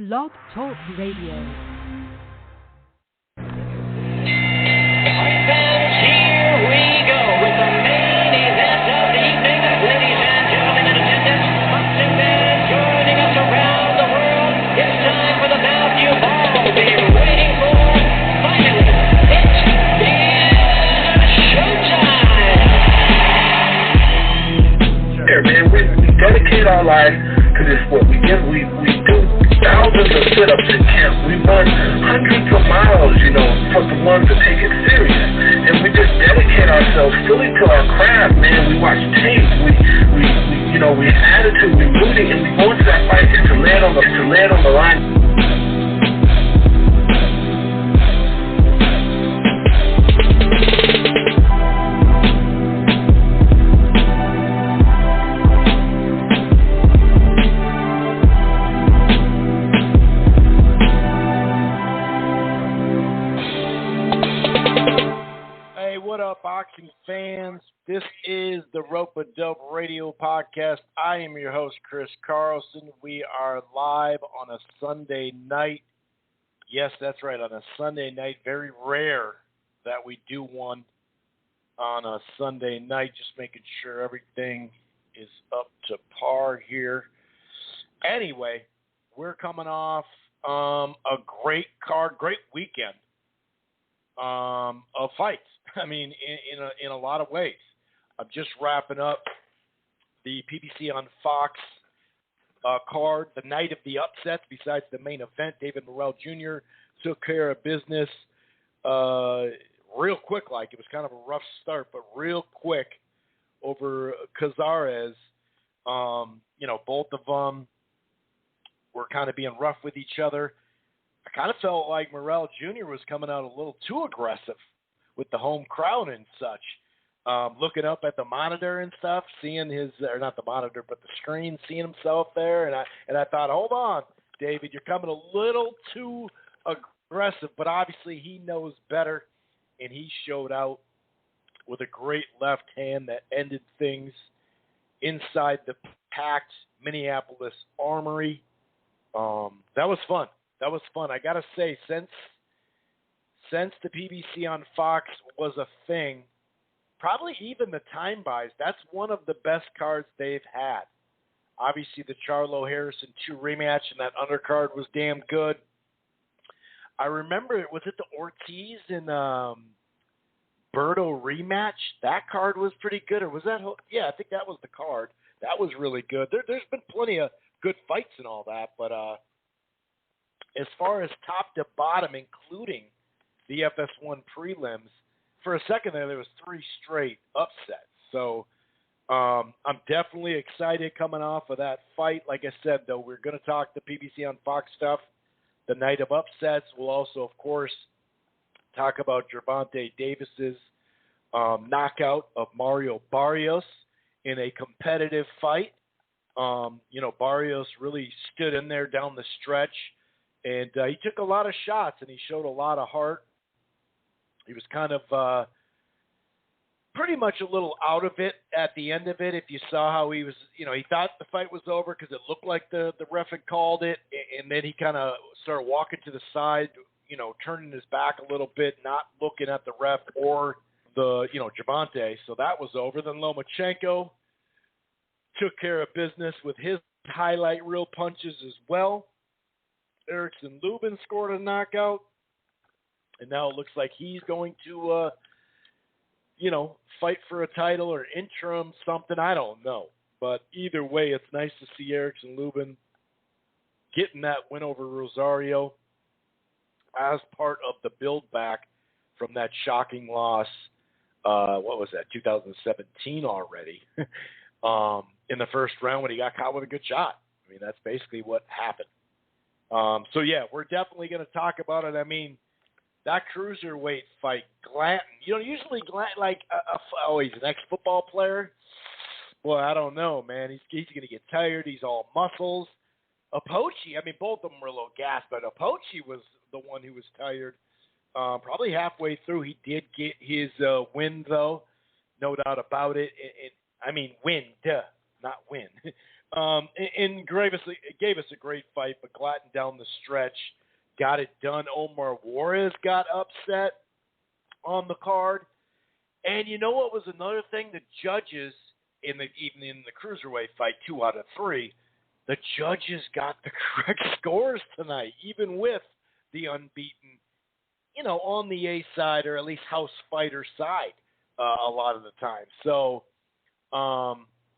Blog Talk Radio. Dedicate our life to this sport. We do thousands of sit-ups in camp. We run hundreds of miles, for the ones that take it serious. And we just dedicate ourselves fully to our craft, man. We watch tape. We have attitude. We rooting, and we go into that fight to land on the line. Boxing fans, this is the Rope-A-Dope Radio Podcast. I am your host, Chris Carlson. We are live on a Sunday night. Yes, that's right, on a Sunday night. Very rare that we do one on a Sunday night, just making sure everything is up to par here. Anyway, we're coming off a great card, great weekend of fights. I mean, in a lot of ways. I'm just wrapping up the PBC on Fox card, the night of the upsets. Besides the main event, David Morrell Jr. took care of business real quick. Like, it was kind of a rough start, but real quick over Cazares. Both of them were kind of being rough with each other. I kind of felt like Morrell Jr. was coming out a little too aggressive with the home crowd and such. Looking up at the monitor and stuff, seeing not the monitor, but the screen, seeing himself there. And I thought, hold on, David, you're coming a little too aggressive, but obviously he knows better, and he showed out with a great left hand that ended things inside the packed Minneapolis Armory. That was fun. I got to say, since the PBC on Fox was a thing, probably even the time buys, that's one of the best cards they've had. Obviously, the Charlo Harrison 2 rematch and that undercard was damn good. I remember, was it the Ortiz and Berto rematch? That card was pretty good. Or was that? Yeah, I think that was the card. That was really good. There's been plenty of good fights and all that, but as far as top to bottom, including the FS1 prelims, for a second there was 3 straight upsets. So I'm definitely excited coming off of that fight. Like I said, though, we're going to talk the PBC on Fox stuff, the night of upsets. We'll also, of course, talk about Gervonta Davis's knockout of Mario Barrios in a competitive fight. Barrios really stood in there down the stretch, and he took a lot of shots, and he showed a lot of heart. He was kind of pretty much a little out of it at the end of it. If you saw how he was, he thought the fight was over because it looked like the ref had called it, and then he kind of started walking to the side, turning his back a little bit, not looking at the ref or the, Gervonta. So that was over. Then Lomachenko took care of business with his highlight reel punches as well. Erickson Lubin scored a knockout. And now it looks like he's going to, fight for a title or interim something. I don't know. But either way, it's nice to see Erickson Lubin getting that win over Rosario as part of the build back from that shocking loss. What was that, 2017 already, in the first round when he got caught with a good shot. I mean, that's basically what happened. So, yeah, we're definitely going to talk about it. I mean, that cruiserweight fight, Glanton, usually Glanton, he's an ex-football player. Boy, I don't know, man. He's going to get tired. He's all muscles. Apoche, I mean, both of them were a little gassed, but Apoche was the one who was tired. Probably halfway through, he did get his win, though. No doubt about it. Win, not win. And gave us a great fight, but Glatton down the stretch got it done. Omar Juarez got upset on the card. And you know what was another thing? The judges, even in the cruiserweight fight, 2 out of 3, the judges got the correct scores tonight, even with the unbeaten, on the A side or at least house fighter side a lot of the time. So,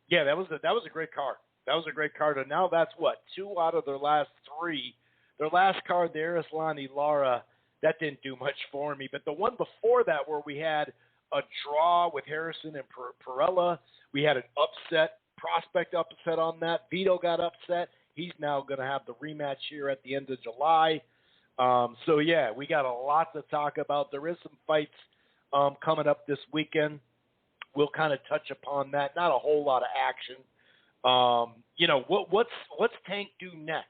yeah, that was a great card. That was a great card. And now that's 2 out of their last 3. Their last card, the Arislani Lara, that didn't do much for me. But the one before that, where we had a draw with Harrison and Perella, we had an prospect upset on that. Vito got upset. He's now going to have the rematch here at the end of July. So, yeah, we got a lot to talk about. There is some fights coming up this weekend. We'll kind of touch upon that. Not a whole lot of action. What's Tank do next?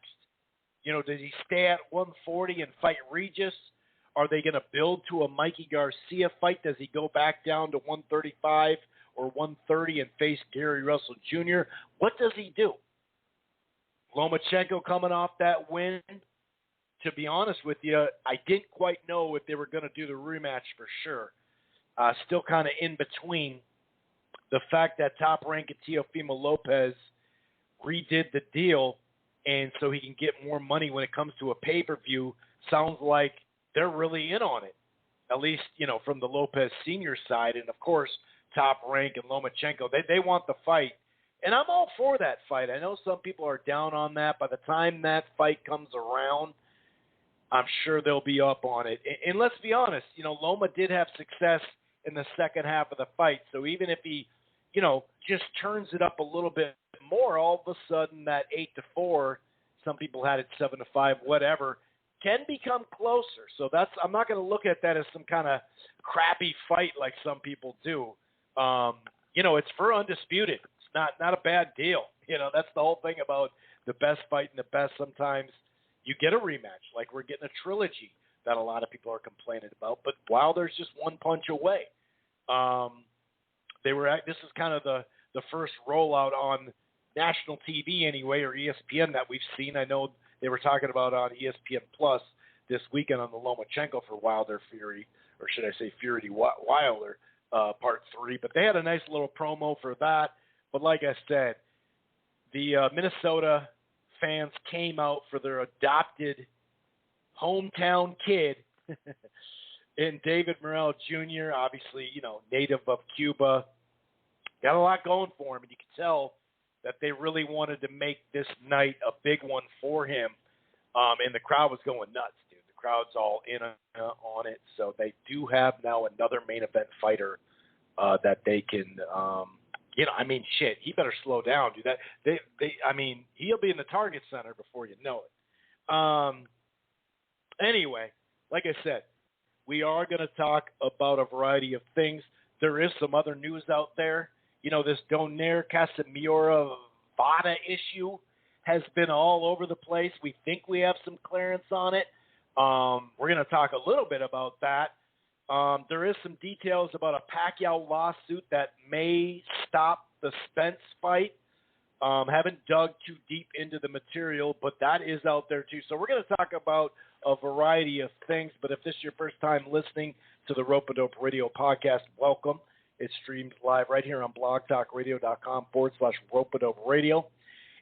Does he stay at 140 and fight Regis? Are they going to build to a Mikey Garcia fight? Does he go back down to 135 or 130 and face Gary Russell Jr.? What does he do? Lomachenko coming off that win. To be honest with you, I didn't quite know if they were going to do the rematch for sure. Still kind of in between. The fact that top-ranked Teofimo Lopez redid the deal, and so he can get more money when it comes to a pay-per-view, sounds like they're really in on it, at least, from the Lopez senior side. And, of course, Top Rank and Lomachenko, they want the fight. And I'm all for that fight. I know some people are down on that. By the time that fight comes around, I'm sure they'll be up on it. And let's be honest, Loma did have success in the second half of the fight. So even if he, just turns it up a little bit more, all of a sudden that 8-4, some people had it 7-5, whatever, can become closer. So I'm not going to look at that as some kind of crappy fight like some people do. It's for undisputed. It's not a bad deal. That's the whole thing about the best fight and the best. Sometimes you get a rematch, like we're getting a trilogy that a lot of people are complaining about. But Wilder's just one punch away. This is kind of the first rollout on national TV anyway, or ESPN, that we've seen. I know they were talking about on ESPN Plus this weekend on the Lomachenko for Wilder Fury, or should I say Fury Wilder Part 3. But they had a nice little promo for that. But like I said, the Minnesota fans came out for their adopted hometown kid in David Morrell Jr., obviously, native of Cuba. Got a lot going for him, and you can tell that they really wanted to make this night a big one for him. And the crowd was going nuts, dude. The crowd's all in on it. So they do have now another main event fighter that they can, shit, he better slow down, dude. He'll be in the Target Center before you know it. Anyway, like I said, we are going to talk about a variety of things. There is some other news out there. This Donaire Casemiro VADA issue has been all over the place. We think we have some clearance on it. We're going to talk a little bit about that. There is some details about a Pacquiao lawsuit that may stop the Spence fight. Haven't dug too deep into the material, but that is out there too. So we're going to talk about a variety of things. But if this is your first time listening to the Rope-A-Dope Radio podcast, welcome. It's streamed live right here on blogtalkradio.com/Rope-A-Dope Radio.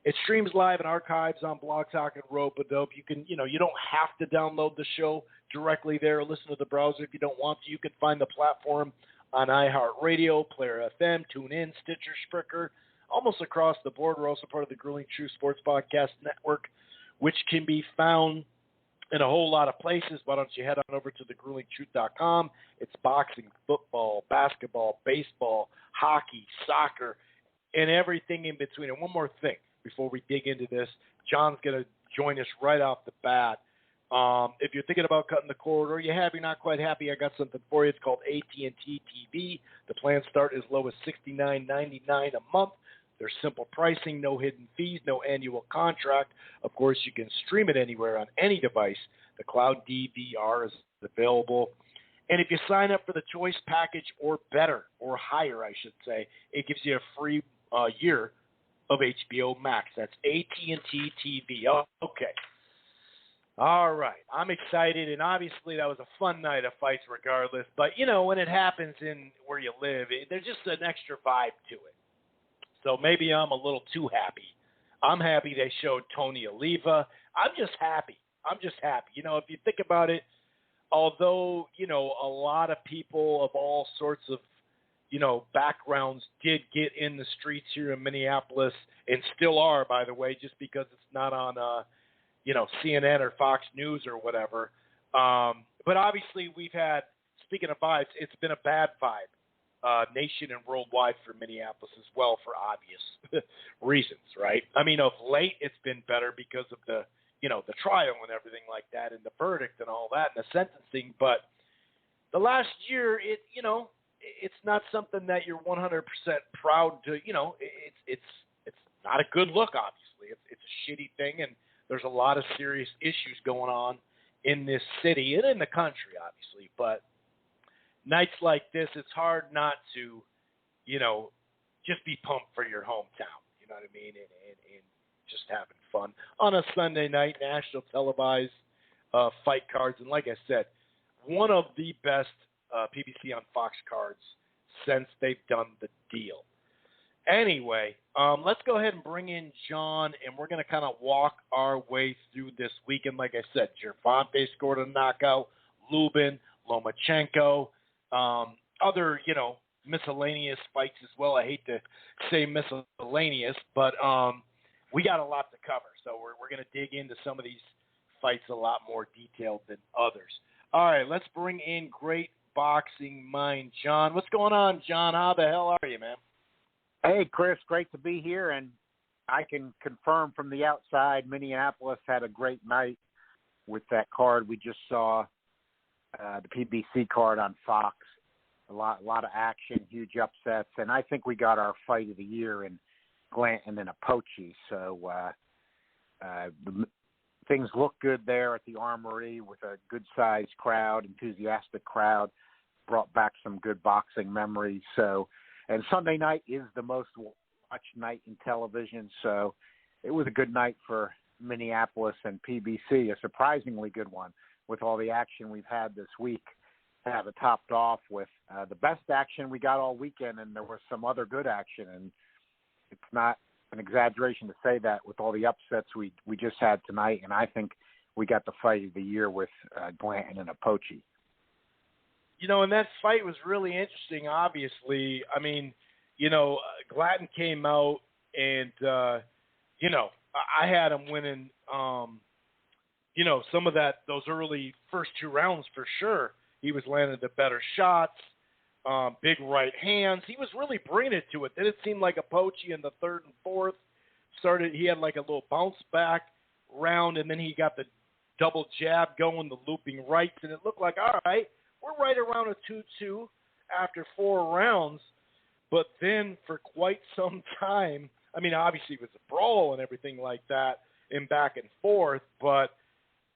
It streams live and archives on Blog Talk and Rope-A-Dope. You can, you don't have to download the show directly there or listen to the browser if you don't want to. You can find the platform on iHeartRadio, Player FM, TuneIn, Stitcher, Spreaker, almost across the board. We're also part of the Grueling Truth Sports Podcast Network, which can be found in a whole lot of places. Why don't you head on over to thegruelingtruth.com. It's boxing, football, basketball, baseball, hockey, soccer, and everything in between. And one more thing before we dig into this. John's going to join us right off the bat. If you're thinking about cutting the cord, or you're not quite happy, I got something for you. It's called AT&T TV. The plans start as low as $69.99 a month. There's simple pricing, no hidden fees, no annual contract. Of course, you can stream it anywhere on any device. The cloud DVR is available. And if you sign up for the choice package or better, or higher, I should say, it gives you a free year of HBO Max. That's AT&T TV. Oh, okay. All right. I'm excited, and obviously that was a fun night of fights regardless. But, when it happens in where you live, there's just an extra vibe to it. So maybe I'm a little too happy. I'm happy they showed Tony Oliva. I'm just happy. If you think about it, although, a lot of people of all sorts of, backgrounds did get in the streets here in Minneapolis and still are, by the way, just because it's not on, CNN or Fox News or whatever. But obviously we've had, speaking of vibes, it's been a bad vibe, nation and worldwide for Minneapolis as well for obvious reasons, right? I mean, of late it's been better because of the trial and everything like that and the verdict and all that and the sentencing. But the last year, it's not something that you're 100% proud to, it's not a good look, obviously. It's a shitty thing, and there's a lot of serious issues going on in this city and in the country, obviously. But nights like this, it's hard not to, just be pumped for your hometown. You know what I mean? And just having fun on a Sunday night, national televised fight cards. And like I said, one of the best PBC on Fox cards since they've done the deal. Anyway, let's go ahead and bring in John, and we're going to kind of walk our way through this weekend. Like I said, Gervonta scored a knockout, Lubin, Lomachenko, other, miscellaneous fights as well. I hate to say miscellaneous, but we got a lot to cover. So we're going to dig into some of these fights a lot more detailed than others. All right, let's bring in great boxing mind, John. What's going on, John? How the hell are you, man? Hey, Chris, great to be here, and I can confirm from the outside, Minneapolis had a great night with that card we just saw, the PBC card on Fox. A lot of action, huge upsets, and I think we got our fight of the year in Glanton and Apoche. So things look good there at the Armory with a good-sized crowd, enthusiastic crowd, brought back some good boxing memories. So, and Sunday night is the most watched night in television, so it was a good night for Minneapolis and PBC, a surprisingly good one with all the action we've had this week. Have it topped off with the best action we got all weekend, and there was some other good action, and it's not an exaggeration to say that with all the upsets we just had tonight, and I think we got the fight of the year with Glanton and Apoche. And that fight was really interesting, obviously. I mean, Glanton came out and, I had him winning, some of those early first two rounds for sure. He was landing the better shots, big right hands. He was really bringing it to it. Then it seemed like Apoche in the third and fourth he had like a little bounce back round, and then he got the double jab going, the looping rights, and it looked like, all right, we're right around a 2-2 after 4 rounds. But then for quite some time, I mean, obviously it was a brawl and everything like that and back and forth, but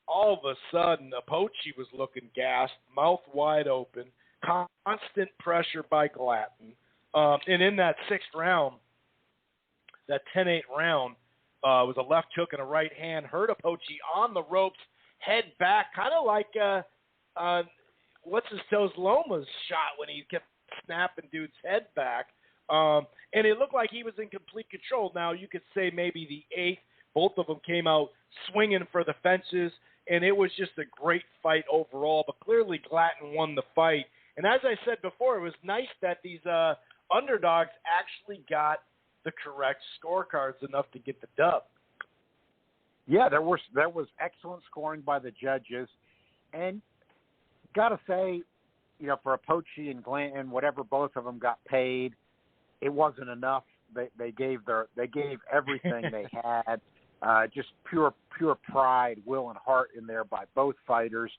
all of a sudden, Apoche was looking gassed, mouth wide open, constant pressure by Glanton. And in that 6th round, that 10-8 round, was a left hook and a right hand, hurt Apoche on the ropes, head back, kind of like what's-his-toes Loma's shot when he kept snapping dude's head back. And it looked like he was in complete control. Now, you could say maybe the 8th, both of them came out swinging for the fences, and it was just a great fight overall. But clearly, Glanton won the fight. And as I said before, it was nice that these underdogs actually got the correct scorecards enough to get the dub. Yeah, there was excellent scoring by the judges, and gotta say, for Apoche and Glanton, whatever both of them got paid, it wasn't enough. They gave everything they had. Just pure pride, will, and heart in there by both fighters.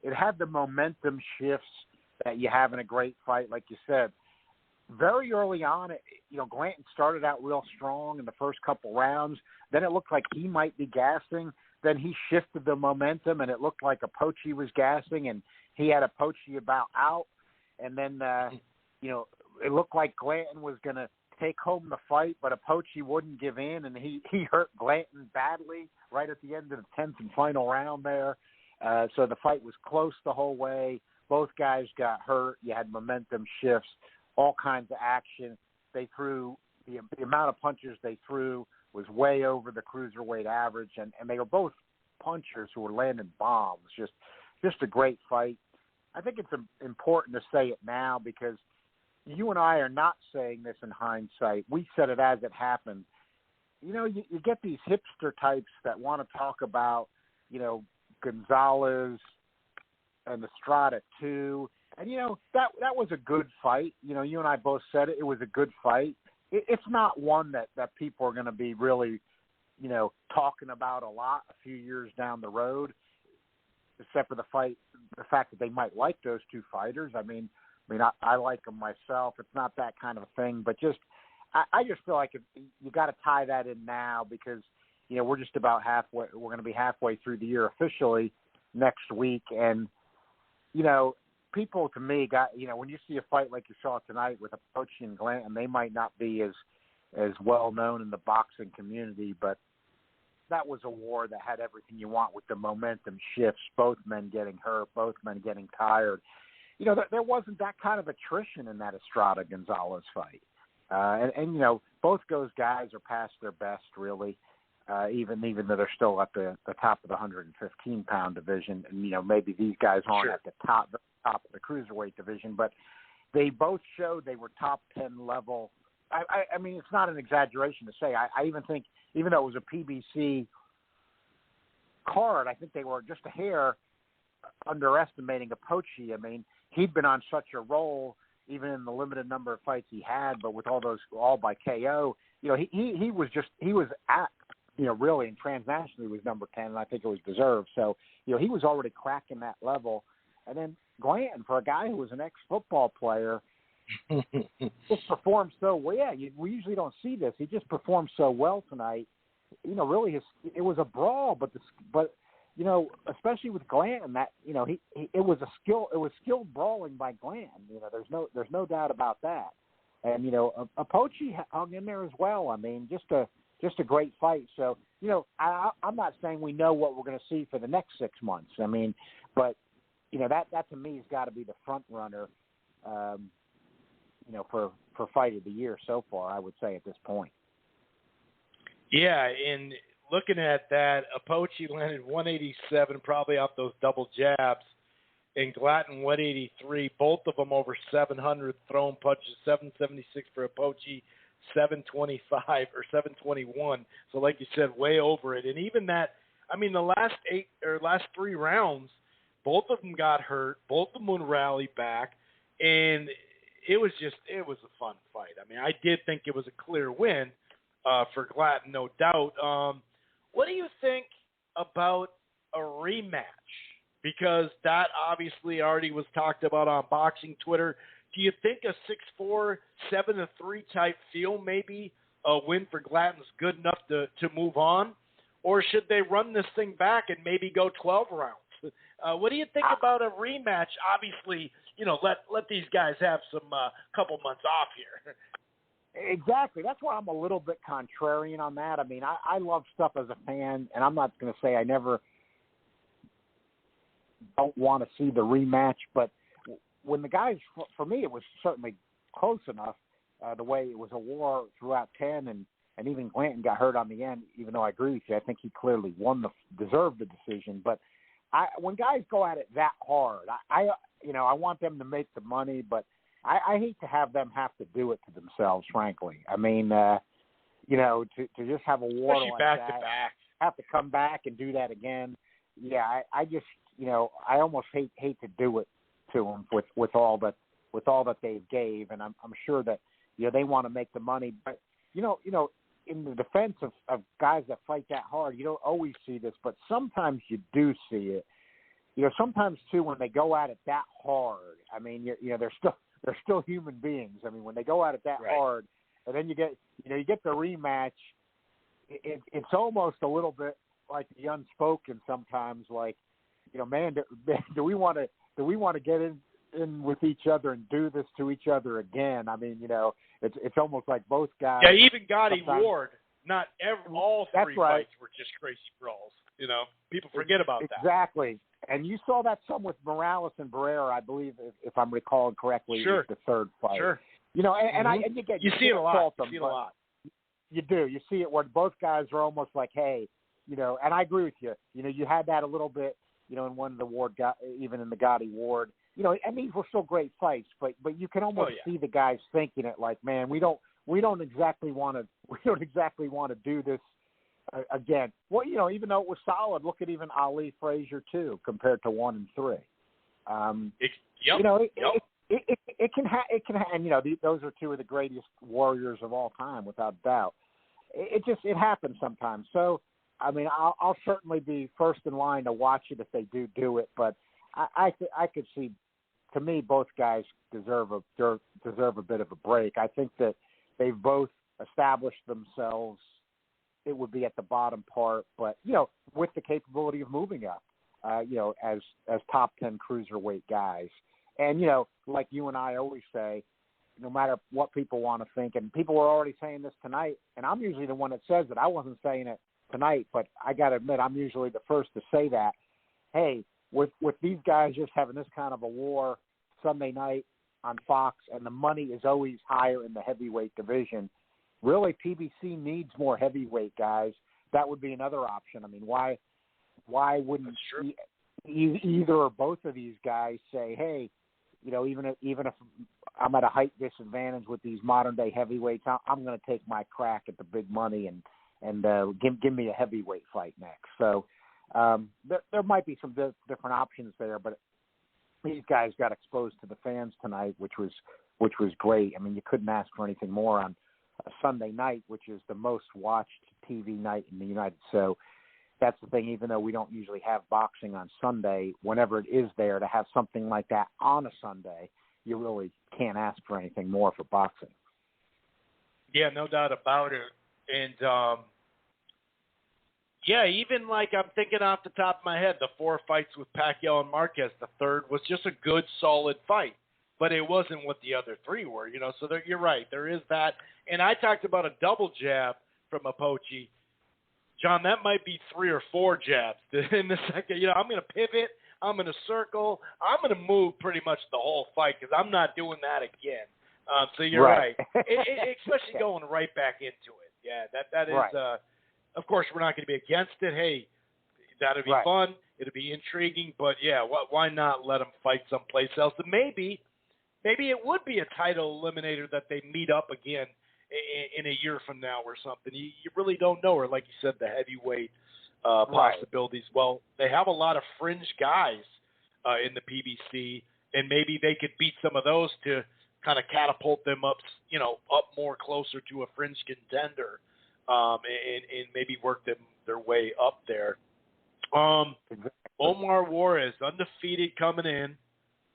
It had the momentum shifts that you have in a great fight, like you said. Very early on, Glanton started out real strong in the first couple rounds. Then it looked like he might be gassing. Then he shifted the momentum, and it looked like Apoche was gassing, and he had Apoche about out. And then, it looked like Glanton was going to take home the fight, but Apoche wouldn't give in, and he hurt Glanton badly right at the end of the 10th and final round there. So the fight was close the whole way. Both guys got hurt. You had momentum shifts, all kinds of action. They threw the amount of punches they threw was way over the cruiserweight average, and they were both punchers who were landing bombs. Just a great fight. I think it's important to say it now because you and I are not saying this in hindsight. We said it as it happened. You know, you get these hipster types that want to talk about, you know, Gonzalez and Estrada too. And, you know, that was a good fight. You know, you and I both said it. It was a good fight. It's not one that people are going to be really, you know, talking about a lot a few years down the road, except for the fact that they might like those two fighters. I mean, I like them myself. It's not that kind of a thing, but I just feel like you got to tie that in now because, you know, we're just about halfway. We're going to be halfway through the year officially next week. And, you know, people to me you know, when you see a fight like you saw tonight with Apoche and Glanton, they might not be as well known in the boxing community, but that was a war that had everything you want with the momentum shifts, both men getting hurt, both men getting tired. You know, there wasn't that kind of attrition in that Estrada-Gonzalez fight. And, you know, both those guys are past their best, really, even though they're still at the top of the 115-pound division. And, you know, maybe these guys aren't at the top of the cruiserweight division, but they both showed they were top 10 level. I mean, it's not an exaggeration to say. I even think, even though it was a PBC card, I think they were just a hair underestimating Apoche. I mean, he'd been on such a roll, even in the limited number of fights he had, but with all by KO, you know, he was at, you know, really, and transnationally was number 10, and I think it was deserved. So, you know, he was already cracking that level. And then Glanton, for a guy who was an ex-football player, just performed so well. Yeah, we usually don't see this. He just performed so well tonight. You know, really, it was a brawl, but you know, especially with Glanton, that, you know, it was skilled brawling by Glanton. You know, there's no doubt about that. And, you know, Apoche hung in there as well. I mean, just a great fight. So, you know, I'm not saying we know what we're going to see for the next 6 months. I mean, but, you know, that to me has got to be the front runner, you know, for fight of the year so far, I would say at this point. Yeah, and looking at that, Apoche landed 187 probably off those double jabs, and Glanton 183, both of them over 700 thrown punches, 776 for Apoche, 725 or 721. So like you said, way over it. And even that, I mean, the last 3 rounds, both of them got hurt, both of them would rally back, and it was a fun fight. I mean, I did think it was a clear win for Glanton, no doubt. What do you think about a rematch? Because that obviously already was talked about on boxing Twitter. Do you think a 6-4, 7-3 type feel maybe a win for Glanton's good enough to move on? Or should they run this thing back and maybe go 12 rounds? What do you think about a rematch? Obviously, you know, let these guys have some couple months off here. Exactly. That's why I'm a little bit contrarian on that. I mean, I love stuff as a fan, and I'm not going to say I never don't want to see the rematch, but when the guys, for me, it was certainly close enough, the way it was a war throughout 10, and even Glanton got hurt on the end, even though I agree with you. I think he clearly deserved the decision. But when guys go at it that hard, I want them to make the money, but I hate to have them have to do it to themselves, frankly. I mean, you know, to just have a war especially like back that, to back, have to come back and do that again. Yeah, I just, you know, I almost hate to do it to them with all that they gave, and I'm sure that, you know, they want to make the money, but you know, in the defense of guys that fight that hard, you don't always see this, but sometimes you do see it. You know, sometimes too when they go at it that hard. I mean, you know, they're still human beings. I mean, when they go at it that hard, and then you get the rematch, it's almost a little bit like the unspoken sometimes. Like, you know, man, do we want to get in in with each other and do this to each other again. I mean, it's almost like both guys. Yeah, even Gotti Ward. Not all three right. fights were just crazy brawls. People forget about that. Exactly. And you saw that some with Morales and Barrera, I believe, if I'm recalling correctly, Sure. the third fight. Sure. And you see it a lot. You see it a lot. You do. You see it where both guys are almost like, hey, and I agree with you. You had that a little bit, in one of the Ward, even in the Gotti Ward. And these were still great fights, but you can almost see the guys thinking it like, man, we don't exactly want to do this again. Well, even though it was solid, look at even Ali Frazier too, compared to 1 and 3. It can and those are two of the greatest warriors of all time, without doubt. It happens sometimes. So, I mean, I'll certainly be first in line to watch it if they do it. But I could see, to me, both guys deserve a bit of a break. I think that they've both established themselves. It would be at the bottom part, but with the capability of moving up, as top 10 cruiserweight guys. And like you and I always say, no matter what people want to think, and people were already saying this tonight, and I'm usually the one that says it. I wasn't saying it tonight, but I got to admit, I'm usually the first to say that. Hey, with these guys just having this kind of a war Sunday night on Fox, and the money is always higher in the heavyweight division. Really, PBC needs more heavyweight guys. That would be another option. I mean, why wouldn't either or both of these guys say, hey, even if I'm at a height disadvantage with these modern day heavyweights, I'm going to take my crack at the big money and give me a heavyweight fight next. So there might be some different options there, but these guys got exposed to the fans tonight, which was great. I mean, you couldn't ask for anything more on a Sunday night, which is the most watched TV night in the United States. So that's the thing, even though we don't usually have boxing on Sunday, whenever it is there, to have something like that on a Sunday, you really can't ask for anything more for boxing. Yeah, no doubt about it. And, even like I'm thinking off the top of my head, the 4 fights with Pacquiao and Marquez, the third was just a good, solid fight. But it wasn't what the other 3 were, so you're right. There is that. And I talked about a double jab from Apochi. John, that might be 3 or 4 jabs in the second. I'm going to pivot. I'm going to circle. I'm going to move pretty much the whole fight because I'm not doing that again. So you're right. Especially going right back into it. Yeah, that is, right. Of course, we're not going to be against it. Hey, that'll be fun. It'll be intriguing. But, yeah, why not let them fight someplace else? And maybe it would be a title eliminator that they meet up again in a year from now or something. You really don't know. Or like you said, the heavyweight possibilities. Well, they have a lot of fringe guys in the PBC, and maybe they could beat some of those to kind of catapult them up, up more closer to a fringe contender, and maybe work their way up there. Omar Juarez, undefeated coming in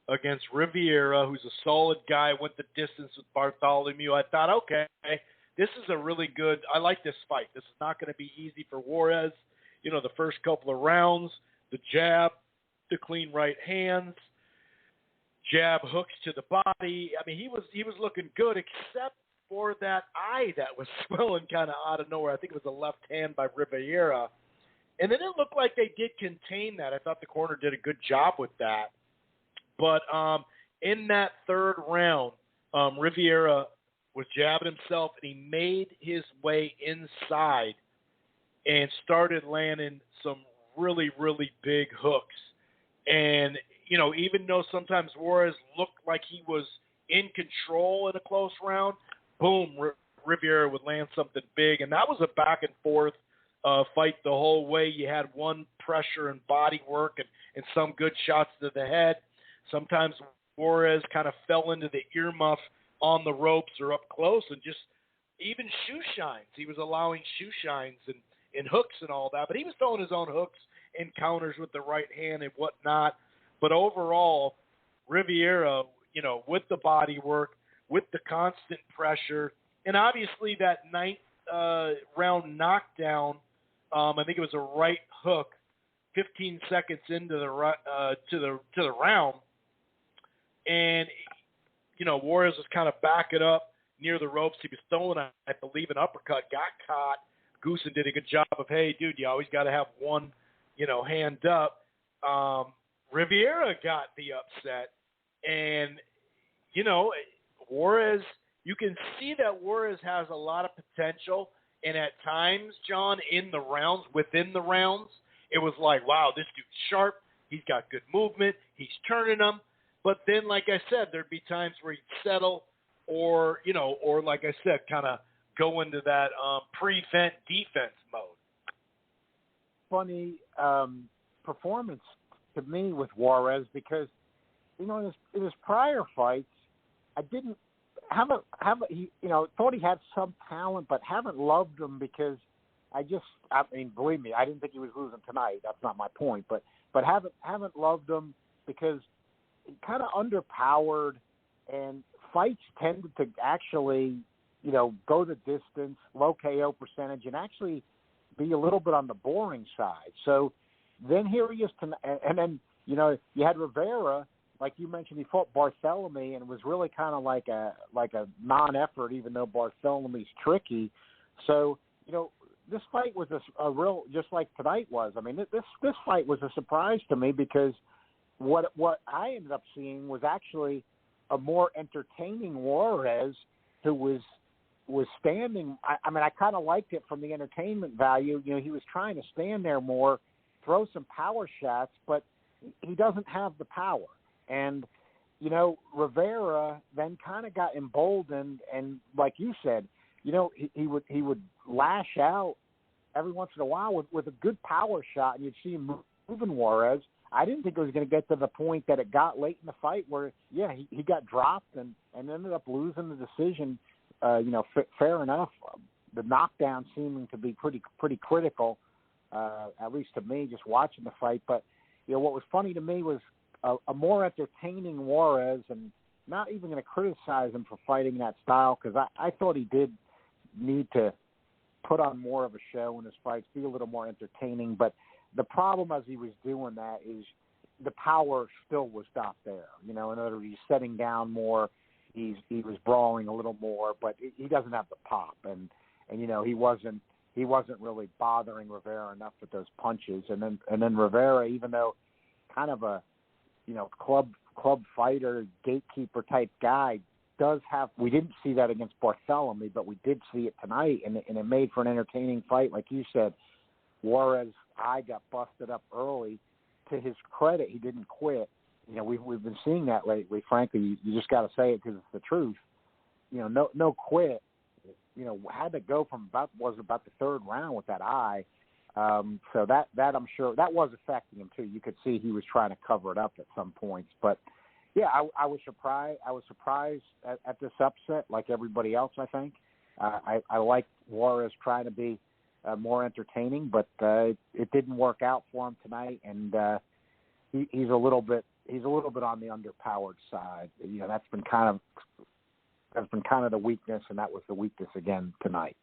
against Riviera, who's a solid guy, went the distance with Bartholomew. I thought, okay, this is a really good – I like this fight. This is not going to be easy for Juarez. The first couple of rounds, the jab, the clean right hands, jab hooks to the body. I mean, he was looking good except for that eye that was swelling kind of out of nowhere. I think it was a left hand by Riviera. And then it looked like they did contain that. I thought the corner did a good job with that. But in that third round, Riviera was jabbing himself, and he made his way inside and started landing some really, really big hooks. And, even though sometimes Juarez looked like he was in control in a close round, boom, Riviera would land something big. And that was a back-and-forth fight the whole way. You had one pressure and body work and some good shots to the head. Sometimes Juarez kind of fell into the earmuff on the ropes or up close and just even shoe shines. He was allowing shoe shines and hooks and all that. But he was throwing his own hooks and counters with the right hand and whatnot. But overall, Riviera, with the body work, with the constant pressure, and obviously that ninth round knockdown, I think it was a right hook, 15 seconds into the round, and, Juarez was kind of backing up near the ropes. He was throwing, I believe, an uppercut, got caught. Goosen did a good job of, hey, dude, you always got to have one, hand up. Rivera got the upset, and, Juarez, you can see that Juarez has a lot of potential, and at times, John, within the rounds, it was like, wow, this dude's sharp, he's got good movement, he's turning them, but then, like I said, there'd be times where he'd settle, or like I said, kind of go into that prevent defense mode. Funny performance to me with Juarez because, in his prior fights, I didn't thought he had some talent, but haven't loved him because believe me, I didn't think he was losing tonight. That's not my point, but haven't loved him because he kind of underpowered, and fights tended to actually, go the distance, low KO percentage, and actually be a little bit on the boring side. So then here he is tonight, and then, you had Rivera, like you mentioned, he fought Barthélemy, and it was really kind of like a non-effort, even though Barthélemy's tricky. So, this fight was a real, just like tonight was. I mean, this fight was a surprise to me because what I ended up seeing was actually a more entertaining Juarez who was standing. I kind of liked it from the entertainment value. He was trying to stand there more, throw some power shots, but he doesn't have the power. And, Rivera then kind of got emboldened, and like you said, he would lash out every once in a while with a good power shot, and you'd see him moving Juarez. I didn't think it was going to get to the point that it got late in the fight where, he got dropped and ended up losing the decision. Fair enough. The knockdown seeming to be pretty critical, at least to me, just watching the fight. But, what was funny to me was a more entertaining Juarez, and not even going to criticize him for fighting that style because I thought he did need to put on more of a show in his fights, be a little more entertaining. But the problem as he was doing that is the power still was not there. In other words, he's setting down more. He was brawling a little more, but he doesn't have the pop. And he wasn't really bothering Rivera enough with those punches. And then Rivera, even though kind of a club fighter, gatekeeper type guy, we didn't see that against Barthélemy, but we did see it tonight, and it made for an entertaining fight. Like you said, Juarez' eye got busted up early. To his credit, he didn't quit. We've been seeing that lately. Frankly, you just got to say it because it's the truth. No quit. Had to go from about the third round with that eye. So that I'm sure that was affecting him too. You could see he was trying to cover it up at some points, but yeah, I was surprised. I was surprised at this upset, like everybody else. I think I liked Juarez trying to be more entertaining, but it didn't work out for him tonight, and he's a little bit on the underpowered side. That's been kind of the weakness, and that was the weakness again tonight.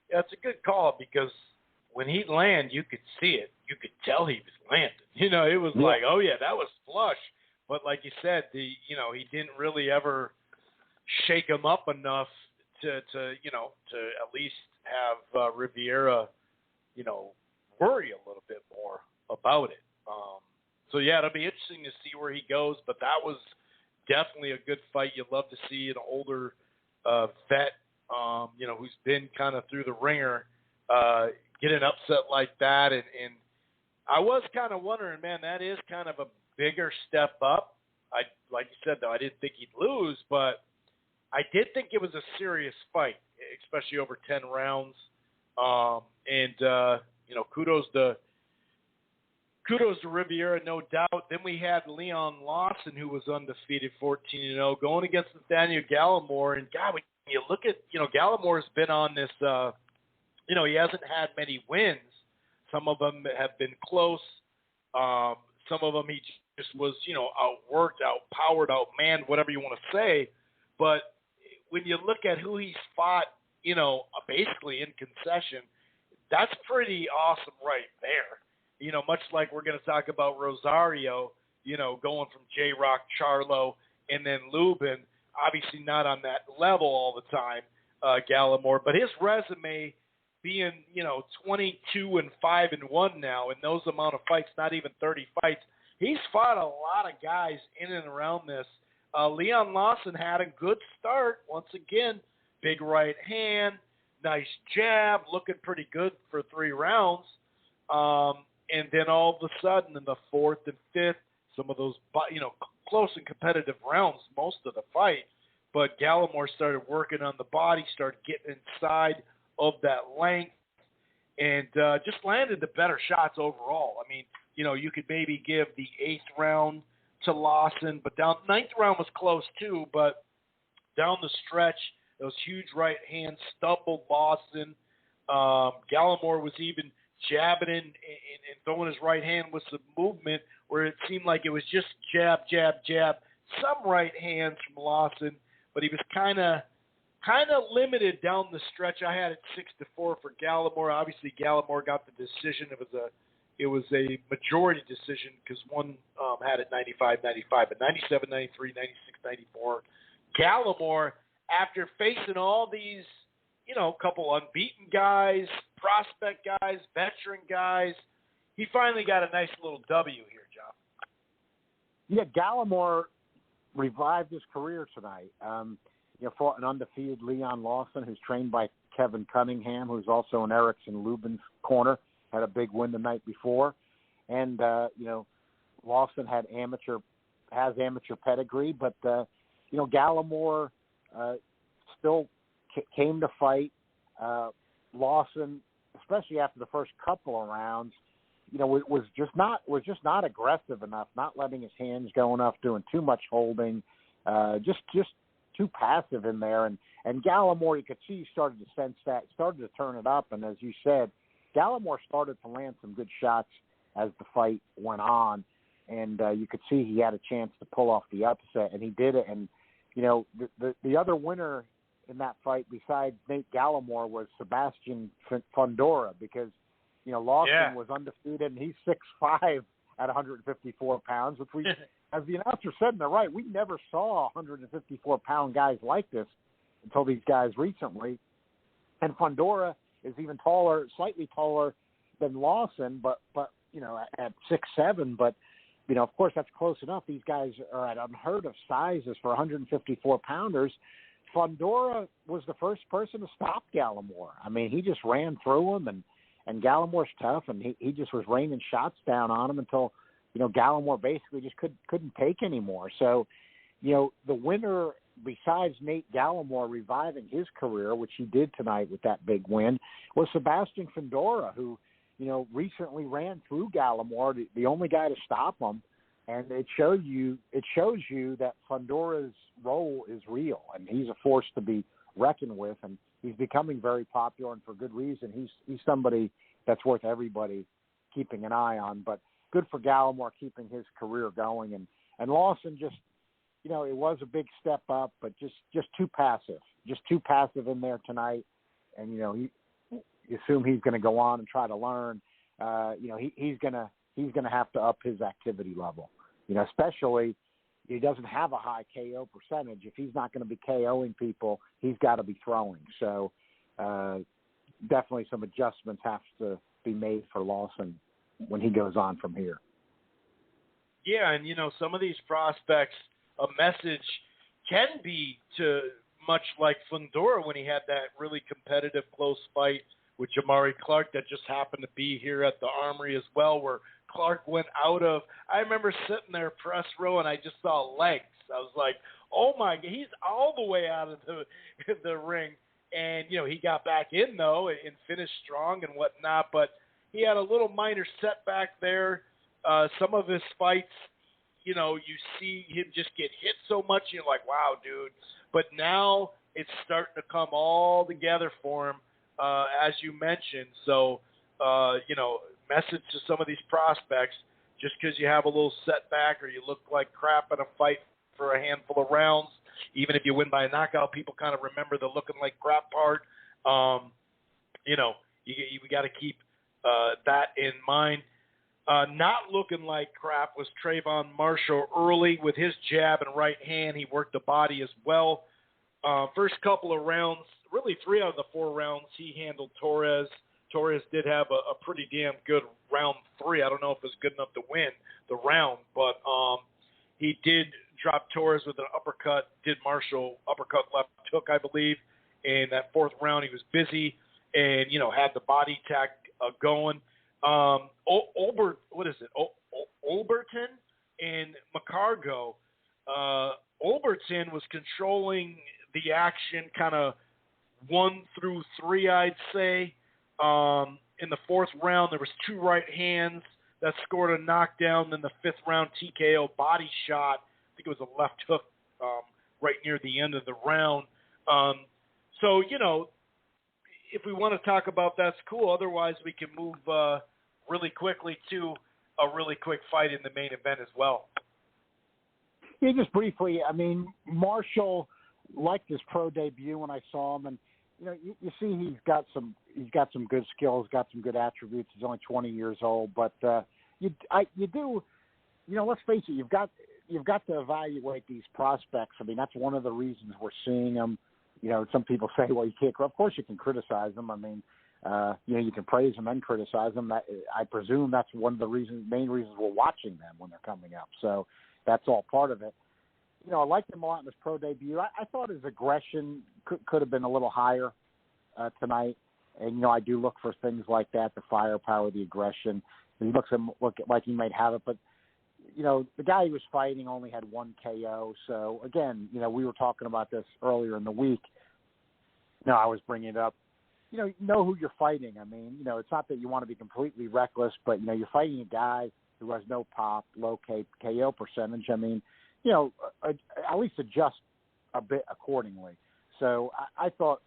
Yeah, it's a good call because when he'd land, you could see it. You could tell he was landing. It was like, oh yeah, that was flush. But like you said, he didn't really ever shake him up enough to at least have Rivera, worry a little bit more about it. So yeah, it'll be interesting to see where he goes. But that was definitely a good fight. You'd love to see an older vet, who's been kind of through the ringer, get an upset like that. And I was kind of wondering, man, that is kind of a bigger step up. Like you said, though, I didn't think he'd lose, but I did think it was a serious fight, especially over 10 rounds. Kudos to Riviera, no doubt. Then we had Leon Lawson, who was undefeated, 14-0, going against Nathaniel Gallimore. And God, when you look at, Gallimore's been on this, he hasn't had many wins. Some of them have been close. Some of them he just was, outworked, outpowered, outmanned, whatever you want to say. But when you look at who he's fought, basically in concession, that's pretty awesome right there. Much like we're going to talk about Rosario, going from J-Rock, Charlo, and then Lubin. Obviously not on that level all the time, Gallimore, but his resume being, 22-5-1 now in those amount of fights, not even 30 fights, he's fought a lot of guys in and around this. Leon Lawson had a good start. Once again, big right hand, nice jab, looking pretty good for 3 rounds. And then all of a sudden in the 4th and 5th, some of those, close and competitive rounds most of the fight. But Gallimore started working on the body, started getting inside of that length, and just landed the better shots overall. I mean, you could maybe give the 8th round to Lawson, but 9th round was close too, but down the stretch, those huge right hands stumbled Lawson. Gallimore was even jabbing in and throwing his right hand with some movement where it seemed like it was just jab, jab, jab, some right hands from Lawson, but he was kind of limited down the stretch. I had it 6-4 for Gallimore. Obviously, Gallimore got the decision. It was a majority decision because one had it 95-95, but 97-93, 96-94. Gallimore, after facing all these, couple unbeaten guys, prospect guys, veteran guys, he finally got a nice little W here, John. Yeah, Gallimore revived his career tonight. Fought an undefeated Leon Lawson, who's trained by Kevin Cunningham, who's also in Erickson Lubin's corner. Had a big win the night before, and Lawson has amateur pedigree, but Gallimore still came to fight. Lawson, especially after the first couple of rounds, was just not aggressive enough, not letting his hands go enough, doing too much holding, just too passive in there. And Gallimore, you could see he started to sense that, started to turn it up, and as you said, Gallimore started to land some good shots as the fight went on, and you could see he had a chance to pull off the upset, and he did it. And the other winner in that fight besides Nate Gallimore was Sebastian Fundora, because Lawson was undefeated, and he's 6'5" at 154 pounds, which we, as the announcer said in the right, we never saw 154-pound guys like this until these guys recently. And Fundora is even taller, slightly taller than Lawson, but at 6'7", but of course that's close enough. These guys are at unheard of sizes for 154-pounders. Fundora was the first person to stop Gallimore. I mean, he just ran through him, and Gallimore's tough, and he just was raining shots down on him until Gallimore basically just couldn't take anymore. So the winner, besides Nate Gallimore reviving his career, which he did tonight with that big win, was Sebastian Fundora, who, recently ran through Gallimore, the only guy to stop him. And it shows you that Fundora's role is real, and he's a force to be reckoned with, and he's becoming very popular, and for good reason. He's somebody that's worth everybody keeping an eye on. But good for Gallimore keeping his career going, and Lawson just, it was a big step up, but just too passive in there tonight. And, you assume he's going to go on and try to learn. He's going to have to up his activity level, especially he doesn't have a high KO percentage. If he's not going to be KOing people, he's got to be throwing. So definitely some adjustments have to be made for Lawson when he goes on from here. Yeah, and, some of these prospects, a message can be to much like Fundora when he had that really competitive close fight with Jamari Clark that just happened to be here at the Armory as well, where Clark went out of – I remember sitting there press row, and I just saw legs. I was like, oh, my – he's all the way out of the ring. And, he got back in, though, and finished strong and whatnot. But he had a little minor setback there. Some of his fights, you see him just get hit so much, you're like, wow, dude. But now it's starting to come all together for him, as you mentioned. So, message to some of these prospects, just because you have a little setback or you look like crap in a fight for a handful of rounds, even if you win by a knockout, people kind of remember the looking like crap part. You got to keep that in mind. Not looking like crap was Trayvon Marshall early with his jab and right hand. He worked the body as well. First couple of rounds, really 3 out of the 4 rounds, he handled Torres. Torres did have a pretty damn good round 3. I don't know if it was good enough to win the round, but he did drop Torres with an uppercut, did Marshall uppercut left hook, I believe. In that 4th round, he was busy and, had the body attack going. Olberton and McCargo. Olberton was controlling the action kind of 1 through 3, I'd say. In the 4th round, there was 2 right hands that scored a knockdown. Then the 5th round TKO body shot. I think it was a left hook right near the end of the round. So, if we want to talk about that's cool. Otherwise, we can move really quickly to a really quick fight in the main event as well. Yeah, just briefly, I mean, Marshall liked his pro debut when I saw him, and you see he's got some good skills, got some good attributes. He's only 20 years old, but you do, let's face it, you've got to evaluate these prospects. I mean, that's one of the reasons we're seeing them. Some people say, well, you can't. Of course, you can criticize them. I mean, you can praise them and criticize them. I presume that's one of the main reasons we're watching them when they're coming up. So that's all part of it. I liked him a lot in his pro debut. I thought his aggression could have been a little higher tonight. And, I do look for things like that, the firepower, the aggression. He look like he might have it. But, the guy he was fighting only had 1 KO. So, again, we were talking about this earlier in the week. I was bringing it up. Know who you're fighting. I mean, it's not that you want to be completely reckless, but, you're fighting a guy who has no pop, low KO percentage. I mean, at least adjust a bit accordingly. So I thought,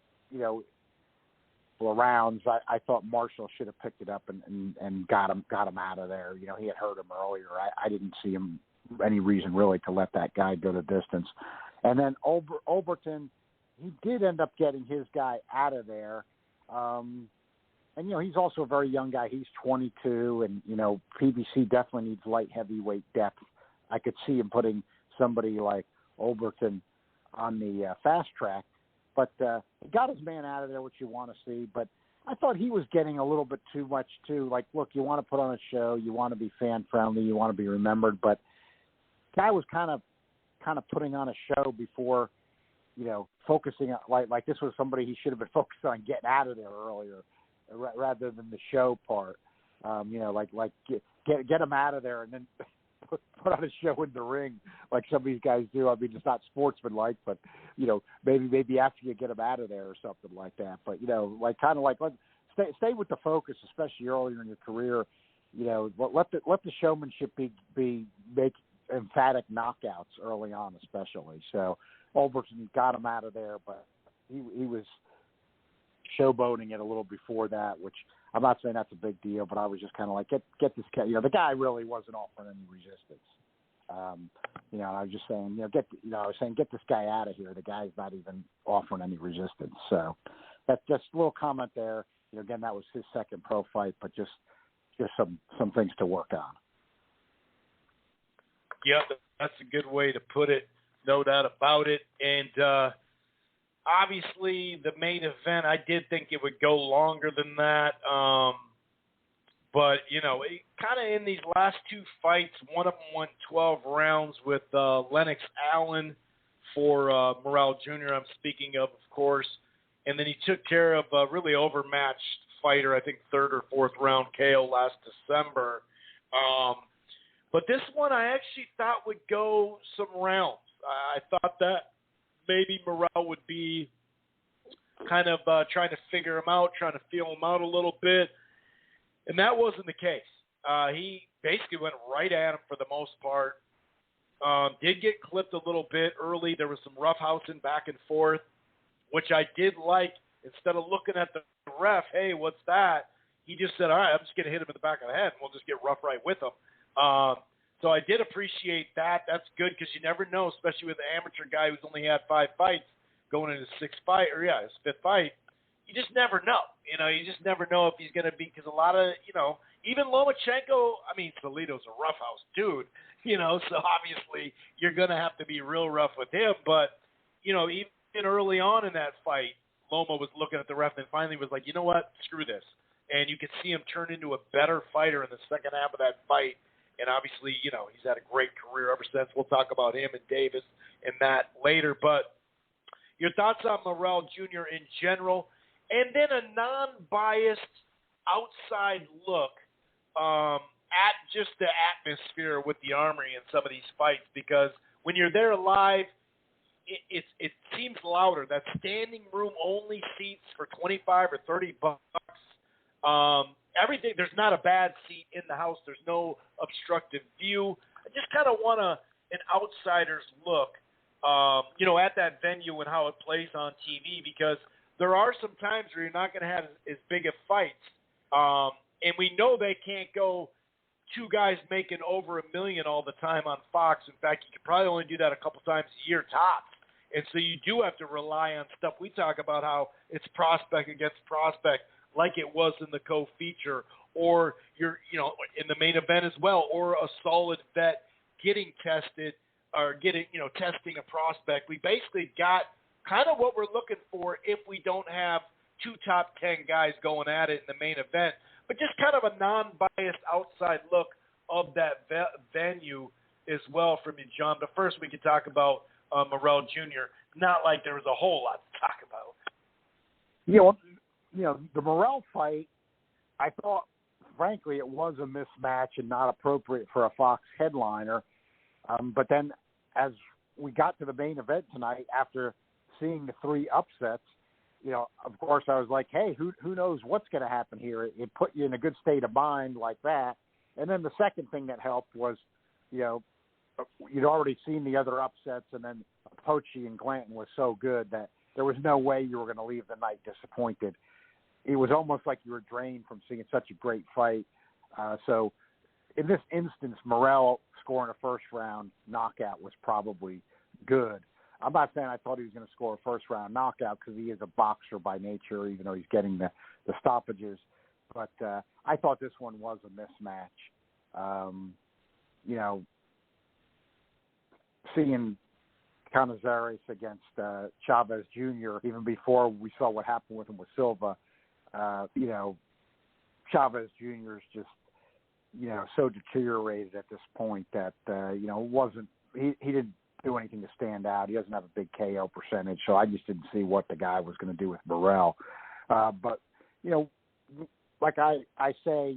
for rounds, I thought Marshall should have picked it up and got him out of there. He had hurt him earlier. I didn't see him any reason really to let that guy go the distance. And then Olberton, he did end up getting his guy out of there. And, he's also a very young guy. He's 22, and, PBC definitely needs light heavyweight depth. I could see him putting somebody like Olberton on the fast track. But he got his man out of there, which you want to see. But I thought he was getting a little bit too much, too. Like, look, you want to put on a show. You want to be fan-friendly. You want to be remembered. But guy was kind of putting on a show before, focusing on, like this was somebody he should have been focused on getting out of there earlier rather than the show part. Get him out of there and then put on a show in the ring like some of these guys do. I mean, it's not sportsmanlike, but, maybe after you get him out of there or something like that. But, stay with the focus, especially earlier in your career. Let the showmanship make emphatic knockouts early on, especially. So Olberton got him out of there, but he was showboating it a little before that, which I'm not saying that's a big deal, but I was just kind of like, get this guy. The guy really wasn't offering any resistance. I was just saying, get this guy out of here. The guy's not even offering any resistance. So that's just a little comment there. Again, that was his second pro fight, but just some things to work on. Yeah, that's a good way to put it. No doubt about it. And obviously, the main event, I did think it would go longer than that. But, kind of in these last 2 fights, one of them went 12 rounds with Lennox Allen for Morrell Jr., I'm speaking of course. And then he took care of a really overmatched fighter, I think 3rd or 4th round KO last December. But this one I actually thought would go some rounds. I thought that maybe Morrell would be kind of trying to figure him out, trying to feel him out a little bit. And that wasn't the case. He basically went right at him for the most part. Did get clipped a little bit early. There was some roughhousing back and forth, which I did like. Instead of looking at the ref, hey, what's that? He just said, all right, I'm just going to hit him in the back of the head, and we'll just get rough right with him. So I did appreciate that. That's good because you never know, especially with an amateur guy who's only had 5 fights going into his 5th fight. You just never know. You just never know if he's going to be, because a lot of, even Lomachenko, I mean, Salido's a roughhouse dude, so obviously you're going to have to be real rough with him. But, even early on in that fight, Loma was looking at the ref and finally was like, you know what, screw this. And you could see him turn into a better fighter in the second half of that fight. And obviously, he's had a great career ever since. We'll talk about him and Davis and that later. But your thoughts on Morrell Jr. in general, and then a non-biased outside look at just the atmosphere with the Armory in some of these fights, because when you're there live, it seems louder. That standing room only seats for $25 or $30. Everything, there's not a bad seat in the house. There's no obstructive view. I just kind of want an outsider's look, at that venue and how it plays on TV, because there are some times where you're not going to have as big of fights. And we know they can't go two guys making over $1 million all the time on Fox. In fact, you could probably only do that a couple times a year tops. And so you do have to rely on stuff. We talk about how it's prospect against prospect, like it was in the co-feature, or you're, in the main event as well, or a solid vet getting tested or testing a prospect. We basically got kind of what we're looking for if we don't have two top 10 guys going at it in the main event, but just kind of a non-biased outside look of that venue as well from you, John. But first we could talk about Morrell Jr. Not like there was a whole lot to talk about. The Morrell fight, I thought, frankly, it was a mismatch and not appropriate for a Fox headliner. But then as we got to the main event tonight, after seeing the three upsets, of course I was like, hey, who knows what's going to happen here? It put you in a good state of mind like that. And then the second thing that helped was, you'd already seen the other upsets, and then Pochi and Glanton was so good that there was no way you were going to leave the night disappointed. It was almost like you were drained from seeing such a great fight. So in this instance, Morrell scoring a first-round knockout was probably good. I'm not saying I thought he was going to score a first-round knockout, because he is a boxer by nature, even though he's getting the stoppages. But I thought this one was a mismatch. Seeing Canizares against Chavez Jr., even before we saw what happened with him with Silva, Chavez Jr. is just, so deteriorated at this point that, he didn't do anything to stand out. He doesn't have a big KO percentage, so I just didn't see what the guy was going to do with Morrell. But, like I say,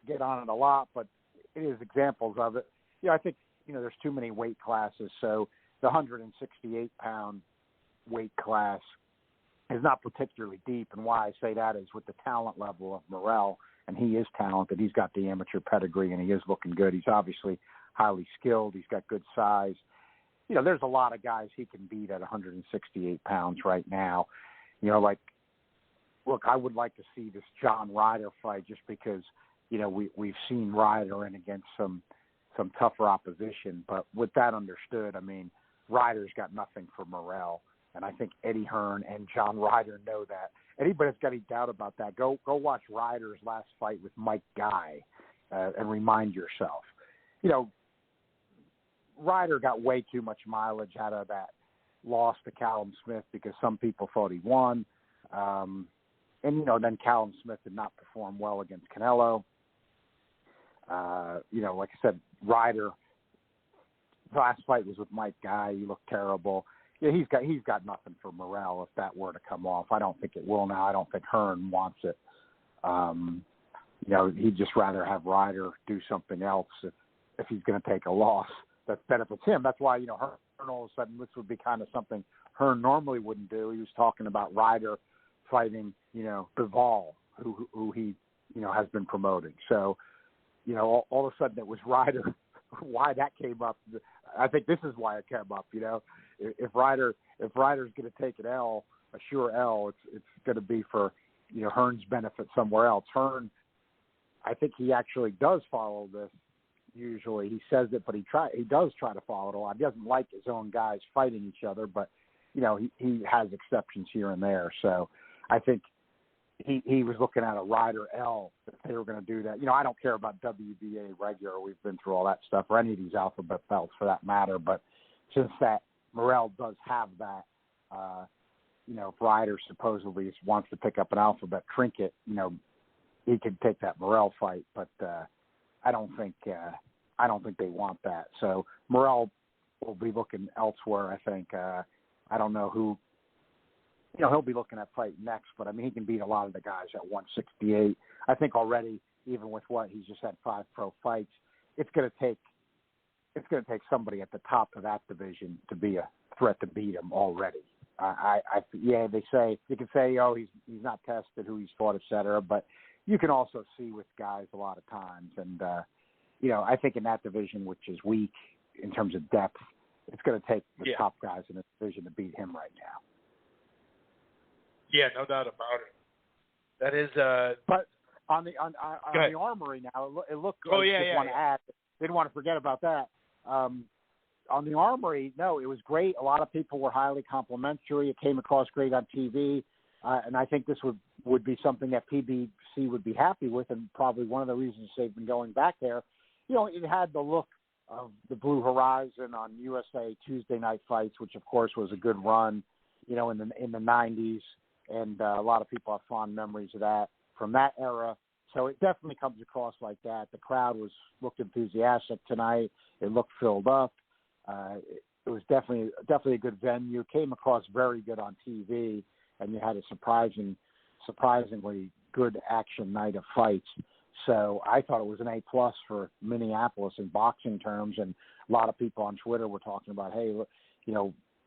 get on it a lot, but it is examples of it. I think, there's too many weight classes, so the 168-pound weight class is not particularly deep, and why I say that is with the talent level of Morrell, and he is talented. He's got the amateur pedigree, and he is looking good. He's obviously highly skilled. He's got good size. There's a lot of guys he can beat at 168 pounds right now. Look, I would like to see this John Ryder fight just because, we've seen Ryder in against some tougher opposition. But with that understood, I mean, Ryder's got nothing for Morrell. And I think Eddie Hearn and John Ryder know that. Anybody that's got any doubt about that, go watch Ryder's last fight with Mike Guy and remind yourself. Ryder got way too much mileage out of that loss to Callum Smith because some people thought he won. Then Callum Smith did not perform well against Canelo. Like I said, Ryder, last fight was with Mike Guy. He looked terrible. Yeah, he's got nothing for Morrell if that were to come off. I don't think it will now. I don't think Hearn wants it. He'd just rather have Ryder do something else if he's going to take a loss that benefits him. That's why, Hearn all of a sudden, this would be kind of something Hearn normally wouldn't do. He was talking about Ryder fighting, Bivol, who he, has been promoting. So, all of a sudden it was Ryder. Why that came up, I think this is why it came up. If Ryder's going to take an L, a sure L, it's going to be for Hearn's benefit somewhere else. Hearn, I think he actually does follow this. Usually he says it, but he does try to follow it a lot. He doesn't like his own guys fighting each other, but he has exceptions here and there. So I think he was looking at a Rider L if they were going to do that. I don't care about WBA regular. We've been through all that stuff, or any of these alphabet belts for that matter. But since that Morrell does have that, if Ryder supposedly wants to pick up an alphabet trinket, he could take that Morrell fight. But I don't think they want that. So Morrell will be looking elsewhere. I think. I don't know who. He'll be looking at fight next, but I mean, he can beat a lot of the guys at 168. I think already, even with what he's just had 5 pro fights, it's going to take somebody at the top of that division to be a threat to beat him already. They say you can say, oh, he's not tested, who he's fought, et cetera, but you can also see with guys a lot of times, and I think in that division, which is weak in terms of depth, it's going to take the top guys in the division to beat him right now. Yeah, no doubt about it. That is. But on the Armory now, it looked good. Didn't want to forget about that. On the Armory, no, it was great. A lot of people were highly complimentary. It came across great on TV, and I think this would be something that PBC would be happy with, and probably one of the reasons they've been going back there. It had the look of the Blue Horizon on USA Tuesday Night Fights, which of course was a good run, in the 90s. And a lot of people have fond memories of that from that era. So it definitely comes across like that. The crowd looked enthusiastic tonight. It looked filled up. It was definitely a good venue. Came across very good on TV, and you had a surprisingly good action night of fights. So I thought it was an A+ for Minneapolis in boxing terms. And a lot of people on Twitter were talking about, hey,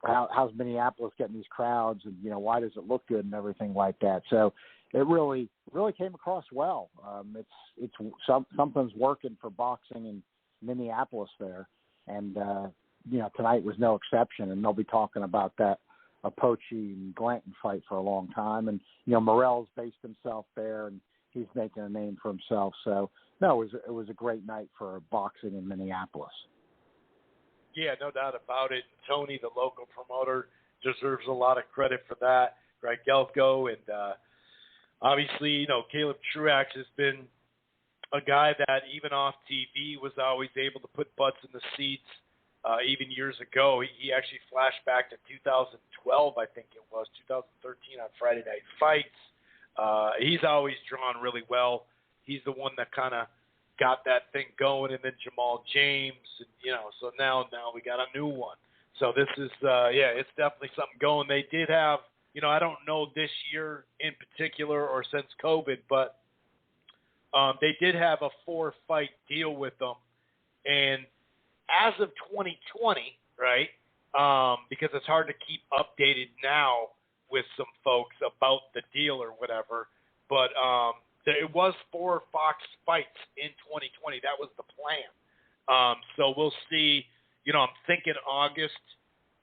how's Minneapolis getting these crowds, and why does it look good and everything like that. So it really came across well. It's something's working for boxing in Minneapolis there, and tonight was no exception. And they'll be talking about that Apoche and Glanton fight for a long time. And Morrell's based himself there, and he's making a name for himself. So no, it was a great night for boxing in Minneapolis. Yeah, no doubt about it. Tony, the local promoter, deserves a lot of credit for that. Greg Gelfko, and obviously, Caleb Truax has been a guy that even off TV was always able to put butts in the seats. Even years ago, he actually flashed back to 2012, I think it was, 2013 on Friday Night Fights. He's always drawn really well. He's the one that kind of got that thing going, and then Jamal James, and so now we got a new one. So this is it's definitely something going. They did have, I don't know this year in particular or since COVID, but they did have a 4-fight deal with them, and as of 2020, right? Because it's hard to keep updated now with some folks about the deal or whatever, but it was 4 Fox fights in 2020. That was the plan. So we'll see. I'm thinking August.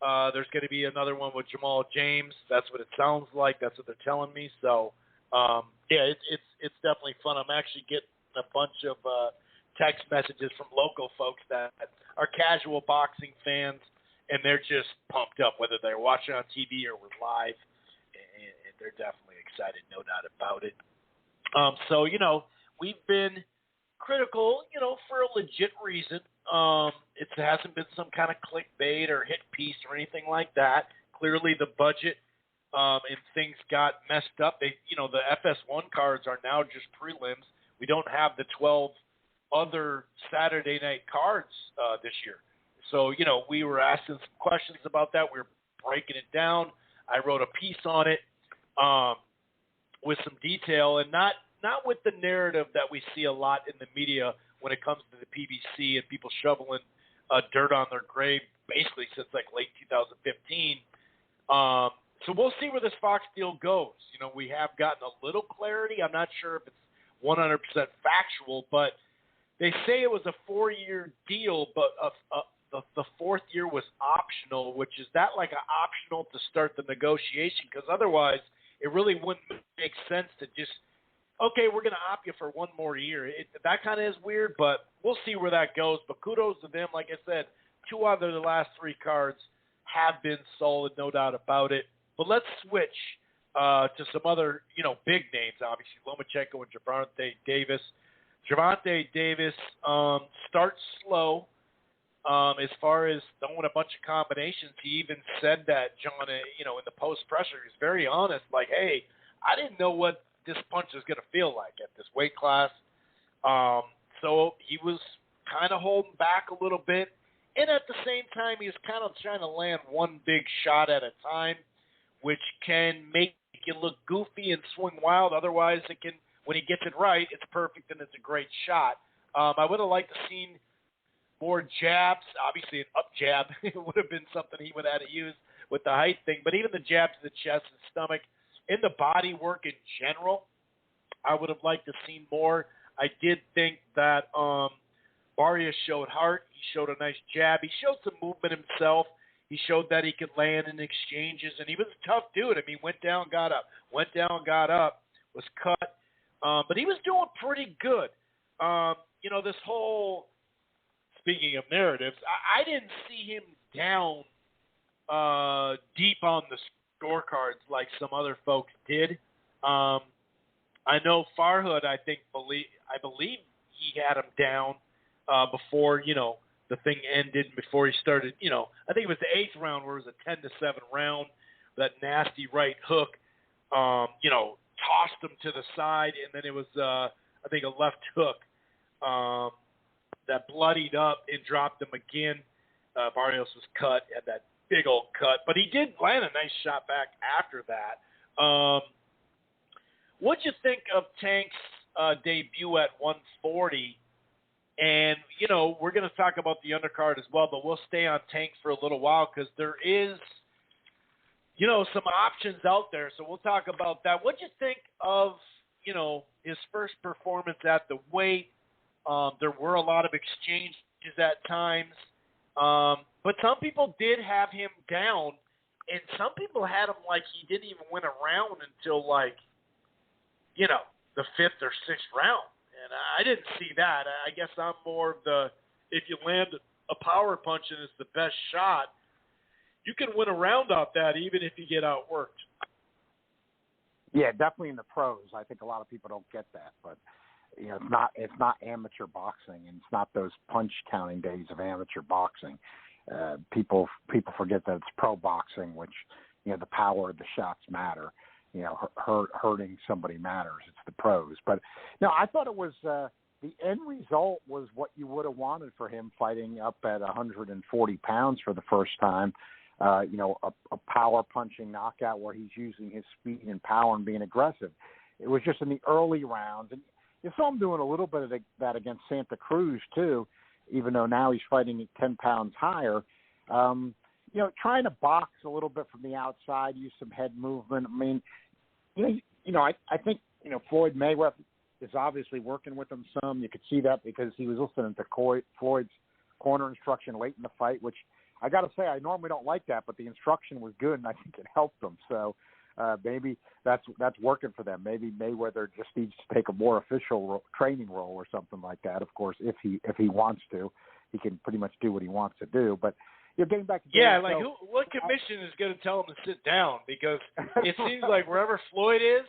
There's going to be another one with Jamal James. That's what it sounds like. That's what they're telling me. So, it's definitely fun. I'm actually getting a bunch of text messages from local folks that are casual boxing fans, and they're just pumped up, whether they're watching on TV or we're live, and they're definitely excited, no doubt about it. So, we've been critical, for a legit reason. It hasn't been some kind of clickbait or hit piece or anything like that. Clearly the budget and things got messed up. The FS1 cards are now just prelims. We don't have the 12 other Saturday night cards this year. So, we were asking some questions about that. We were breaking it down. I wrote a piece on it with some detail, and not with the narrative that we see a lot in the media when it comes to the PBC and people shoveling dirt on their grave basically since like late 2015. So we'll see where this Fox deal goes. We have gotten a little clarity. I'm not sure if it's 100% factual, but they say it was a 4-year deal, but the 4th year was optional, which is that like an optional to start the negotiation? Because otherwise it really wouldn't make sense to just, okay, we're going to opt you for 1 more year. That kind of is weird, but we'll see where that goes. But kudos to them. Like I said, 2 out of the last 3 cards have been solid, no doubt about it. But let's switch to some other, big names, obviously, Lomachenko and Gervonta Davis. Gervonta Davis starts slow as far as throwing a bunch of combinations. He even said that, John, in the post-pressure, he's very honest, like, hey, I didn't know what this punch was going to feel like at this weight class. So he was kind of holding back a little bit. And at the same time, he was kind of trying to land one big shot at a time, which can make you look goofy and swing wild. Otherwise, it can, when he gets it right, it's perfect and it's a great shot. I would have liked to seen more jabs. Obviously, an up jab would have been something he would have had to use with the height thing. But even the jabs to the chest and stomach, in the body work in general, I would have liked to seen more. I did think that Barrios showed heart. He showed a nice jab. He showed some movement himself. He showed that he could land in exchanges, and he was a tough dude. I mean, went down, got up, was cut. But he was doing pretty good. This whole, speaking of narratives, I didn't see him down deep on the scorecards like some other folks did. I know Farhood, I believe he had him down before, the thing ended, before he started, I think it was the 8th round where it was a 10-7 round. That nasty right hook, tossed him to the side, and then it was, I think, a left hook that bloodied up and dropped him again. Barrios was cut, had that big old cut, but he did land a nice shot back after that. What'd you think of Tank's debut at 140? And, we're going to talk about the undercard as well, but we'll stay on Tank for a little while because there is, some options out there. So we'll talk about that. What'd you think of, his first performance at the weight? There were a lot of exchanges at times. But some people did have him down, and some people had him like he didn't even win a round until, the 5th or 6th round. And I didn't see that. I guess I'm more of the, if you land a power punch and it's the best shot, you can win a round off that even if you get outworked. Yeah, definitely in the pros. I think a lot of people don't get that, but it's not amateur boxing, and it's not those punch counting days of amateur boxing. People forget that it's pro boxing, which the power of the shots matter. Hurting somebody matters. It's the pros. But no, I thought it was the end result was what you would have wanted for him, fighting up at 140 pounds for the first time. A power punching knockout where he's using his speed and power and being aggressive. It was just in the early rounds, and you saw him doing a little bit of that against Santa Cruz too, even though now he's fighting at 10 pounds higher. Trying to box a little bit from the outside, use some head movement. I mean, I think Floyd Mayweather is obviously working with him some. You could see that because he was listening to Floyd's corner instruction late in the fight, which I got to say, I normally don't like that, but the instruction was good, and I think it helped them. So maybe that's working for them. Maybe Mayweather just needs to take a more official training role or something like that. Of course, if he wants to, he can pretty much do what he wants to do. But getting back to what commission is going to tell him to sit down? Because it seems like wherever Floyd is,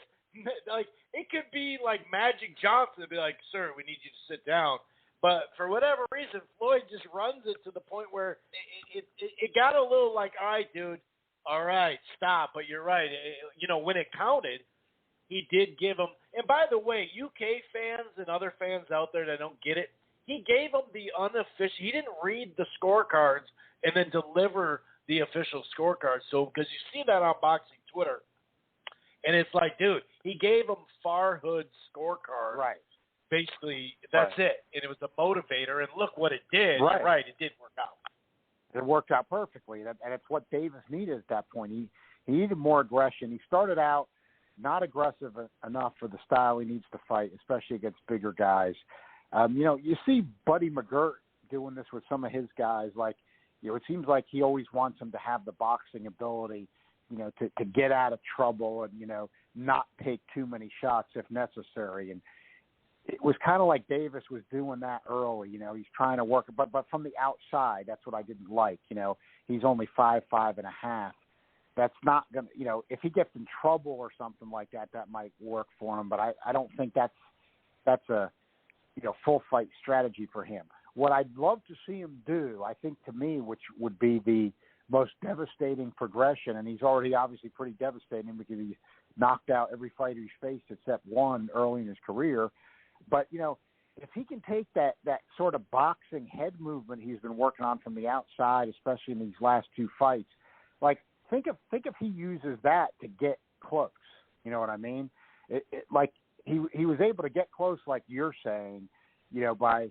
like it could be like Magic Johnson to be like, "Sir, we need you to sit down." But for whatever reason, Floyd just runs it to the point where it got a little like, "All right, dude, all right, stop." But you're right. When it counted, he did give him. And by the way, UK fans and other fans out there that don't get it, he gave him the unofficial. He didn't read the scorecards and then deliver the official scorecard. So, because you see that on Boxing Twitter, and it's like, dude, he gave him Farhood's scorecard. Right. Basically, that's it. And it was a motivator, and look what it did. Right. Right, it did work out. It worked out perfectly, and it's what Davis needed at that point. He needed more aggression. He started out not aggressive enough for the style he needs to fight, especially against bigger guys. You see Buddy McGirt doing this with some of his guys, like, it seems like he always wants them to have the boxing ability, to get out of trouble and, not take too many shots if necessary. And it was kind of like Davis was doing that early. He's trying to work, but from the outside, that's what I didn't like. He's only 5'5.5", that's not going to, if he gets in trouble or something like that, that might work for him. But I don't think that's a, full fight strategy for him. What I'd love to see him do, I think to me, which would be the most devastating progression, and he's already obviously pretty devastating because he knocked out every fighter he's faced except one early in his career. But, if he can take that sort of boxing head movement he's been working on from the outside, especially in these last two fights, like think if he uses that to get close, you know what I mean? Like he was able to get close, like you're saying, by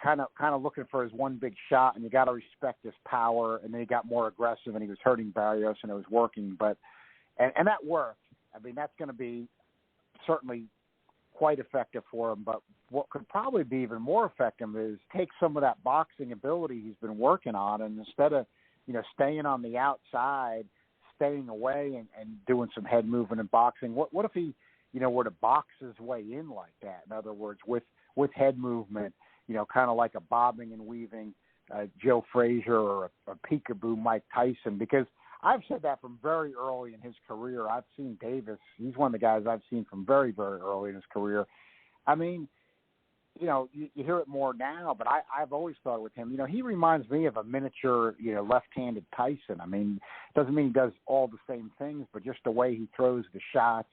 kind of looking for his one big shot, and you got to respect his power. And then he got more aggressive, and he was hurting Barrios, and it was working. But and that worked. I mean, that's going to be certainly quite effective for him. But what could probably be even more effective is take some of that boxing ability he's been working on, and instead of staying on the outside, staying away and doing some head movement and boxing, what if he were to box his way in like that? In other words, with head movement, kind of like a bobbing and weaving Joe Frazier or a peekaboo Mike Tyson. Because I've said that from very early in his career. I've seen Davis. He's one of the guys I've seen from very, very early in his career. I mean, you hear it more now, but I've always thought with him, he reminds me of a miniature, left-handed Tyson. I mean, doesn't mean he does all the same things, but just the way he throws the shots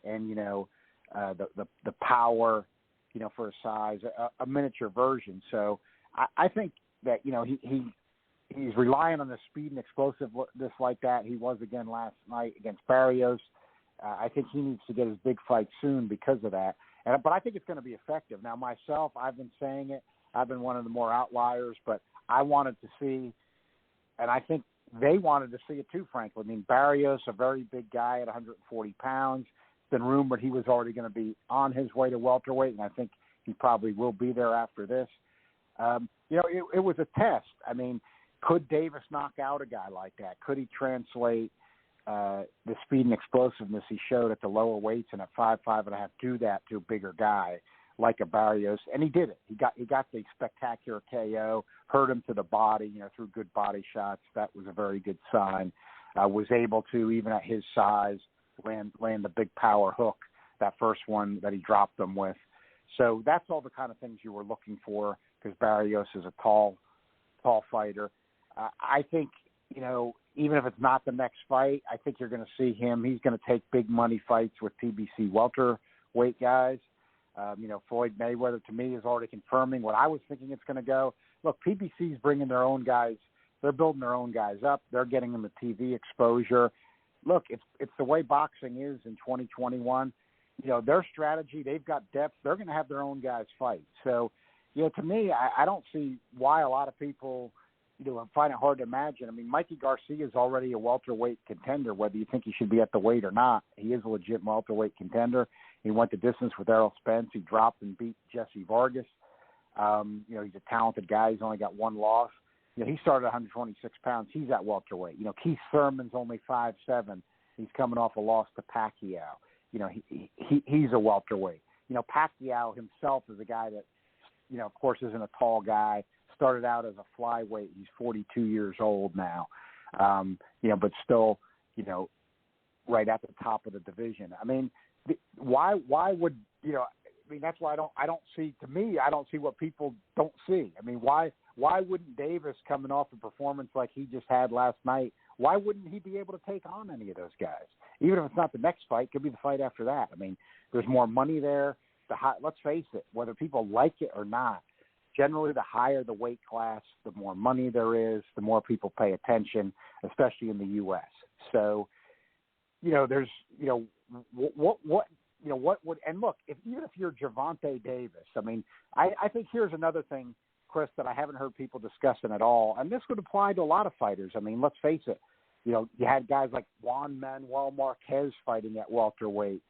and, the power, for his size, a miniature version. So I think that, he's relying on the speed and explosiveness like that. He was again last night against Barrios. I think he needs to get his big fight soon because of that. But I think it's going to be effective. Now, myself, I've been saying it. I've been one of the more outliers, but I wanted to see, and I think they wanted to see it too, frankly. I mean, Barrios, a very big guy at 140 pounds. It's been rumored he was already going to be on his way to welterweight, and I think he probably will be there after this. It was a test. I mean, could Davis knock out a guy like that? Could he translate the speed and explosiveness he showed at the lower weights and at 5'5.5", do that to a bigger guy like a Barrios? And he did it. He got the spectacular KO, hurt him to the body, through good body shots. That was a very good sign. Was able to, even at his size, land the big power hook, that first one that he dropped him with. So that's all the kind of things you were looking for, because Barrios is a tall fighter. I think, even if it's not the next fight, I think you're going to see him. He's going to take big money fights with PBC welterweight guys. Floyd Mayweather, to me, is already confirming what I was thinking it's going to go. Look, PBC's bringing their own guys. They're building their own guys up. They're getting them the TV exposure. Look, it's the way boxing is in 2021. Their strategy, they've got depth. They're going to have their own guys fight. So, to me, I don't see why a lot of people find it hard to imagine. I mean, Mikey Garcia is already a welterweight contender, whether you think he should be at the weight or not. He is a legit welterweight contender. He went the distance with Errol Spence. He dropped and beat Jesse Vargas. He's a talented guy. He's only got one loss. He started at 126 pounds. He's at welterweight. Keith Thurman's only 5'7". He's coming off a loss to Pacquiao. He's a welterweight. Pacquiao himself is a guy that, of course, isn't a tall guy. Started out as a flyweight. He's 42 years old now, but still, right at the top of the division. I mean, why would that's why I don't see. To me, I don't see what people don't see. I mean, why wouldn't Davis, coming off a performance like he just had last night, why wouldn't he be able to take on any of those guys? Even if it's not the next fight, it could be the fight after that. I mean, there's more money there. Let's face it, whether people like it or not, generally the higher the weight class, the more money there is, the more people pay attention, especially in the U.S. So, there's, what would, and look, even if you're Gervonta Davis, I mean, I think here's another thing, Chris, that I haven't heard people discussing at all, and this would apply to a lot of fighters. I mean, let's face it, you had guys like Juan Manuel Marquez fighting at welterweight,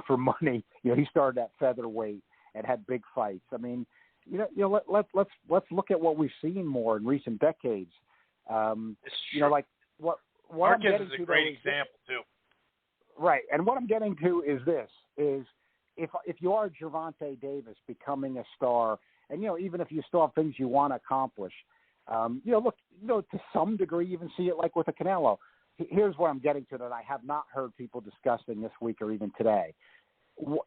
for money. He started at featherweight and had big fights. I mean, let's look at what we've seen more in recent decades. Like what Marquez I'm getting is a to great example too. Right, and what I'm getting to is this: if you are Gervonta Davis becoming a star, and even if you still have things you want to accomplish, to some degree, you even see it like with a Canelo. here's what I'm getting to that I have not heard people discussing this week or even today.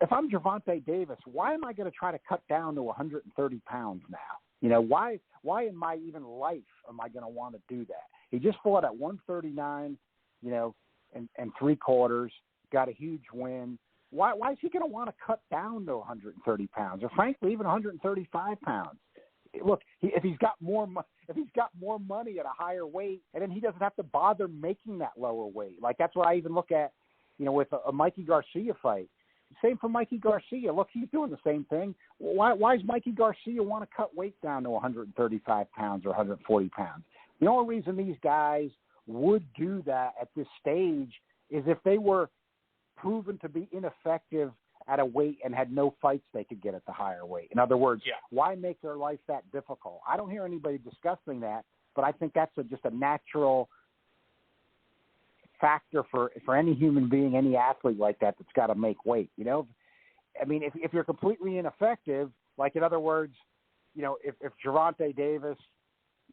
If I'm Gervonta Davis, why am I going to try to cut down to 130 pounds now? You know, why in my even life am I going to want to do that? He just fought at 139, you know, and 3/4, got a huge win. Why is he going to want to cut down to 130 pounds, or frankly, even 135 pounds? Look, if he's got more money at a higher weight, and then he doesn't have to bother making that lower weight. Like, that's what I even look at, you know, with a Mikey Garcia fight. Same for Mikey Garcia. Look, he's doing the same thing. Why does Mikey Garcia want to cut weight down to 135 pounds or 140 pounds? The only reason these guys would do that at this stage is if they were proven to be ineffective at a weight and had no fights they could get at the higher weight. In other words, why make their life that difficult? I don't hear anybody discussing that, but I think that's just a natural factor for any human being, any athlete like that that's got to make weight. You know, I mean, if you're completely ineffective, like, in other words, you know, if Gervonta Davis,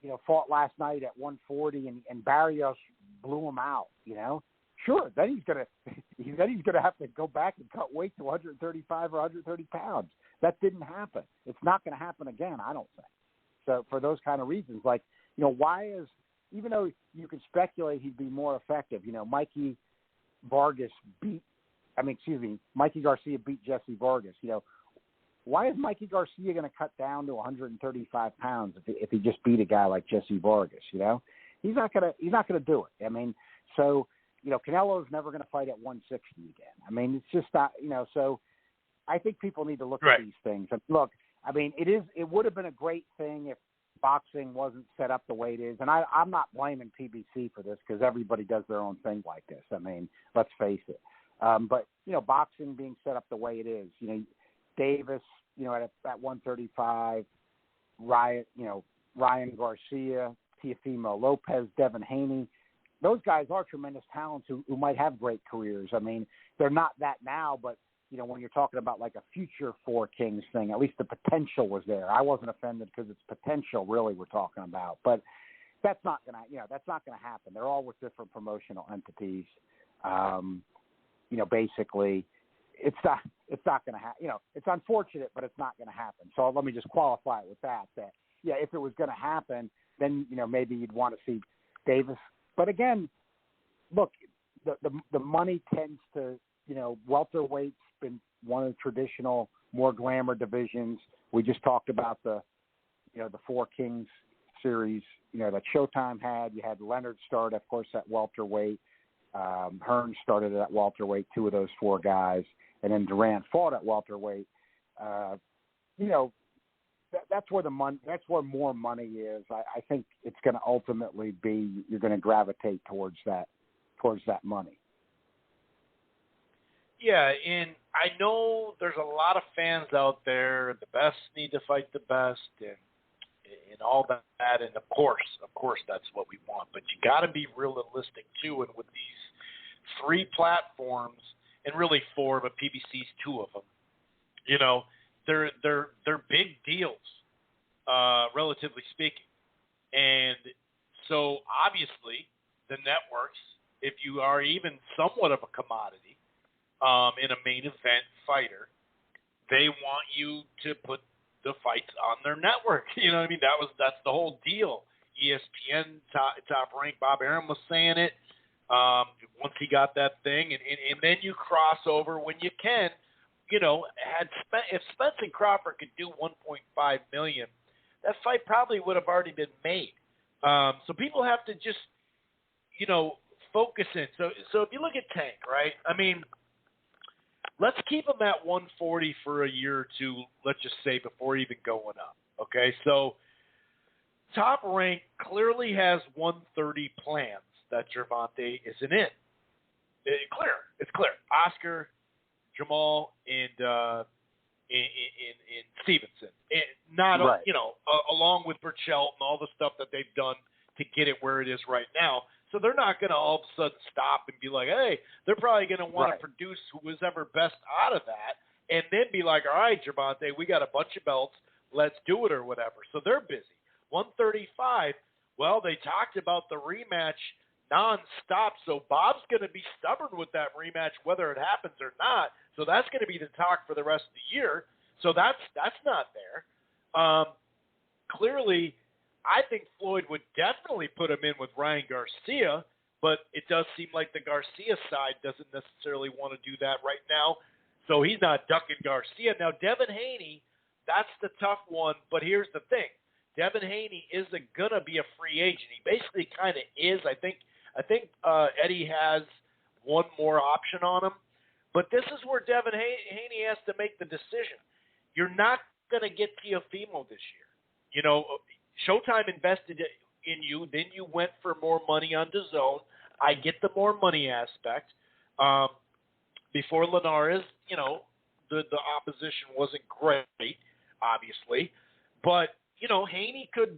you know, fought last night at 140 and Barrios blew him out, you know, sure, then he's gonna have to go back and cut weight to 135 or 130 pounds. That didn't happen. It's not going to happen again, I don't think. So for those kind of reasons, like, you know, even though you can speculate he'd be more effective, you know, Mikey Garcia beat Jesse Vargas. You know, why is Mikey Garcia going to cut down to 135 pounds if he just beat a guy like Jesse Vargas? You know, he's not gonna do it. I mean, so, you know, Canelo's never going to fight at 160 again. I mean, it's just not, you know. So I think people need to look at these things. And look, I mean, it would have been a great thing if boxing wasn't set up the way it is. And I'm not blaming PBC for this, because everybody does their own thing like this. I mean, let's face it. But, you know, boxing being set up the way it is, you know, Davis, you know, at 135, Ryan Garcia, Teofimo Lopez, Devin Haney, those guys are tremendous talents who might have great careers. I mean, they're not that now, but, you know, when you're talking about like a future Four Kings thing, at least the potential was there. I wasn't offended because it's potential really we're talking about, but that's not going to happen. They're all with different promotional entities. You know, basically it's not going to happen. You know, it's unfortunate, but it's not going to happen. So let me just qualify it with that, yeah, if it was going to happen, then, you know, maybe you'd want to see Davis. But again, look, the money tends to, you know, welterweight's been one of the traditional, more glamour divisions. We just talked about the Four Kings series, you know, that Showtime had. You had Leonard start, of course, at welterweight. Hearn started at welterweight, two of those four guys, and then Durant fought at welterweight. You know, that's where more money is. I think it's going to ultimately be, you're going to gravitate towards that money. Yeah, and I know there's a lot of fans out there. The best need to fight the best, and all that. And of course, that's what we want. But you got to be realistic too. And with these 3 platforms, and really 4, but PBC's 2 of them, you know, they're big deals, relatively speaking. And so obviously the networks, if you are even somewhat of a commodity, in a main event fighter, they want you to put the fights on their network. You know what I mean? That's the whole deal. ESPN top rank, Bob Arum was saying it, once he got that thing, and then you cross over when you can. You know, if Spence and Crawford could do $1.5 million, that fight probably would have already been made. So people have to just, you know, focus in. So if you look at Tank, right? I mean, let's keep him at 140 for a year or two, let's just say, before even going up. Okay, so Top Rank clearly has 130 plans that Gervonta isn't in. It's clear. Oscar, Jamal, and Stevenson. And not, right. You know, along with Burchell and all the stuff that they've done to get it where it is right now. So they're not going to all of a sudden stop and be like, hey, they're probably going to want to produce who was ever best out of that, and then be like, all right, Gervonta, we got a bunch of belts, let's do it or whatever. So they're busy. 135, well, they talked about the rematch nonstop. So Bob's going to be stubborn with that rematch, whether it happens or not. So that's going to be the talk for the rest of the year. So that's not there. Clearly, I think Floyd would definitely put him in with Ryan Garcia, but it does seem like the Garcia side doesn't necessarily want to do that right now. So he's not ducking Garcia. Now, Devin Haney, that's the tough one, but here's the thing. Devin Haney isn't going to be a free agent. He basically kind of is. I think Eddie has one more option on him. But this is where Devin Haney has to make the decision. You're not going to get Teofimo this year. You know, Showtime invested in you. Then you went for more money on DAZN. I get the more money aspect. Before Linares, you know, the opposition wasn't great, obviously. But, you know, Haney could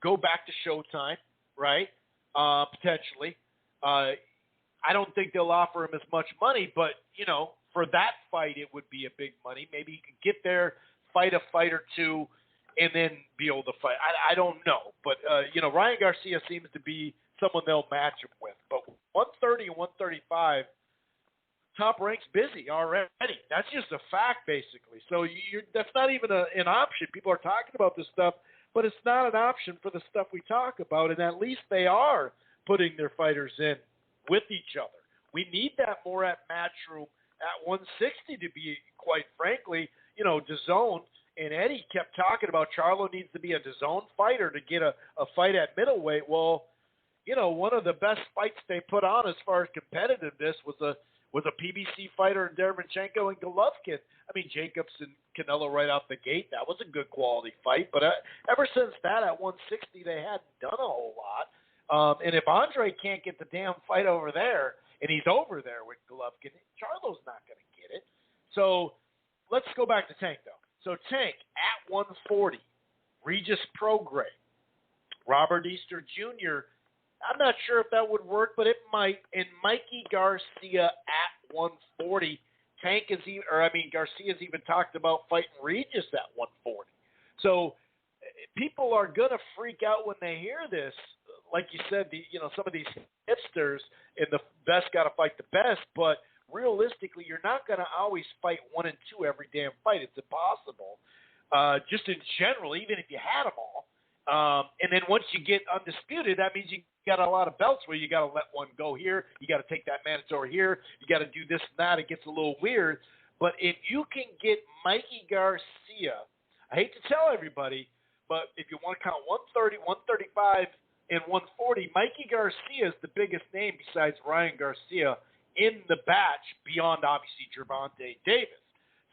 go back to Showtime, right? Potentially. I don't think they'll offer him as much money, but, you know, for that fight, it would be a big money. Maybe he could get there, fight a fight or two, and then be able to fight. I don't know. But, you know, Ryan Garcia seems to be someone they'll match him with. But 130 and 135, Top Rank's busy already. That's just a fact, basically. So that's not even an option. People are talking about this stuff, but it's not an option for the stuff we talk about, and at least they are putting their fighters in with each other. We need that more at Matchroom at 160 to be, quite frankly, you know, DAZN and Eddie kept talking about Charlo needs to be a DAZN fighter to get a fight at middleweight. Well, you know, one of the best fights they put on as far as competitiveness was a PBC fighter in Derevchenko and Golovkin. I mean, Jacobs and Canelo right off the gate, that was a good quality fight. But ever since that, at 160, they hadn't done a whole lot. And if Andre can't get the damn fight over there, and he's over there with Golovkin, Charlo's not going to get it. So let's go back to Tank, though. So Tank at 140, Regis Prograis, Robert Easter Jr., I'm not sure if that would work, but it might. And Mikey Garcia at 140. Garcia's even talked about fighting Regis at 140. So people are gonna freak out when they hear this. Like you said, some of these hipsters and the best got to fight the best, but realistically, you're not gonna always fight 1 and 2 every damn fight. It's impossible. Just in general, even if you had them all. And then once you get undisputed, that means you got a lot of belts where you got to let one go here. You got to take that mandatory here. You got to do this and that. It gets a little weird. But if you can get Mikey Garcia, I hate to tell everybody, but if you want to count 130, 135, and 140, Mikey Garcia is the biggest name besides Ryan Garcia in the batch beyond, obviously, Gervonta Davis.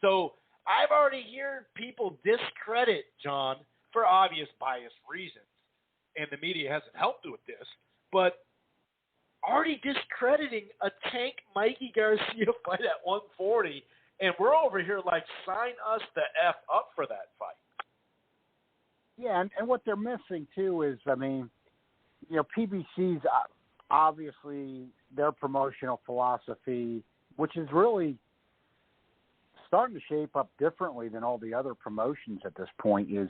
So I've already heard people discredit John for obvious bias reasons, and the media hasn't helped with this, but already discrediting a Tank Mikey Garcia fight at 140, and we're over here like, sign us the F up for that fight. Yeah, and what they're missing, too, is, I mean, you know, PBC's obviously their promotional philosophy, which is really starting to shape up differently than all the other promotions at this point, is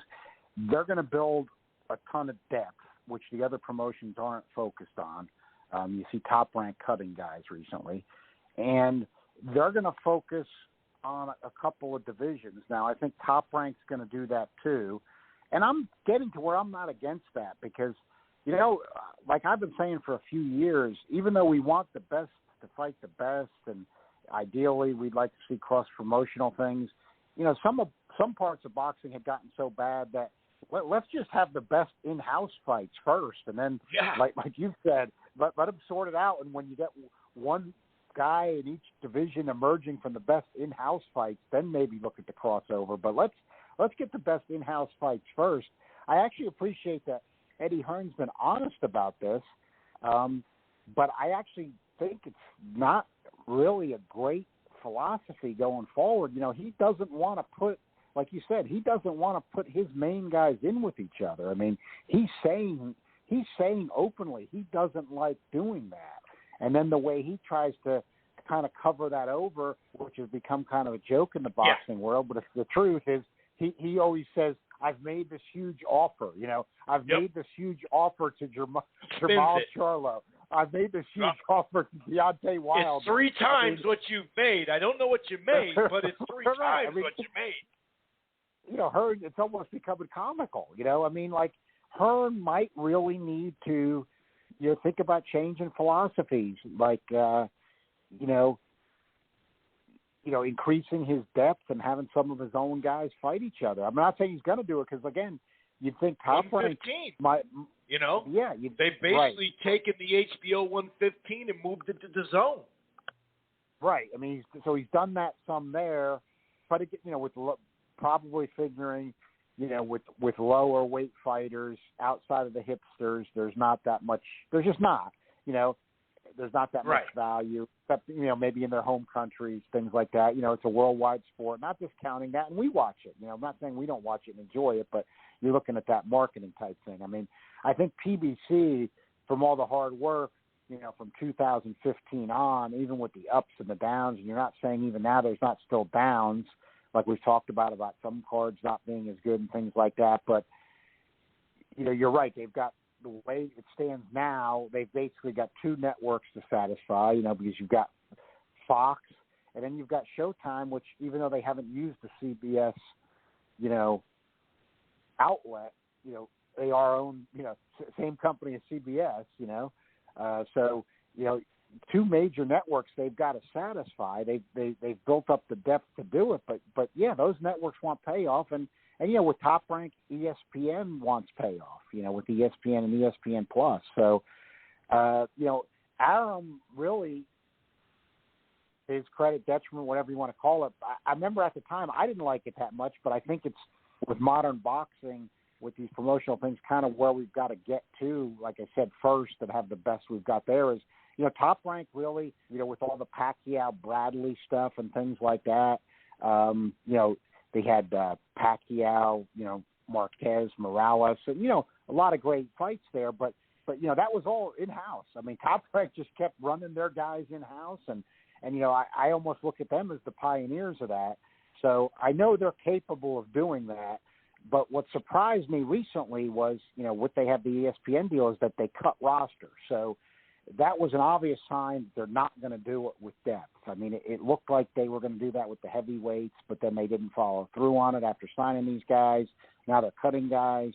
they're going to build a ton of depth, which the other promotions aren't focused on. You see Top Rank cutting guys recently. And they're going to focus on a couple of divisions. Now, I think Top Rank's going to do that too. And I'm getting to where I'm not against that because, you know, like I've been saying for a few years, even though we want the best to fight the best and ideally we'd like to see cross-promotional things, you know, some parts of boxing had gotten so bad that let's just have the best in-house fights first, and then, like you said, let them sort it out. And when you get one guy in each division emerging from the best in-house fights, then maybe look at the crossover. But let's get the best in-house fights first. I actually appreciate that Eddie Hearn's been honest about this, but I actually think it's not really a great philosophy going forward. You know, he doesn't want to put, like you said, he doesn't want to put his main guys in with each other. I mean, he's saying openly he doesn't like doing that. And then the way he tries to kind of cover that over, which has become kind of a joke in the boxing world, but the truth is he always says, I've made this huge offer. You know, I've made this huge offer to Jamal Charlo. I made this huge offer to Deontay Wilder. It's 3 times what you made. I don't know what you made, but it's 3 times what you made. You know, Hearn, it's almost becoming comical. You know, I mean, like, Hearn might really need to, you know, think about changing philosophies, like, increasing his depth and having some of his own guys fight each other. I'm not saying he's going to do it because, again, you'd think Top Rank might, you know, yeah, they've basically taken the HBO 115 and moved it to the Zone. Right. I mean, he's done that some there, but again, you know, with probably figuring, you know, with lower weight fighters outside of the hipsters, there's not that much. There's just not, you know, there's not that much value, except, you know, maybe in their home countries, things like that. You know, it's a worldwide sport, not discounting that, and we watch it. You know, I'm not saying we don't watch it and enjoy it, but you're looking at that marketing type thing. I mean, I think PBC, from all the hard work, you know, from 2015 on, even with the ups and the downs, and you're not saying even now there's not still downs, like we've talked about some cards not being as good and things like that. But, you know, you're right. They've got, the way it stands now, they've basically got 2 networks to satisfy, you know, because you've got Fox and then you've got Showtime, which even though they haven't used the CBS, you know, outlet, you know, they are owned, you know, same company as CBS, you know. So, you know, 2 major networks they've got to satisfy. They've built up the depth to do it, but yeah, those networks want payoff, and you know, with Top Rank, ESPN wants payoff, you know, with ESPN and ESPN Plus. So, you know, Arum really, his credit, detriment, whatever you want to call it. I remember at the time I didn't like it that much, but I think it's with modern boxing, with these promotional things, kind of where we've got to get to, like I said, first, and have the best we've got there is, you know, Top Rank really, you know, with all the Pacquiao-Bradley stuff and things like that, you know, they had Pacquiao, you know, Marquez, Morales, and, you know, a lot of great fights there, but you know, that was all in-house. I mean, Top Rank just kept running their guys in-house, and you know, I almost look at them as the pioneers of that. So I know they're capable of doing that. But what surprised me recently was, you know, what they have the ESPN deal is that they cut roster. So that was an obvious sign they're not going to do it with depth. I mean, it looked like they were going to do that with the heavyweights, but then they didn't follow through on it after signing these guys. Now they're cutting guys.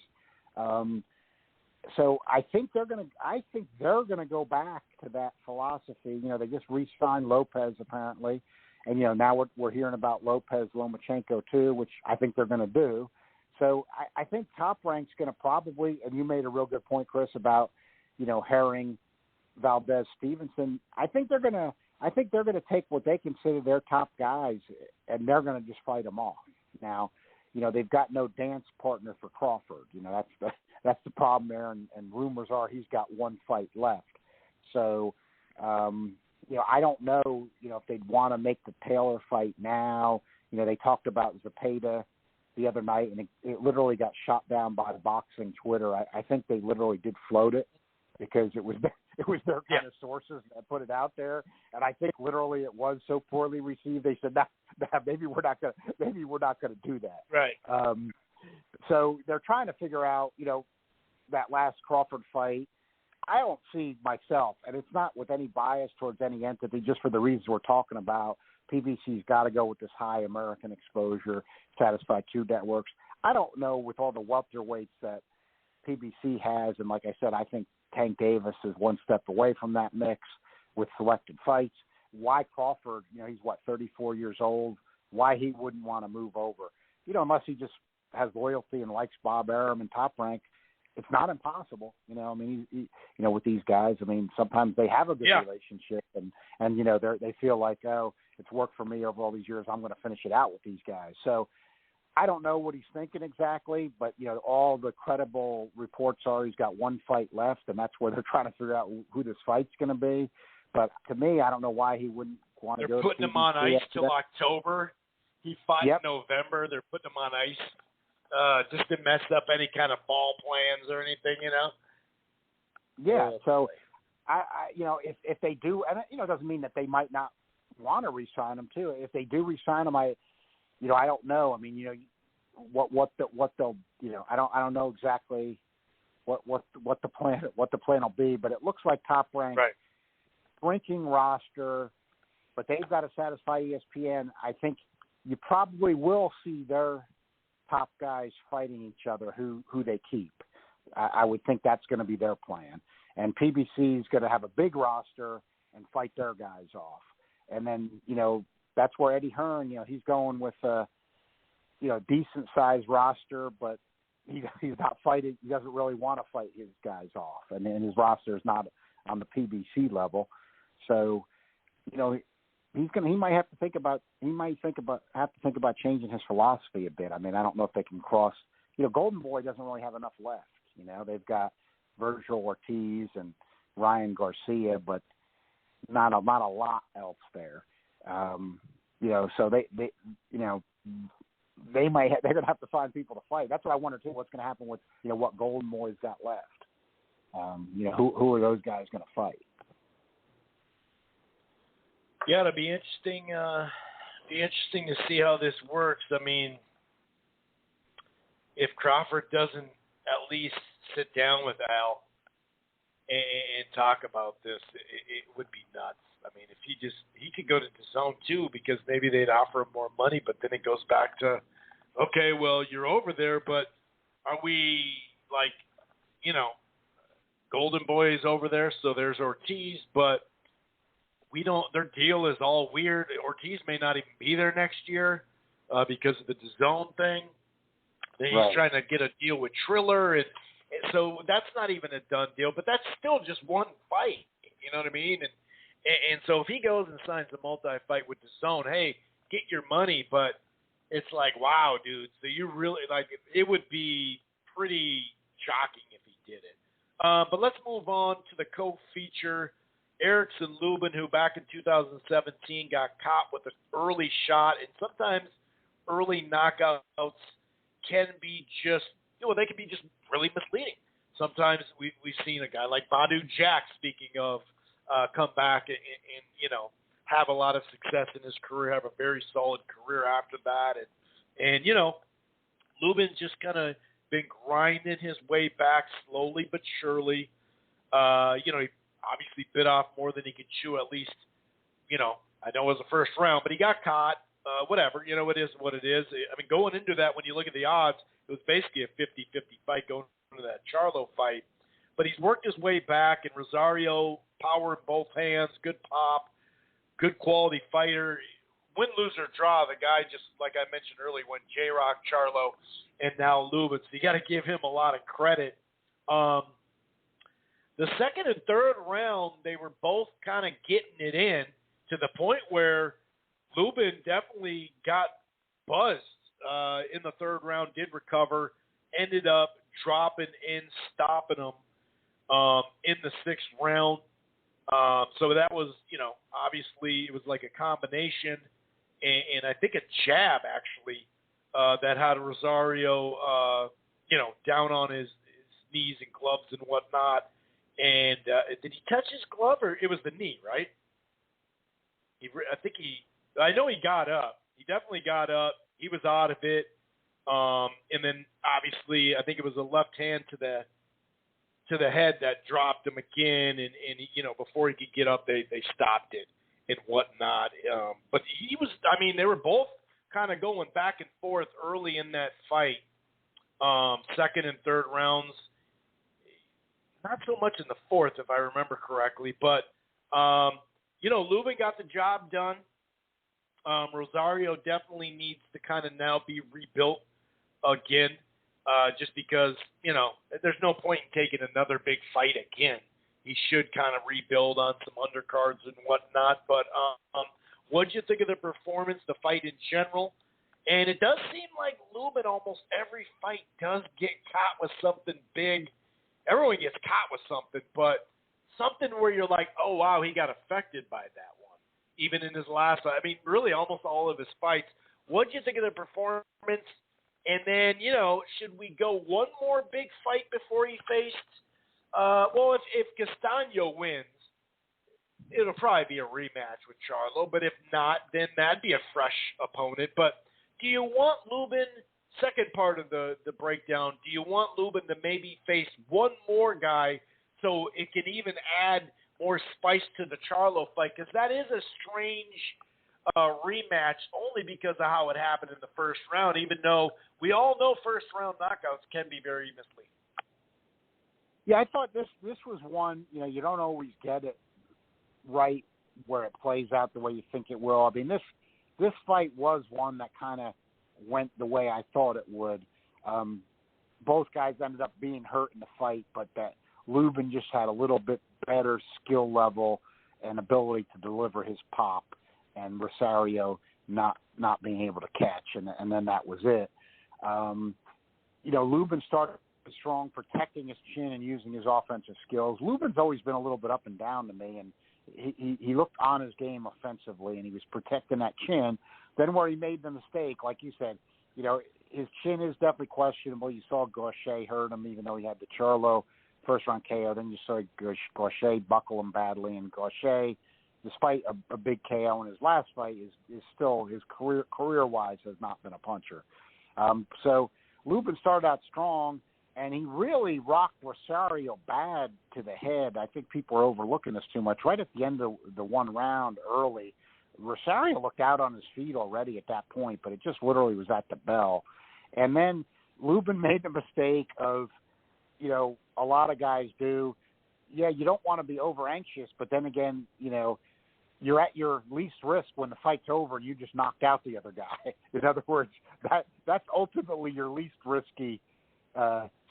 So I think they're going to go back to that philosophy. You know, they just re-signed Lopez apparently, and you know, now we're hearing about Lopez Lomachenko too, which I think they're going to do. So I think Top Rank's going to probably, and you made a real good point, Chris, about, you know, Herring, Valdez, Stevenson. I think they're going to take what they consider their top guys, and they're going to just fight them off. Now, you know, they've got no dance partner for Crawford. You know, that's the problem there, and rumors are he's got 1 fight left. So, you know, I don't know, you know, if they'd want to make the Taylor fight now. You know, they talked about Zepeda the other night, and it literally got shot down by boxing Twitter. I think they literally did float it because it was their kind of sources that put it out there, and I think literally it was so poorly received. They said, nah, maybe we're not gonna do that. Right. So they're trying to figure out, you know, that last Crawford fight. I don't see myself, and it's not with any bias towards any entity, just for the reasons we're talking about. PBC's got to go with this high American exposure, satisfy 2 networks. I don't know with all the welterweights that PBC has, and like I said, I think Tank Davis is 1 step away from that mix with selected fights. Why Crawford, you know, he's 34 years old, why he wouldn't want to move over, you know, unless he just has loyalty and likes Bob Arum and Top Rank. It's not impossible, you know. I mean, you know, with these guys, I mean, sometimes they have a good relationship, and you know, they feel like, oh, it's worked for me over all these years, I'm going to finish it out with these guys. So I don't know what he's thinking exactly, but you know, all the credible reports are he's got 1 fight left, and that's where they're trying to figure out who this fight's going to be. But to me, I don't know why he wouldn't want to go. They're putting him on ice till October. He fought in November. They're putting him on ice. Just to mess up any kind of ball plans or anything, you know? Yeah, so, I you know, if they do, and you know, it doesn't mean that they might not want to re-sign him, too. If they do re-sign him, I don't know. I mean, you know, what they'll, you know, I don't know exactly, what the plan will be. But it looks like Top Rank, right. shrinking roster, but they've got to satisfy ESPN. I think you probably will see their top guys fighting each other who they keep. I would think that's going to be their plan. And PBC is going to have a big roster and fight their guys off. And then, that's where Eddie Hearn, he's going with a, decent-sized roster, but he's not fighting. He doesn't really want to fight his guys off. And his roster is not on the PBC level. So, he might have to think about changing his philosophy a bit. I mean, I don't know if they can cross. Golden Boy doesn't really have enough left. They've got Virgil Ortiz and Ryan Garcia, but not a lot else there. So they're going to have to find people to fight. That's what I wonder too. What's going to happen with what Golden Boy's got left? Who are those guys going to fight? Yeah, it'll be interesting. Be interesting to see how this works. I mean, if Crawford doesn't at least sit down with Al and talk about this, it would be nuts. I mean, if he could go to the zone too, because maybe they'd offer him more money, but then it goes back to, okay, well, you're over there, but are we Golden Boy is over there, so there's Ortiz, but we don't. Their deal is all weird. Ortiz may not even be there next year because of the DAZN thing. Then he's trying to get a deal with Triller, and so that's not even a done deal. But that's still just one fight. You know what I mean? And so if he goes and signs a multi-fight with DAZN, hey, get your money. But it's like, wow, dude. So you really it would be pretty shocking if he did it. But let's move on to the co-feature. Erickson Lubin, who back in 2017 got caught with an early shot, and sometimes early knockouts can be they can be just really misleading. Sometimes we've seen a guy like Badu Jack, speaking of, come back and have a lot of success in his career, have a very solid career after that. And Lubin's just kind of been grinding his way back slowly but surely. He obviously bit off more than he could chew, at least, I know it was the first round, but he got caught. Whatever, it is what it is. I mean, going into that, when you look at the odds, it was basically a 50-50 fight going into that Charlo fight. But he's worked his way back, and Rosario, power in both hands, good pop, good quality fighter. Win, lose, or draw, the guy, just like I mentioned earlier, went J-Rock, Charlo, and now Lubin. So you got to give him a lot of credit. The second and third round, they were both kind of getting it in to the point where Lubin definitely got buzzed in the third round, did recover, ended up dropping and stopping him in the sixth round. So that was, obviously it was like a combination, and I think a jab, actually, that had Rosario, down on his knees and gloves and whatnot. And did he touch his glove, or it was the knee, right? I know he got up. He definitely got up. He was out of it. And then obviously, I think it was a left hand to the head that dropped him again. And before he could get up, they stopped it and whatnot. But they were both kind of going back and forth early in that fight. Second and third rounds. Not so much in the fourth, if I remember correctly. But, Lubin got the job done. Rosario definitely needs to kind of now be rebuilt again, just because, there's no point in taking another big fight again. He should kind of rebuild on some undercards and whatnot. But what did you think of the performance, the fight in general? And it does seem like Lubin, almost every fight, does get caught with something big. Everyone gets caught with something, but something where you're like, oh, wow, he got affected by that one. Even in his last, really almost all of his fights. What did you think of the performance? And then, should we go one more big fight before he faced? If Castaño wins, it'll probably be a rematch with Charlo. But if not, then that'd be a fresh opponent. But do you want Lubin second part of the breakdown, do you want Lubin to maybe face one more guy so it can even add more spice to the Charlo fight? Because that is a strange rematch only because of how it happened in the first round, even though we all know first-round knockouts can be very misleading. Yeah, I thought this was one, you don't always get it right where it plays out the way you think it will. I mean, this fight was one that kind of went the way I thought it would. Both guys ended up being hurt in the fight, but that Lubin just had a little bit better skill level and ability to deliver his pop, and Rosario not being able to catch, and then that was it. Lubin started strong, protecting his chin and using his offensive skills. Lubin's always been a little bit up and down to me, and he looked on his game offensively, and he was protecting that chin. Then where he made the mistake, like you said, his chin is definitely questionable. You saw Gaucher hurt him, even though he had the Charlo first-round KO. Then you saw Gaucher buckle him badly, and Gaucher, despite a big KO in his last fight, is still, his career-wise, has not been a puncher. So Lubin started out strong, and he really rocked Rosario bad to the head. I think people are overlooking this too much. Right at the end of the one round early, Rosario looked out on his feet already at that point, but it just literally was at the bell. And then Lubin made the mistake of, a lot of guys do. Yeah, you don't want to be over-anxious, but then again, you're at your least risk when the fight's over and you just knocked out the other guy. In other words, that's ultimately your least risky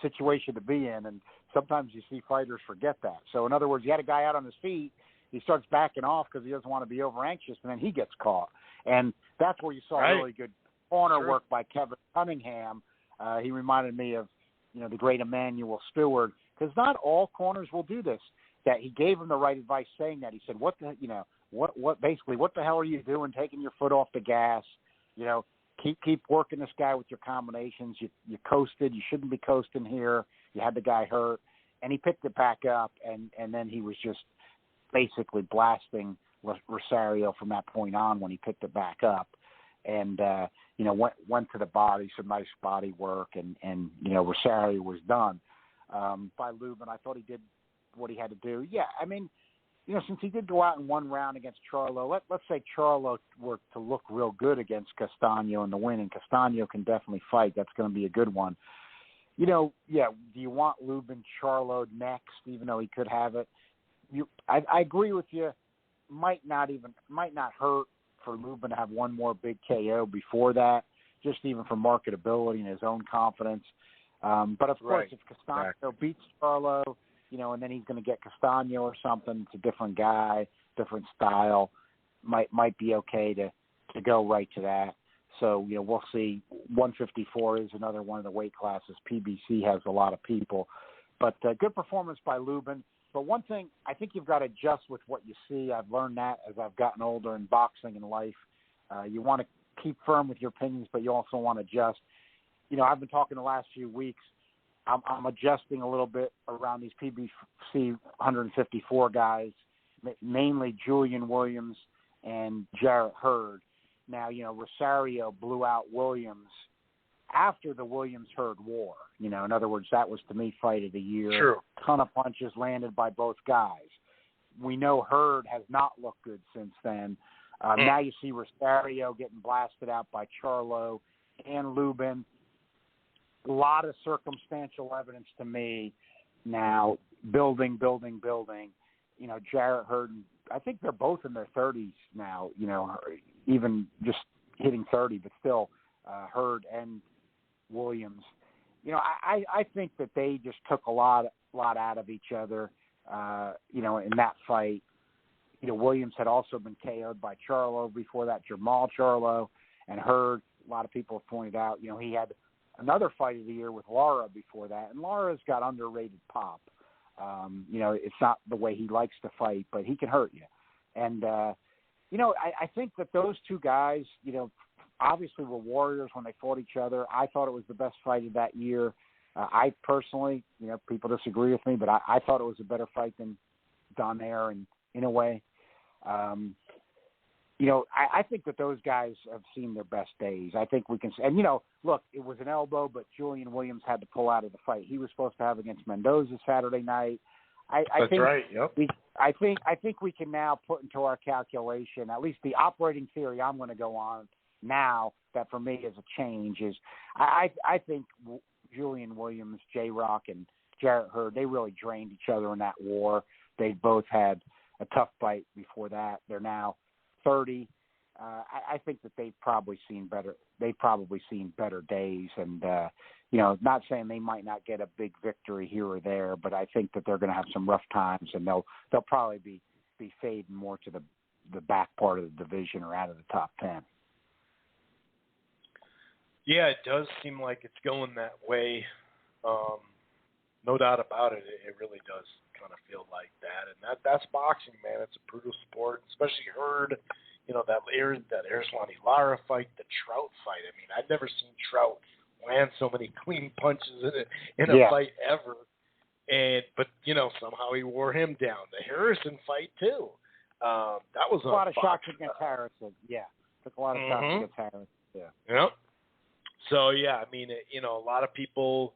situation to be in, and sometimes you see fighters forget that. So in other words, you had a guy out on his feet, he starts backing off because he doesn't want to be over anxious, and then he gets caught. And that's where you saw really good corner work by Kevin Cunningham. He reminded me of the great Emmanuel Stewart, because not all corners will do this. That he gave him the right advice, saying that he said, what the hell are you doing, taking your foot off the gas? Keep working this guy with your combinations. You coasted. You shouldn't be coasting here. You had the guy hurt. And he picked it back up, and then he was just basically blasting Rosario from that point on when he picked it back up. And, went to the body, some nice body work, and Rosario was done. By Lubin, I thought he did what he had to do. Yeah, I mean, since he did go out in one round against Charlo, let's say Charlo were to look real good against Castaño in the win, and Castaño can definitely fight. That's going to be a good one. Do you want Lubin Charlo next, even though he could have it? I agree with you. Might not hurt for Lubin to have one more big KO before that, just even for marketability and his own confidence. But of course, if Castaño beats Charlo, and then he's going to get Castaño or something, it's a different guy, different style, might be okay to go right to that. So, we'll see. 154 is another one of the weight classes. PBC has a lot of people. But good performance by Lubin. But one thing, I think you've got to adjust with what you see. I've learned that as I've gotten older in boxing and life. You want to keep firm with your opinions, but you also want to adjust. I've been talking the last few weeks. I'm adjusting a little bit around these PBC 154 guys, mainly Julian Williams and Jarrett Hurd. Now, Rosario blew out Williams after the Williams-Hurd war. In other words, that was, to me, fight of the year. True. Ton of punches landed by both guys. We know Hurd has not looked good since then. Now you see Rosario getting blasted out by Charlo and Lubin. A lot of circumstantial evidence to me now, building. Jarrett Hurd, I think they're both in their 30s now, even just hitting 30, but still Hurd and Williams. I think that they just took a lot out of each other, in that fight. Williams had also been KO'd by Charlo before that, Jamal Charlo, and Hurd, a lot of people have pointed out, he had another fight of the year with Lara before that, and Lara's got underrated pop. It's not the way he likes to fight, but he can hurt you. And, I think that those two guys, obviously were warriors when they fought each other. I thought it was the best fight of that year. I personally, people disagree with me, but I thought it was a better fight than Donaire in a way. I think that those guys have seen their best days. I think we can – and, look, it was an elbow, but Julian Williams had to pull out of the fight. He was supposed to have against Mendoza Saturday night. That's think right, yep. I think we can now put into our calculation, at least the operating theory I'm going to go on now that for me is a change is I think Julian Williams, J-Rock, and Jarrett Hurd, they really drained each other in that war. They both had a tough fight before that. They're now 30. I think that they've probably seen better days, and not saying they might not get a big victory here or there, but I think that they're going to have some rough times, and they'll probably be fading more to the back part of the division or out of the top 10. Yeah, it does seem like it's going that way. No doubt about it. It really does kind of feel like that, and that's boxing, man. It's a brutal sport, especially Hurd. That Erislandy Lara fight, the Trout fight. I mean, I've never seen Trout land so many clean punches in a fight ever. But somehow he wore him down. The Harrison fight too. That was a lot of shots against Harrison. Yeah, took a lot of shots against Harrison. Yeah. Yep. So yeah, I mean, a lot of people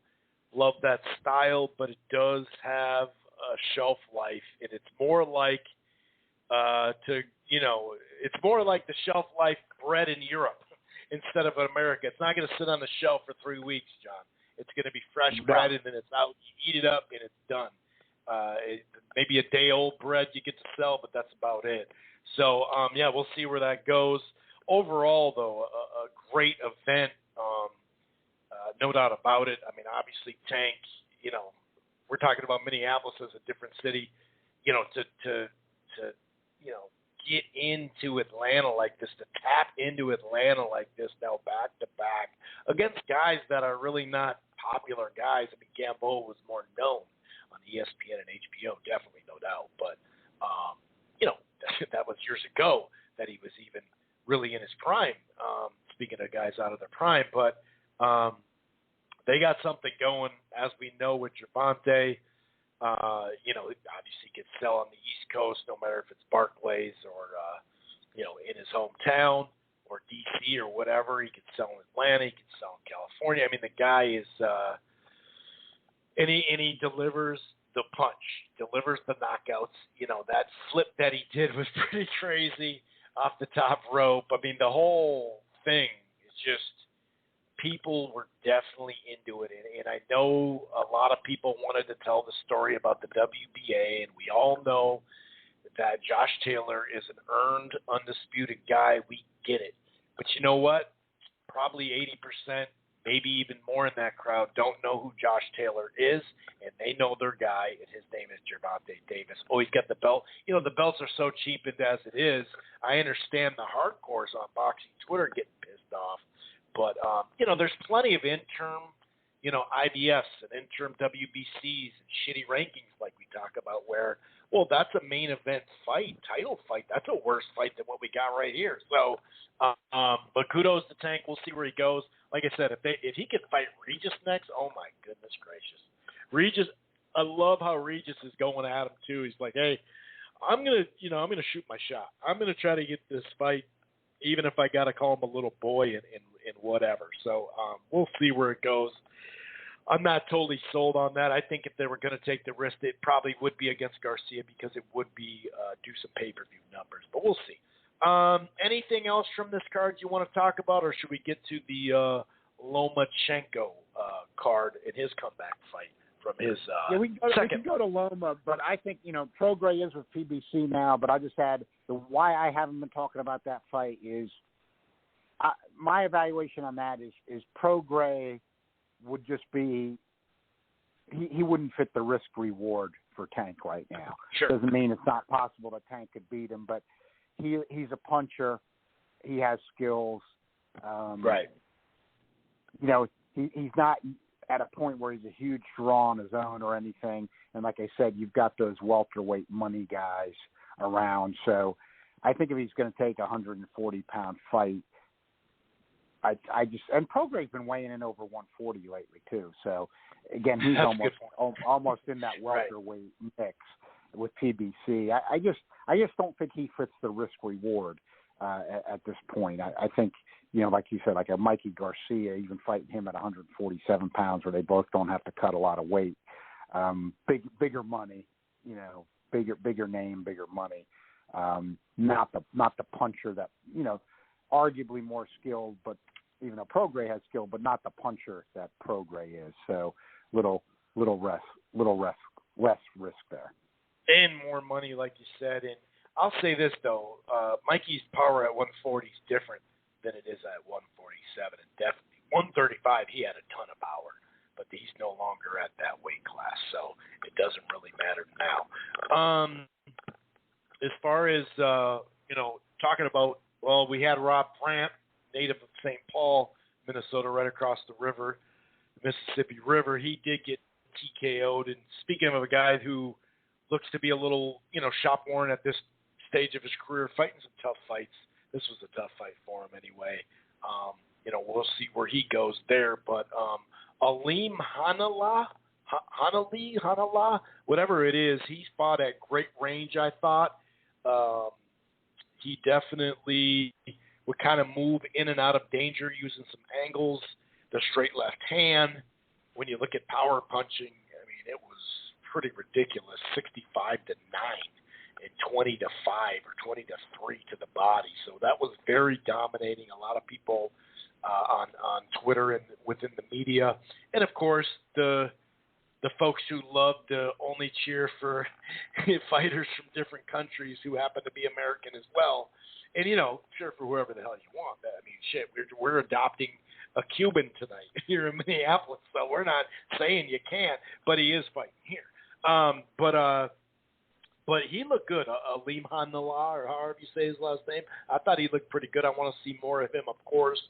love that style, but it does have a shelf life, and it's more like it's more like the shelf life bred in Europe instead of in America. It's not going to sit on the shelf for 3 weeks, John. It's going to be fresh bread, and then it's out. You eat it up, and it's done. Maybe a day-old bread you get to sell, but that's about it. So, we'll see where that goes. Overall, though, a great event, no doubt about it. I mean, obviously, Tank, we're talking about Minneapolis as a different city, to get into Atlanta like this, to tap into Atlanta like this now back-to-back against guys that are really not popular guys. I mean, Gamboa was more known on ESPN and HBO, definitely, no doubt. But, that was years ago that he was even really in his prime, speaking of guys out of their prime. But they got something going, as we know, with Gervonta. Obviously he can sell on the East Coast, no matter if it's Barclays or, in his hometown or D.C. or whatever. He can sell in Atlanta. He can sell in California. I mean, the guy is and he delivers the punch, delivers the knockouts. That flip that he did was pretty crazy off the top rope. I mean, the whole thing is just people were definitely into it. And I know a lot of people wanted to tell the story about the WBA, and we all know that Josh Taylor is an earned, undisputed guy. We get it. But you know what? Probably 80%, maybe even more in that crowd, don't know who Josh Taylor is, and they know their guy, and his name is Gervonta Davis. Oh, he's got the belt. The belts are so cheap as it is. I understand the hardcores on boxing Twitter getting pissed off. But, there's plenty of interim, IBFs and interim WBCs and shitty rankings like we talk about where, well, that's a main event fight, title fight. That's a worse fight than what we got right here. So, but kudos to Tank. We'll see where he goes. Like I said, if he could fight Regis next, oh, my goodness gracious. Regis, I love how Regis is going at him, too. He's like, hey, I'm going to shoot my shot. I'm going to try to get this fight, even if I got to call him a little boy and whatever. So we'll see where it goes. I'm not totally sold on that. I think if they were going to take the risk, it probably would be against Garcia because it would be do some pay-per-view numbers. But we'll see. Anything else from this card you want to talk about, or should we get to the Lomachenko card in his comeback fight from his we can go to Loma, but I think, Prograis is with PBC now, but I just had why I haven't been talking about that fight is my evaluation on that is Prograis would just be he wouldn't fit the risk reward for Tank right now. Sure. Doesn't mean it's not possible that Tank could beat him, but he's a puncher. He has skills. Right. He's not at a point where he's a huge draw on his own or anything. And like I said, you've got those welterweight money guys around. So I think if he's going to take a 140-pound fight, and Prograis's been weighing in over 140 lately too. So again, he's almost in that welterweight mix with PBC. I just don't think he fits the risk reward. at this point. I think, like you said, like a Mikey Garcia, even fighting him at 147 pounds, where they both don't have to cut a lot of weight. Bigger money, bigger name, bigger money. Not the puncher that, arguably more skilled, but even though Prograis has skill, but not the puncher that Prograis is. So little less risk there. And more money, like you said. And I'll say this, though. Mikey's power at 140 is different than it is at 147. And definitely 135, he had a ton of power. But he's no longer at that weight class, so it doesn't really matter now. As far as, talking about, well, we had Rob Brandt, native of St. Paul, Minnesota, right across the river, the Mississippi River. He did get TKO'd. And speaking of a guy who looks to be a little, shop-worn at this stage of his career, fighting some tough fights. This was a tough fight for him anyway. We'll see where he goes there. But Aleem Hanala, whatever it is, he fought at great range, I thought. He definitely would kind of move in and out of danger using some angles, the straight left hand. When you look at power punching, I mean, it was pretty ridiculous, 65-9 and 20-5 or 20-3 to the body. So that was very dominating. A lot of people on Twitter and within the media, and of course the folks who love to only cheer for fighters from different countries who happen to be American as well. And, cheer for whoever the hell you want. I mean, shit, we're adopting a Cuban tonight here in Minneapolis, so we're not saying you can't, but he is fighting here. But he looked good. Aleem Hanala, or however you say his last name, I thought he looked pretty good. I want to see more of him, of course.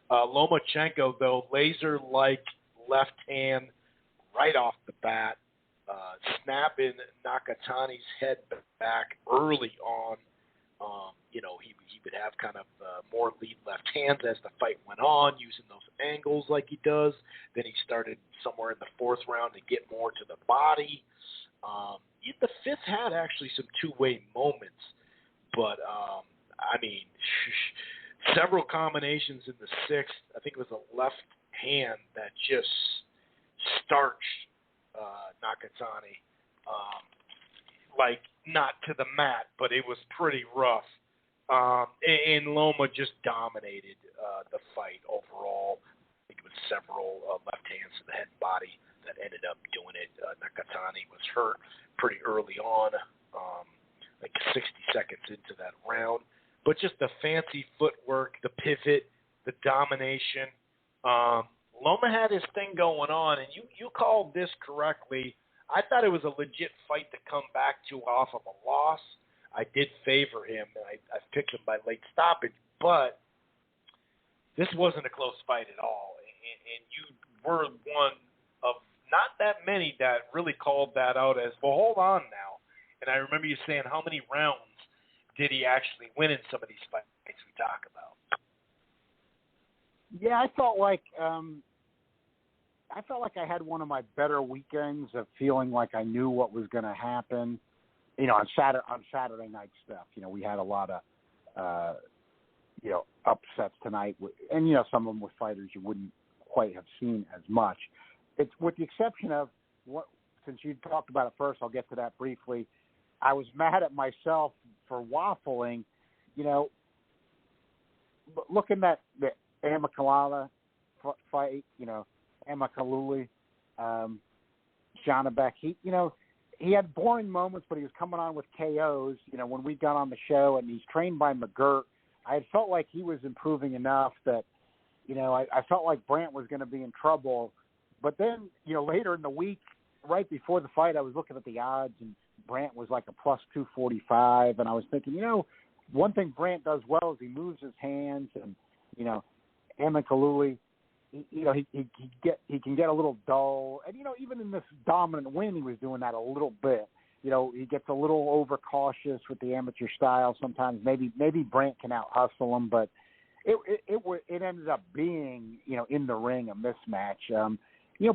Lomachenko, though, laser-like left hand right off the bat, snapping Nakatani's head back early on. He would have kind of more lead left hands as the fight went on, using those angles like he does. Then he started somewhere in the fourth round to get more to the body. The fifth had actually some two-way moments, but, several combinations in the sixth. I think it was a left hand that just starched Nakatani, not to the mat, but it was pretty rough. And Loma just dominated the fight overall. I think it was several left hands to the head and body that ended up doing it. Nakatani was hurt pretty early on, 60 seconds into that round. But just the fancy footwork, the pivot, the domination. Loma had his thing going on, and you called this correctly. I thought it was a legit fight to come back to off of a loss. I did favor him, and I picked him by late stoppage, but this wasn't a close fight at all. And you were one of not that many that really called that out as, well, hold on now. And I remember you saying, how many rounds did he actually win in some of these fights we talk about? Yeah, I felt like I had one of my better weekends of feeling like I knew what was going to happen. On Saturday night stuff. We had a lot of upsets tonight, and some of them with fighters you wouldn't quite have seen as much. It's with the exception of since you talked about it first, I'll get to that briefly. I was mad at myself for waffling. Looking at the Amakalala fight, Amakaluli, Janabek, he had boring moments, but he was coming on with KOs. When we got on the show, and he's trained by McGirt, I had felt like he was improving enough that, I felt like Brandt was going to be in trouble. But then, later in the week, right before the fight, I was looking at the odds, and Brandt was like a plus 245, and I was thinking, one thing Brandt does well is he moves his hands, and Amakaluli, he can get a little dull, and even in this dominant win, he was doing that a little bit. He gets a little overcautious with the amateur style sometimes. Maybe Brandt can out hustle him, but it ended up being in the ring a mismatch.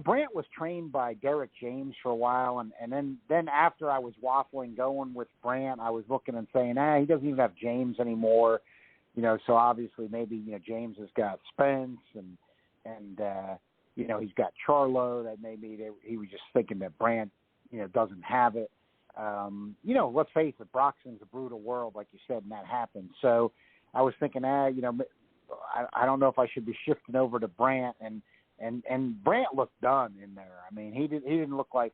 Brandt was trained by Derek James for a while, and then after I was waffling going with Brandt, I was looking and saying, he doesn't even have James anymore. so obviously maybe, James has got Spence and he's got Charlo that maybe he was just thinking that Brandt, doesn't have it. Let's face it, boxing's a brutal world, like you said, and that happens. So I was thinking, I don't know if I should be shifting over to Brandt, and Brandt looked done in there. I mean, he didn't look like,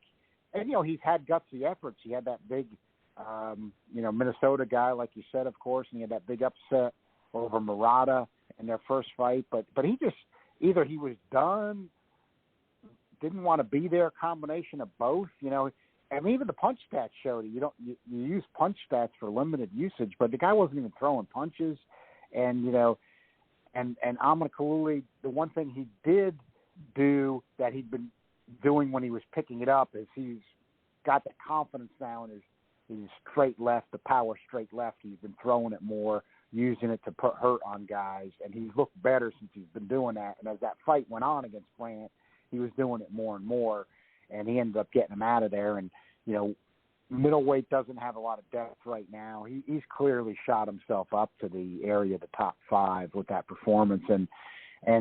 and he's had gutsy efforts. He had that big, Minnesota guy, like you said, of course, and he had that big upset over Murata in their first fight. But he just either he was done, didn't want to be there, combination of both. I mean, even the punch stats showed it. You use punch stats for limited usage, but the guy wasn't even throwing punches. And and Amin Kaluli, the one thing he did do that he'd been doing when he was picking it up is he's got the confidence now in his straight left, the power straight left. He's been throwing it more, using it to put hurt on guys, and he's looked better since he's been doing that. And as that fight went on against Brandt, he was doing it more and more, and he ended up getting him out of there. And, middleweight doesn't have a lot of depth right now. He's clearly shot himself up to the area of the top 5 with that performance. And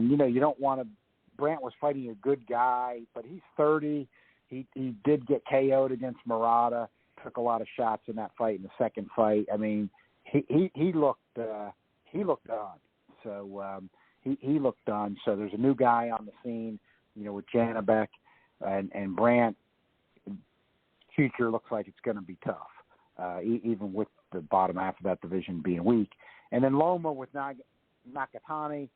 you don't want to – Brandt was fighting a good guy, but he's 30. He did get KO'd against Murata, took a lot of shots in that fight, in the second fight. I mean, he looked done. So he looked done. So there's a new guy on the scene, with Janabek and Brandt. Future looks like it's going to be tough, even with the bottom half of that division being weak. And then Loma with Nakatani.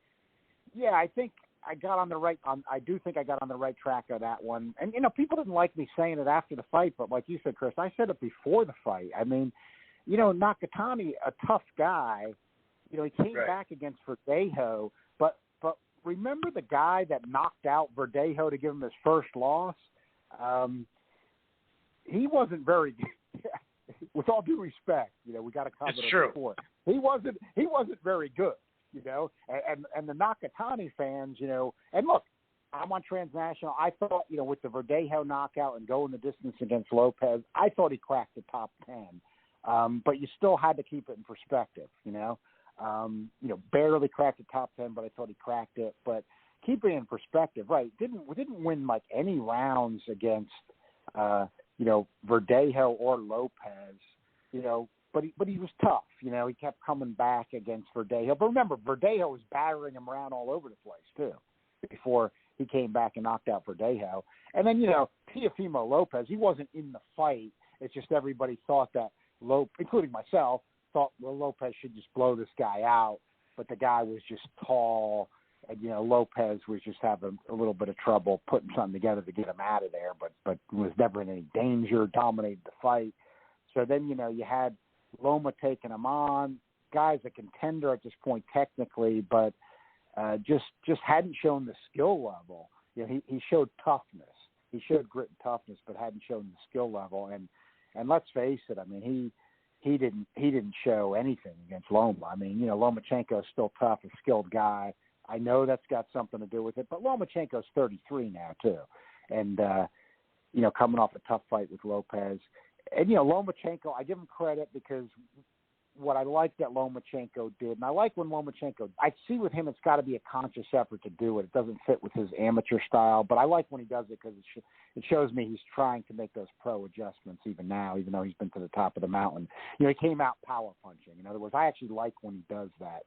Yeah, I think I got on the right. I do think I got on the right track of that one. And people didn't like me saying it after the fight, but like you said, Chris, I said it before the fight. I mean, Nakatani, a tough guy. He came back against Verdejo, but remember the guy that knocked out Verdejo to give him his first loss? He wasn't very good. With all due respect, we got to comment on it before. He wasn't very good, and the Nakatani fans, and look, I'm on Transnational. I thought, with the Verdejo knockout and going the distance against Lopez, I thought he cracked the top 10. But you still had to keep it in perspective, barely cracked the top 10, but I thought he cracked it. But keep it in perspective, right? Didn't win like any rounds against, Verdejo or Lopez, but he was tough. He kept coming back against Verdejo. But remember, Verdejo was battering him around all over the place too before he came back and knocked out Verdejo. And then, Teofimo Lopez, he wasn't in the fight. It's just everybody thought that including myself, thought, well, Lopez should just blow this guy out. But the guy was just tall. And, Lopez was just having a little bit of trouble putting something together to get him out of there, but was never in any danger, dominated the fight. So then, you had Loma taking him on. Guy's a contender at this point technically, but just hadn't shown the skill level. He showed toughness. He showed grit and toughness, but hadn't shown the skill level. And let's face it, I mean, he didn't show anything against Loma. I mean, Lomachenko is still tough, a skilled guy. I know that's got something to do with it, but Lomachenko's 33 now too. And, coming off a tough fight with Lopez. And, Lomachenko, I give him credit because what I like that Lomachenko did, and I like when I see with him it's got to be a conscious effort to do it. It doesn't fit with his amateur style, but I like when he does it because it shows me he's trying to make those pro adjustments even now, even though he's been to the top of the mountain. He came out power punching. In other words, I actually like when he does that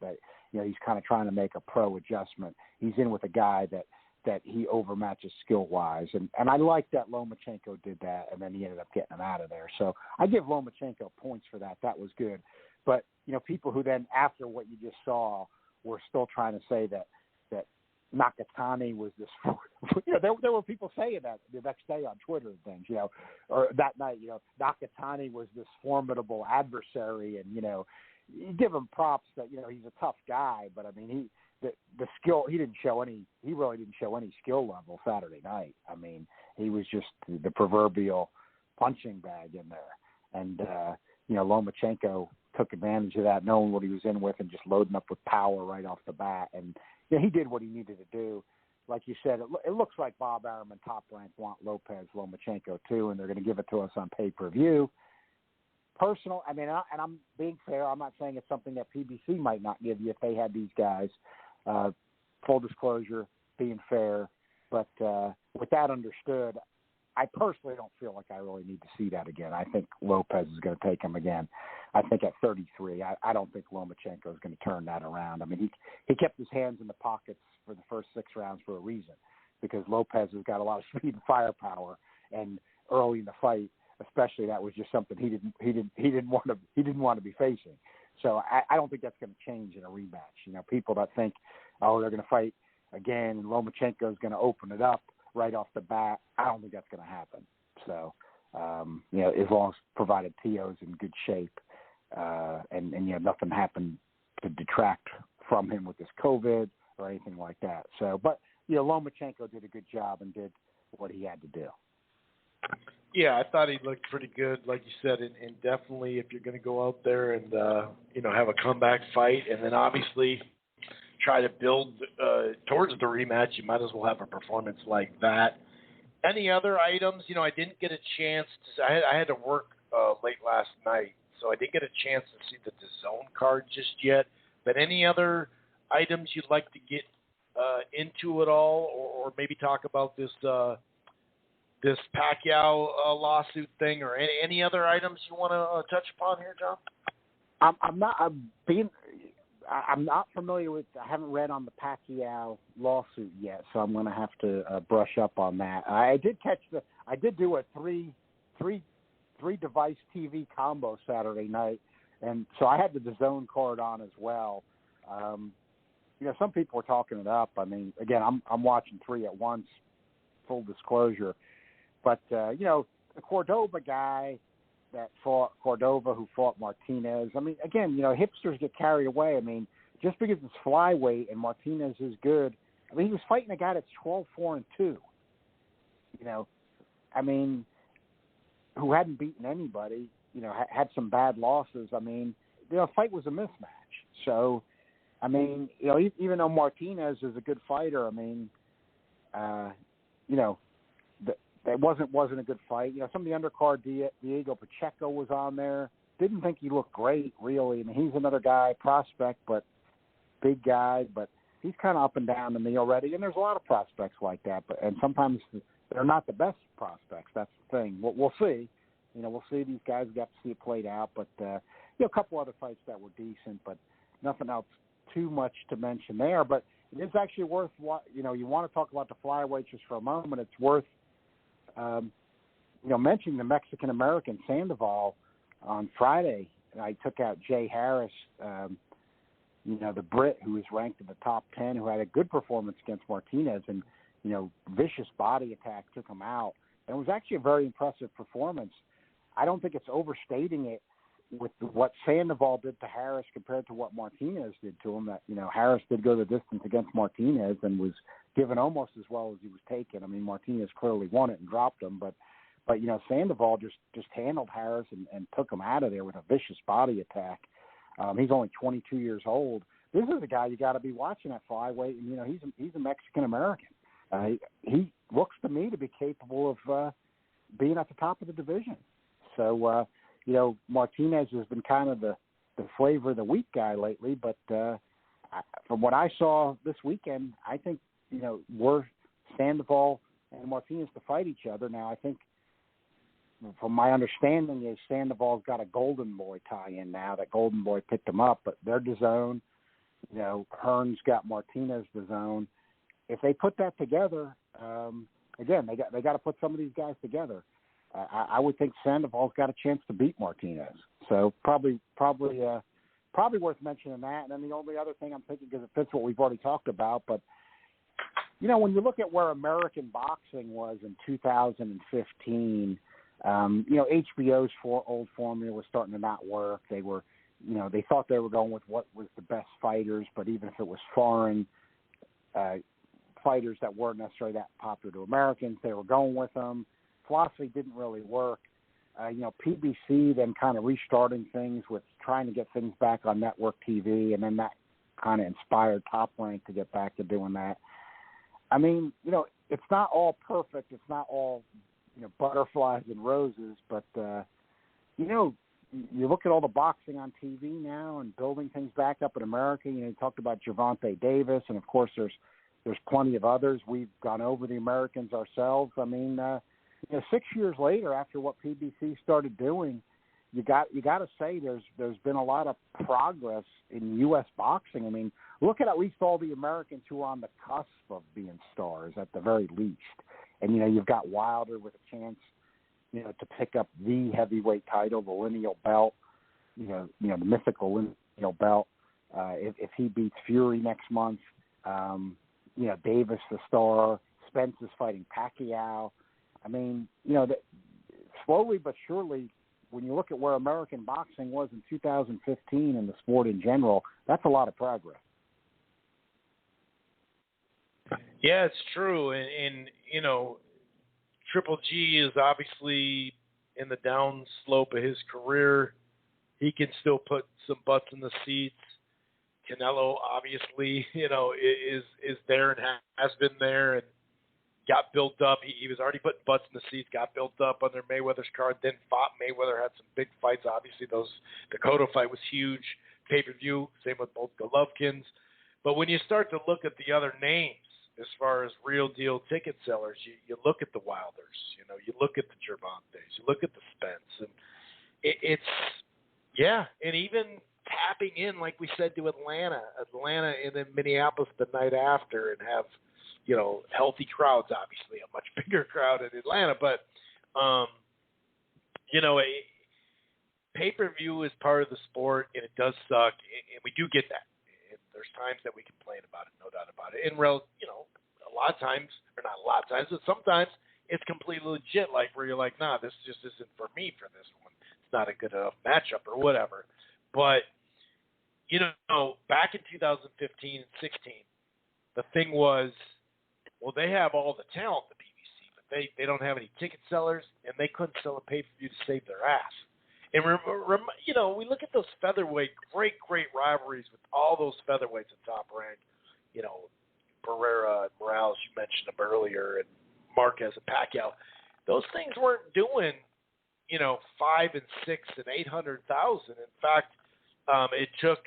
he's kind of trying to make a pro adjustment. He's in with a guy that he overmatches skill-wise. And I like that Lomachenko did that, and then he ended up getting him out of there. So I give Lomachenko points for that. That was good. But, people who then, after what you just saw, were still trying to say that Nakatani was this – there were people saying that the next day on Twitter and things, or that night, Nakatani was this formidable adversary. And, you give him props that, he's a tough guy. But, I mean, the skill – he really didn't show any skill level Saturday night. I mean, he was just the proverbial punching bag in there. And, Lomachenko took advantage of that, knowing what he was in with and just loading up with power right off the bat. And he did what he needed to do. Like you said, it looks like Bob Arum and Top Rank want Lomachenko too, and they're going to give it to us on pay-per-view. personal. I mean, and I'm being fair. I'm not saying it's something that PBC might not give you if they had these guys. Full disclosure, being fair. But with that understood, I personally don't feel like I really need to see that again. I think Lopez is going to take him again. I think at 33, I don't think Lomachenko is going to turn that around. I mean, he kept his hands in the pockets for the first 6 rounds for a reason, because Lopez has got a lot of speed and firepower, and early in the fight, especially, that was just something he didn't want to be facing. So I don't think that's going to change in a rematch. You know, people that think, oh, they're going to fight again and Lomachenko is going to open it up right off the bat, I don't think that's going to happen. So, you know, as long as provided Tio's in good shape, and you know, nothing happened to detract from him with this COVID or anything like that. So, but you know, Lomachenko did a good job and did what he had to do. Yeah, I thought he looked pretty good, like you said, and definitely if you're going to go out there and you know, have a comeback fight, and then obviously try to build towards the rematch, you might as well have a performance like that. Any other items? You know, I didn't get a chance to. I had to work late last night, so I didn't get a chance to see the DAZN card just yet. But any other items you'd like to get into at all, or maybe talk about this this Pacquiao lawsuit thing, or any other items you want to touch upon here, John? I'm not familiar with. I haven't read on the Pacquiao lawsuit yet, so I'm going to have to brush up on that. I did do a three device TV combo Saturday night, and so I had the DAZN card on as well. You know, some people are talking it up. I mean, again, I'm watching 3 at once, full disclosure. But you know, the Cordova guy that fought Cordova, who fought Martinez. I mean, again, you know, hipsters get carried away. I mean, just because it's flyweight and Martinez is good, I mean, he was fighting a guy that's 12-4-2. You know, I mean, who hadn't beaten anybody. You know, had some bad losses. I mean, you know, fight was a mismatch. So, I mean, you know, even though Martinez is a good fighter, I mean, you know, that wasn't a good fight. You know, some of the undercard, Diego Pacheco was on there. Didn't think he looked great, really. I mean, he's another guy, prospect, but big guy, but he's kind of up and down to me already. And there's a lot of prospects like that, and sometimes they're not the best prospects. That's the thing. We'll see. You know, we'll see. These guys got to see it played out, but you know, a couple other fights that were decent, but nothing else too much to mention there. But it is actually worth. You know, you want to talk about the flyweight just for a moment. It's worth. You know, mentioning the Mexican-American Sandoval on Friday. I took out Jay Harris, you know, the Brit who was ranked in the top 10, who had a good performance against Martinez, and, you know, vicious body attack took him out. And it was actually a very impressive performance. I don't think it's overstating it with what Sandoval did to Harris compared to what Martinez did to him. That, you know, Harris did go the distance against Martinez and was given almost as well as he was taken. I mean, Martinez clearly won it and dropped him, but you know, Sandoval just handled Harris and took him out of there with a vicious body attack. He's only 22 years old. This is a guy you got to be watching at flyweight, and you know, he's a Mexican American. He looks to me to be capable of being at the top of the division. So you know, Martinez has been kind of the flavor of the week guy lately, but from what I saw this weekend, I think, you know, were Sandoval and Martinez to fight each other. Now, I think, from my understanding, is Sandoval's got a Golden Boy tie-in now. That Golden Boy picked him up, but they're DAZN. You know, Hearn's got Martinez DAZN. If they put that together, again, they got to put some of these guys together. I would think Sandoval's got a chance to beat Martinez. So probably worth mentioning that. And then the only other thing I'm thinking, because it fits what we've already talked about, but you know, when you look at where American boxing was in 2015, you know, HBO's old formula was starting to not work. They were, you know, they thought they were going with what was the best fighters, but even if it was foreign fighters that weren't necessarily that popular to Americans, they were going with them. Philosophy didn't really work. You know, PBC then kind of restarting things with trying to get things back on network TV, and then that kind of inspired Top Rank to get back to doing that. I mean, you know, it's not all perfect. It's not all, you know, butterflies and roses, but, you know, you look at all the boxing on TV now and building things back up in America. You talked about Gervonta Davis, and of course there's plenty of others. We've gone over the Americans ourselves. I mean, 6 years later, after what PBC started doing, you got to say there's been a lot of progress in U.S. boxing. I mean, look at least all the Americans who are on the cusp of being stars at the very least. And you've got Wilder with a chance, to pick up the heavyweight title, the lineal belt, the mythical lineal belt. If he beats Fury next month, Davis the star, Spence is fighting Pacquiao. I mean, slowly but surely, when you look at where American boxing was in 2015 and the sport in general, that's a lot of progress. Yeah, it's true. And Triple G is obviously in the down slope of his career. He can still put some butts in the seats. Canelo obviously, is there and has been there and got built up. He was already putting butts in the seats, got built up under Mayweather's card, then fought Mayweather, had some big fights. Obviously, the Cotto fight was huge, pay-per-view, same with both Golovkins. But when you start to look at the other names, as far as real deal ticket sellers, you look at the Wilders, you look at the Gervontas, you look at the Spence, and and even tapping in, like we said, to Atlanta and then Minneapolis the night after and have, healthy crowds, obviously a much bigger crowd in Atlanta, but, pay-per-view is part of the sport and it does suck, and we do get that. There's times that we complain about it, no doubt about it. And, a lot of times, or not a lot of times, but sometimes it's completely legit, like where you're like, nah, this just isn't for me for this one. It's not a good enough matchup or whatever. But, back in 2015 and 16, the thing was, well, they have all the talent, the PBC, but they don't have any ticket sellers, and they couldn't sell a pay-per-view to save their ass. And, we look at those featherweight, great rivalries with all those featherweights at top rank. Barrera, Morales, you mentioned them earlier, and Marquez and Pacquiao. Those things weren't doing, 5 and 6 and 800,000. In fact, it took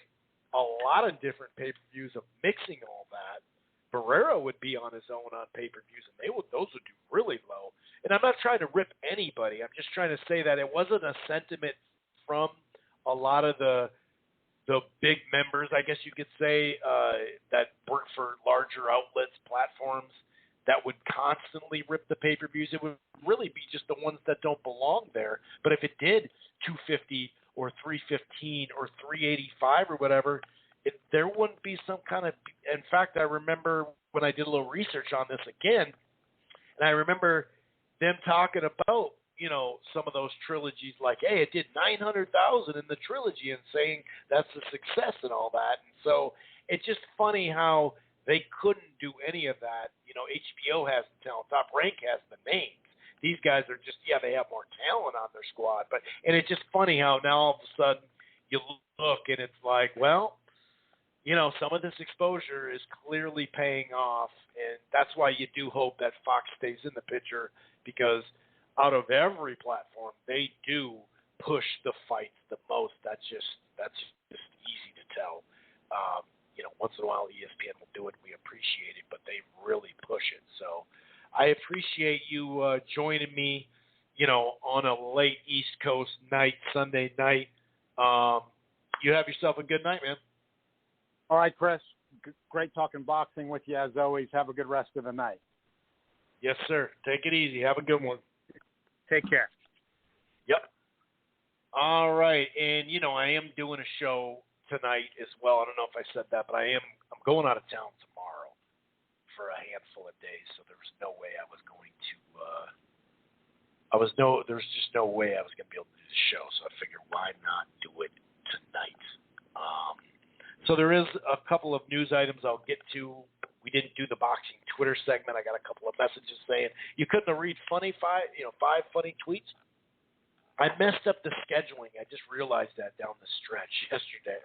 a lot of different pay-per-views of mixing all that. Barrera would be on his own on pay-per-views, and those would do really low. And I'm not trying to rip anybody. I'm just trying to say that it wasn't a sentiment from a lot of the big members, I guess you could say, that work for larger outlets, platforms, that would constantly rip the pay-per-views. It would really be just the ones that don't belong there. But if it did 250 or 315 or 385 or whatever, there wouldn't be some kind of – in fact, I remember when I did a little research on this again, and I remember – them talking about, some of those trilogies like, hey, it did 900,000 in the trilogy and saying that's a success and all that. And so it's just funny how they couldn't do any of that. HBO has the talent, Top Rank has the names. These guys are just, they have more talent on their squad. And it's just funny how now all of a sudden you look and it's like, well, some of this exposure is clearly paying off. And that's why you do hope that Fox stays in the picture, because out of every platform, they do push the fights the most. That's just easy to tell. Once in a while ESPN will do it. We appreciate it, but they really push it. So I appreciate you joining me, on a late East Coast night, Sunday night. You have yourself a good night, man. All right, Chris. Great talking boxing with you as always. Have a good rest of the night. Yes, sir. Take it easy. Have a good one. Take care. Yep. All right. And, I am doing a show tonight as well. I don't know if I said that, but I'm going out of town tomorrow for a handful of days. So there was no way I was going to, there's just no way I was going to be able to do the show. So I figured, why not do it tonight? So there is a couple of news items I'll get to. We didn't do the boxing Twitter segment. I got a couple of messages saying you couldn't have read five funny tweets. I messed up the scheduling. I just realized that down the stretch yesterday.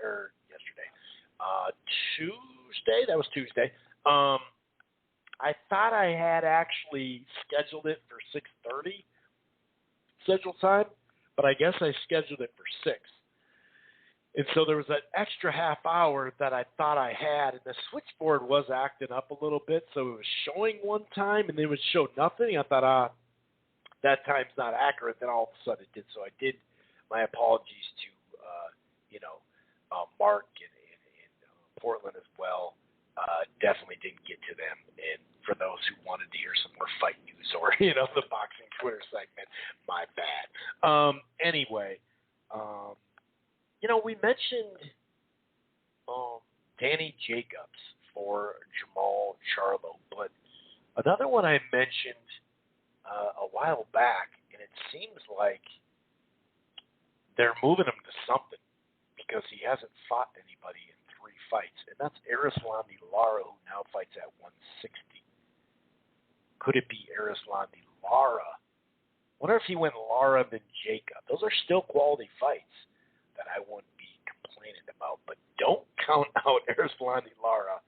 Tuesday. That was Tuesday. I thought I had actually scheduled it for 6:30 Central Time, but I guess I scheduled it for 6. And so there was that extra half hour that I thought I had, and the switchboard was acting up a little bit, so it was showing one time, and then it would show nothing. I thought, that time's not accurate. Then all of a sudden it did. So I did. My apologies to, Mark and Portland as well. Definitely didn't get to them. And for those who wanted to hear some more fight news or, the boxing Twitter segment, my bad. Anyway, we mentioned Danny Jacobs for Jamal Charlo, but another one I mentioned a while back, and it seems like they're moving him to something because he hasn't fought anybody in 3 fights, and that's Arislandi Lara, who now fights at 160. Could it be Arislandi Lara? Wonder if he went Lara then Jacob. Those are still quality fights that I wouldn't be complaining about, but don't count out Arislandi Lara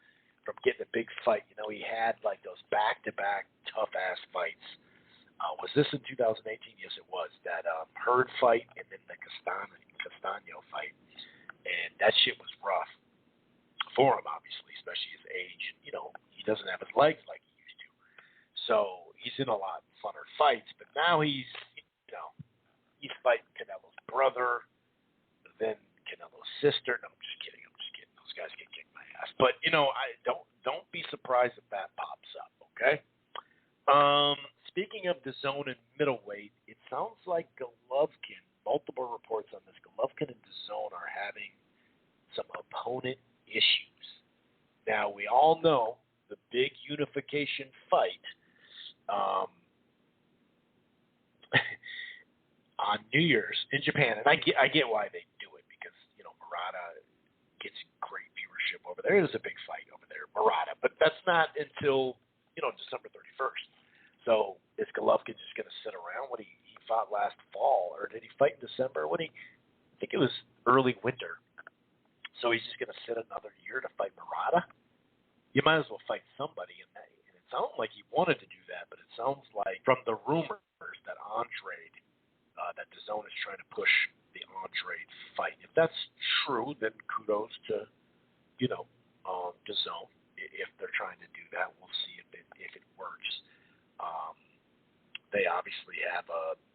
from getting a big fight. He had like those back-to-back tough-ass fights. Was this in 2018? Yes, it was. That Hurd fight and then the Castano fight. And that shit was rough for him, obviously, especially his age. He doesn't have his legs like he used to. So he's in a lot funner fights. But now he's fighting Canelo's brother, then Canelo's sister. No, I'm just kidding. Those guys can kick my ass. But, I don't be surprised if that pops up, okay? Speaking of the zone and middleweight, it sounds like Golovkin, multiple reports on this, Golovkin and the zone are having some opponent issues. Now, we all know the big unification fight on New Year's in Japan, and I get why they do it, because, Murata gets great viewership over there. It is a big fight over there, Murata, but that's not until, December 31st. So is Golovkin just going to sit around when he fought last fall, or did he fight in December? I think it was early winter. So he's just going to sit another year to fight Murata? You might as well fight somebody. And it sounded like he wanted to do that, but it sounds like from the rumors that Andrade, that DAZN is trying to push the Andrade fight. If that's true, then kudos to, DAZN. If they're trying to do that, we'll see if it works. They obviously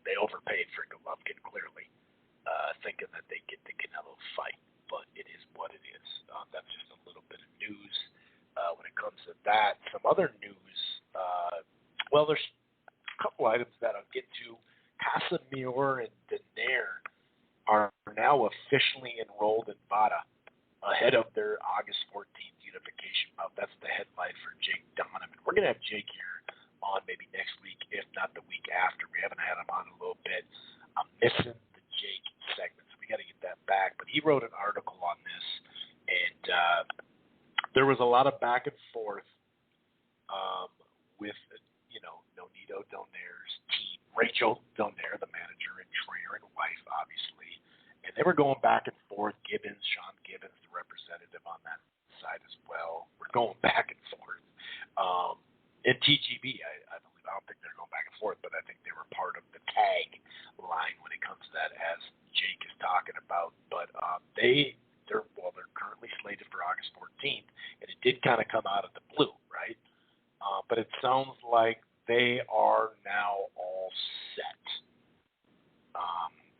they overpaid for Golovkin, clearly, thinking that they get the Canelo fight, but it is what it is. That's just a little bit of news when it comes to that. Some other news, there's a couple items that I'll get to. Casimir and Donaire are now officially enrolled in VADA ahead of their August 14th unification bout. That's the headline for Jake Donovan. We're going to have Jake here on maybe next week, if not the week after. We haven't had him on in a little bit. I'm missing the Jake segment, so we got to get that back. But he wrote an article on this, and there was a lot of back and forth with, Nonito Donaire's team. Rachel Donaire, the manager, and trainer and wife, obviously. And they were going back and forth. Sean Gibbons, the representative on that side as well. We're going back and forth. In TGB, I believe, I don't think they're going back and forth, but I think they were part of the tag line when it comes to that, as Jake is talking about. But they're currently slated for August 14th, and it did kind of come out of the blue, right? But it sounds like they are now all set,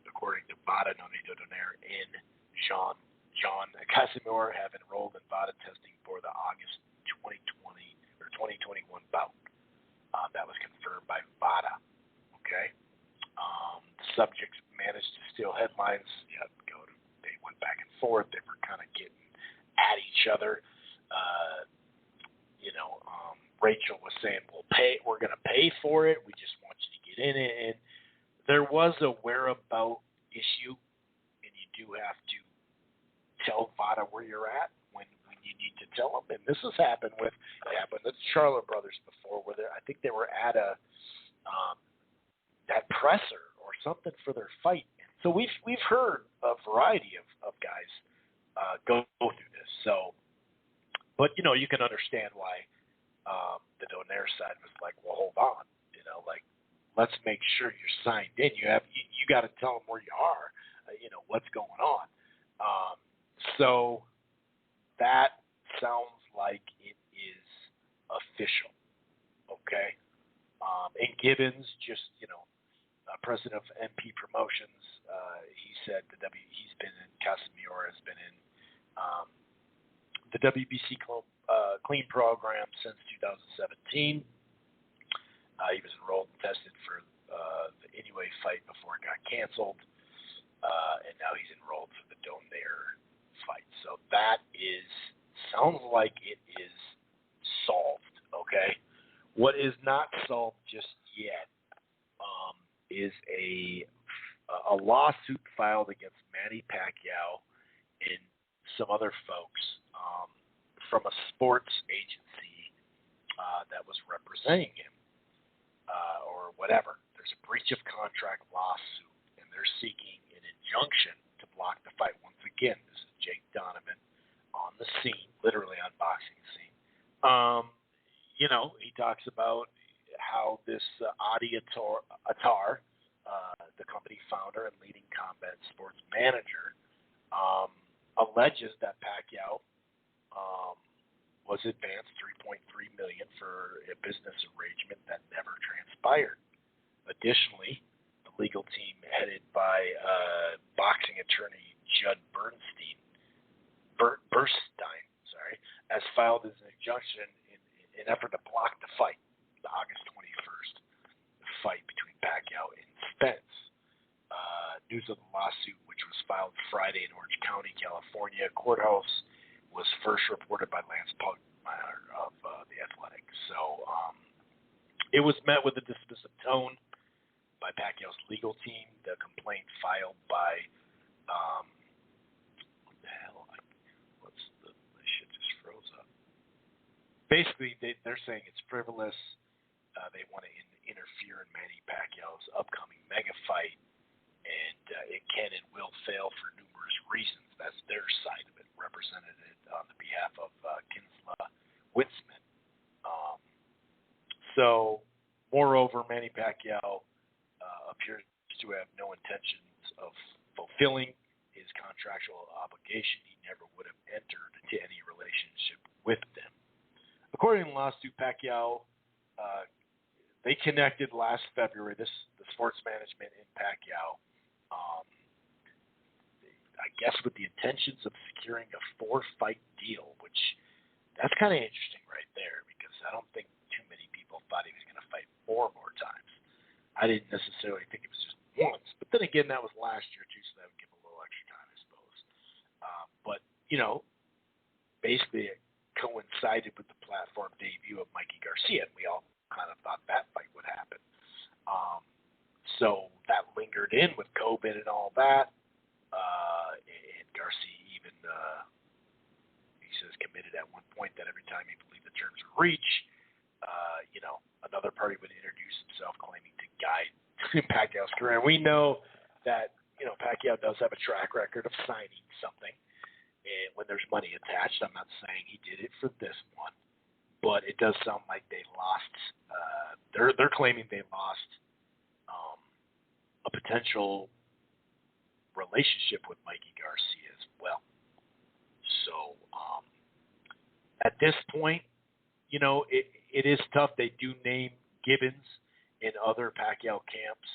according to VADA, Nonito Donaire, and John Casimir have enrolled in VADA testing for the August 2021 bout. That was confirmed by VADA. Okay. Subjects managed to steal headlines. They went back and forth. They were kind of getting at each other. Rachel was saying, we're going to pay for it. We just want you to get in it. And there was a whereabout issue, and you do have to tell VADA where you're at when you need to tell them. And this has happened with the Charlo brothers before, where I think they were at that presser or something for their fight. So we've heard a variety of guys go through this. So, but you can understand why the Donaire side was like, well, hold on, let's make sure you're signed in. You got to tell them where you are, what's going on. So that sounds like it is official, okay? And Gibbons, just, president of MP Promotions, he said he's been in, Casimiro has been in the WBC Clean program since 2017. He was enrolled and tested for the Inoue fight before it got canceled, and now he's enrolled for the Donaire fight. So that sounds like it is solved, okay? What is not solved just yet is a lawsuit filed against Manny Pacquiao and some other folks from a sports agency that was representing him or whatever. There's a breach of contract lawsuit, and they're seeking an injunction to block the fight. Once again, this is Jake Donovan on the scene, literally on boxing scene. He talks about how this Adi Attar, the company founder and leading combat sports manager, alleges that Pacquiao was advanced $3.3 million for a business arrangement that never transpired. Additionally, the legal team headed by boxing attorney Judd Bernstein, has filed as an injunction in an effort to block the fight, the August 21st fight between Pacquiao and Spence. News of the lawsuit, which was filed Friday in Orange County, California courthouse, was first reported by Lance Pugmire of The Athletic. So it was met with a dismissive tone by Pacquiao's legal team. The complaint filed by what the hell? My shit just froze up. Basically, they're saying it's frivolous. They want to interfere in Manny Pacquiao's upcoming mega fight, and it can and will fail for numerous reasons. That's their side of it, represented on the behalf of Kinsla Witzman. So, moreover, Manny Pacquiao appears to have no intentions of fulfilling his contractual obligation. He never would have entered into any relationship with them. According to the lawsuit, Pacquiao, they connected last February, the sports management in Pacquiao, I guess with the intentions of securing a 4-fight deal, which that's kind of interesting right there, because I don't think too many people thought he was going to fight 4 more times. I didn't necessarily think it was just once, but then again, that was last year too, so that would give him a little extra time, I suppose. But, basically it coincided with the platform debut of Mikey Garcia, and we all kind of thought that fight would happen. So that lingered in with COVID and all that. And Garcia even, he says, committed at one point that every time he believed the terms were reached, another party would introduce himself claiming to guide Pacquiao's career. And we know that, Pacquiao does have a track record of signing something and when there's money attached. I'm not saying he did it for this one, but it does sound like they lost, they're claiming they lost a potential relationship with Mikey Garcia as well. So at this point, it is tough. They do name Gibbons in other Pacquiao camps,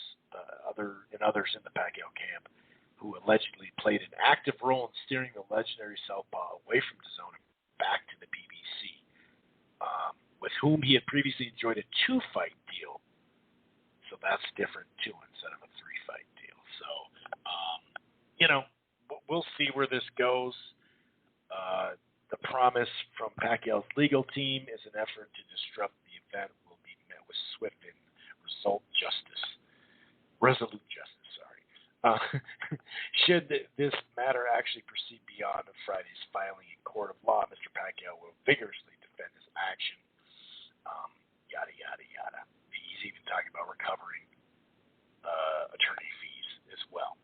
others in the Pacquiao camp, who allegedly played an active role in steering the legendary southpaw away from DAZN and back to the PBC, with whom he had previously enjoyed a 2-fight deal. So that's different too, instead of a 3-fight deal. So, we'll see where this goes. The promise from Pacquiao's legal team is an effort to disrupt the event will be met with swift and resolute justice. Should this matter actually proceed beyond Friday's filing in court of law, Mr. Pacquiao will vigorously defend his action. Yada, yada, yada. He's even talking about recovering attorney fees as well.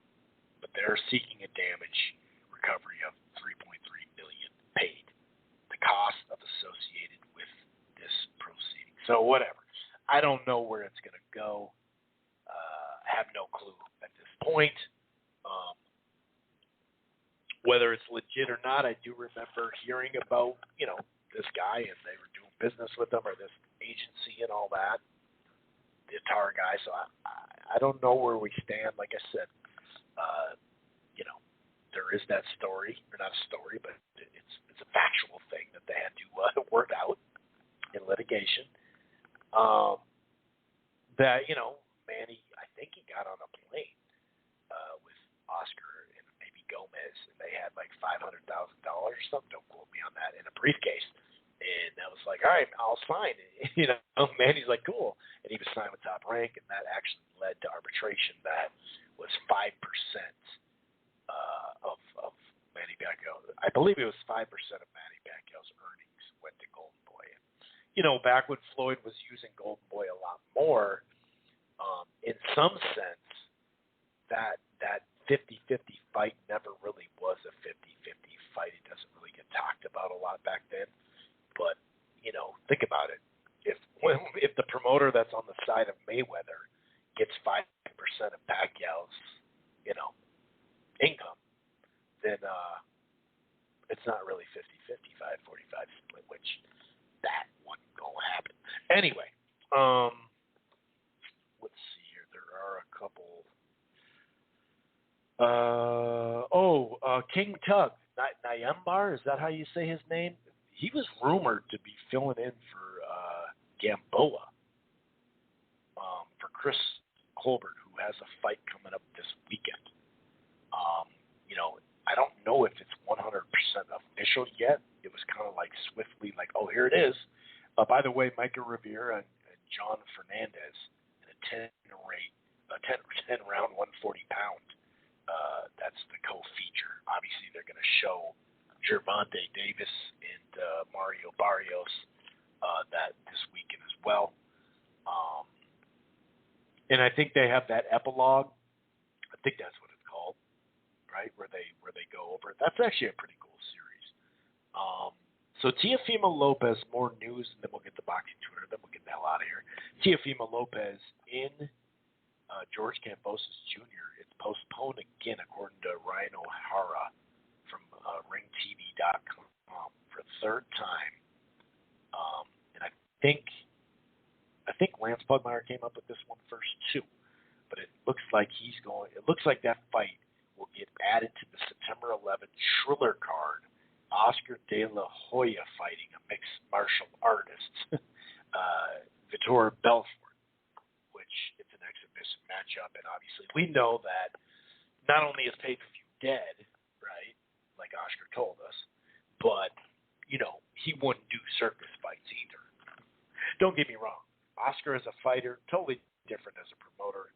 But they're seeking a damage recovery of $3.3 million paid, the cost associated with this proceeding. So whatever. I don't know where it's going to go. point. Whether it's legit or not, I do remember hearing about, this guy, and they were doing business with him, or this agency and all that, the Attar guy. So I don't know where we stand. Like I said, there is that story, or not a story, but it's a factual thing that they had to work out in litigation. That, Manny, I think he got on a plane with Oscar and maybe Gomez, and they had like $500,000 or something. Don't quote me on that, in a briefcase. And I was like, all right, I'll sign it. Manny's like, cool. And he was signed with Top Rank, and that actually led to arbitration that was 5% of Manny Pacquiao. I believe it was 5% of Manny Pacquiao's earnings went to Golden Boy. And, back when Floyd was using Golden Boy a lot more, in some sense, that 50-50 fight never really was a 50-50 fight. It doesn't really get talked about a lot back then. But, think about it. If the promoter that's on the side of Mayweather gets 5% of Pacquiao's, income, then it's not really 50-50, 5-45 split, which that wasn't going to happen. Anyway, let's see here. There are a couple. King Tug, Nyambar, is that how you say his name? He was rumored to be filling in for Gamboa, for Chris Colbert, who has a fight coming up this weekend. I don't know if it's 100% official yet. It was kind of like swiftly like, oh, here it is. By the way, Micah Rivera and John Fernandez in a 10-round, 140-pound. That's the co-feature. Obviously, they're going to show Gervonta Davis and Mario Barrios that this weekend as well. And I think they have that epilogue. I think that's what it's called, right? Where they go over it. That's actually a pretty cool series. So Teofimo Lopez, more news, and then we'll get the boxing Twitter. Then we'll get the hell out of here. Teofimo Lopez in George Kambosos Jr. It's postponed again, according to Ryan O'Hara from RingTV.com for the third time. And I think Lance Pugmire came up with this one first too, but it looks like that fight will get added to the September 11th Triller card. Oscar De La Hoya fighting a mixed martial artist, Vitor Belfort, which it's an exhibition matchup, and obviously we know that not only is pay-per-view dead, right, like Oscar told us, but he wouldn't do circus fights either. Don't get me wrong. Oscar as a fighter, totally different as a promoter.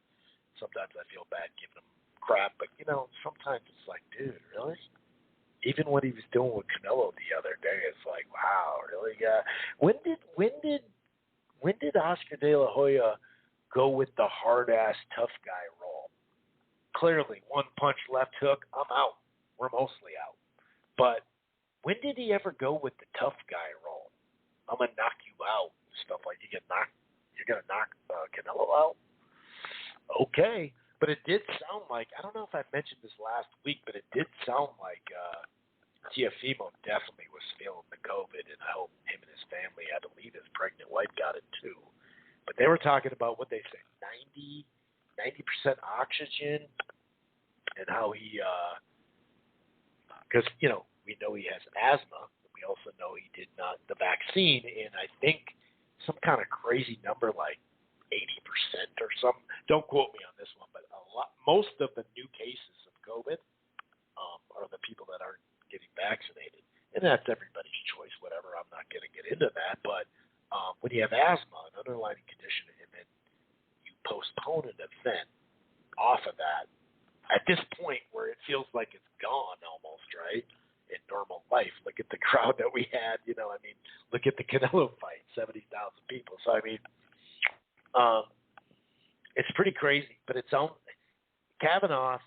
Sometimes I feel bad giving him crap, but sometimes it's like, dude, really? Even what he was doing with Canelo the other day, it's like, wow, really? When did Oscar De La Hoya go with the hard ass tough guy role? Clearly, one punch left hook, I'm out. We're mostly out. But when did he ever go with the tough guy role? I'm gonna knock you out. Stuff like you're gonna knock Canelo out. Okay, but it did sound like, I don't know if I mentioned this last week, but it did sound like Teofimo definitely was feeling the COVID, and I hope him and his family, I believe his pregnant wife got it too. But they were talking about what they say, 90% oxygen, and how he, because we know he has asthma. We also know he did not the vaccine, and I think some kind of crazy number like 80% or something. Don't quote me on this one, but most of the new cases of COVID are the people that aren't getting vaccinated, and that's everybody's choice. Whatever. I'm not going to get into that, but when you have asthma, an underlying condition, and then you postpone an event off of that, at this point where it feels like it's gone almost, right? In normal life, look at the crowd that we had. Look at the Canelo fight, 70,000 people. So it's pretty crazy. But it's Kavanaugh,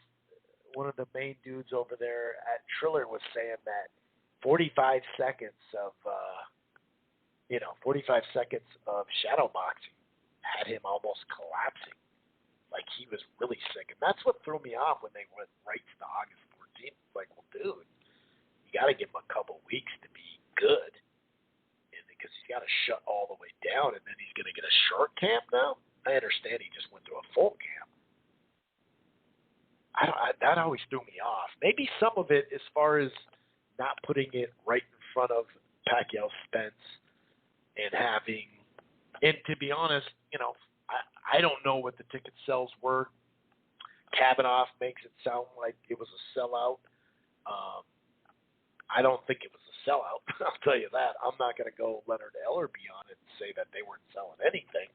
one of the main dudes over there at Triller, was saying that 45 seconds of 45 seconds of shadow boxing had him almost collapsing. like he was really sick. And that's what threw me off when they went right to the August 14th. It's like, well, dude, you got to give him a couple weeks to be good, and because he's got to shut all the way down, and then he's going to get a short camp now. I understand he just went through a full camp. That always threw me off. Maybe some of it as far as not putting it right in front of Pacquiao Spence and having, and to be honest, I don't know what the ticket sales were. Kavanaugh makes it sound like it was a sellout. I don't think it was a sellout. I'll tell you that. I'm not going to go Leonard Ellerby on it and say that they weren't selling anything.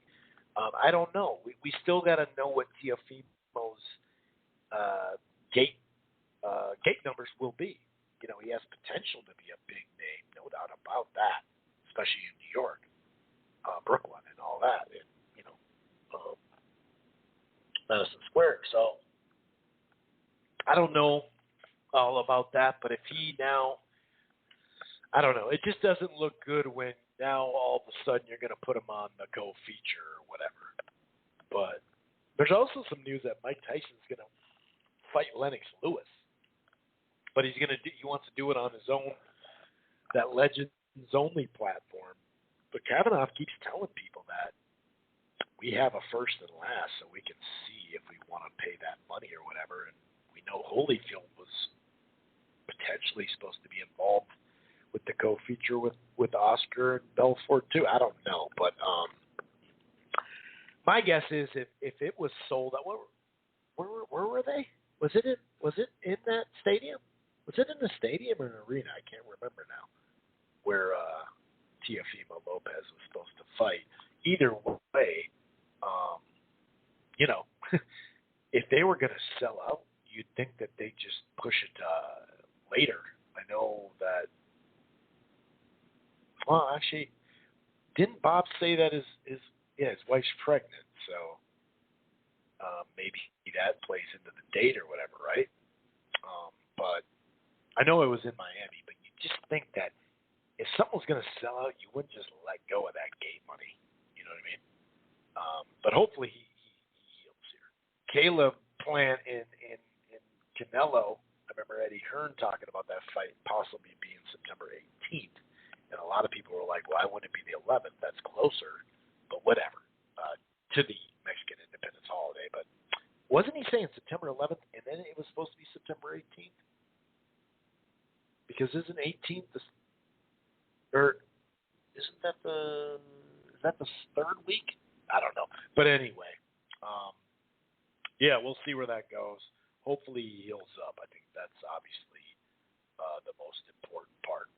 I don't know. We still got to know what Teofimo's gate numbers will be. He has potential to be a big name, no doubt about that, especially in New York, Brooklyn, and all that, and Madison Square. So I don't know all about that, but if he now, I don't know, it just doesn't look good when now all of a sudden you're going to put him on the co-feature or whatever. But there's also some news that Mike Tyson's going to fight Lennox Lewis, but he wants to do it on his own, that Legends Only platform. But Kavanaugh keeps telling people that we have a first and last, so we can see if we want to pay that money or whatever. And we know Holyfield was potentially supposed to be involved with the co-feature with Oscar and Belfort too. I don't know, but my guess is if it was sold out, where were they? Was it in that stadium? Was it in the stadium or an arena? I can't remember now. Where Teofimo Lopez was supposed to fight. Either way, if they were going to sell out, you'd think that they just push it later. I know that. Well, actually, didn't Bob say that his wife's pregnant? So maybe that plays into the date or whatever, right? But I know it was in Miami. But you just think that if something was going to sell out, you wouldn't just let go of that gate money. You know what I mean? But hopefully he heals here. Caleb Plant in Canelo. I remember Eddie Hearn talking about that fight possibly being September 18th. And a lot of people were like, why wouldn't it be the 11th? That's closer. But whatever. To the Mexican Independence holiday. But wasn't he saying September 11th and then it was supposed to be September 18th? Because isn't 18th isn't that the third week? I don't know. But anyway, yeah, we'll see where that goes. Hopefully he heals up. I think that's obviously the most important part,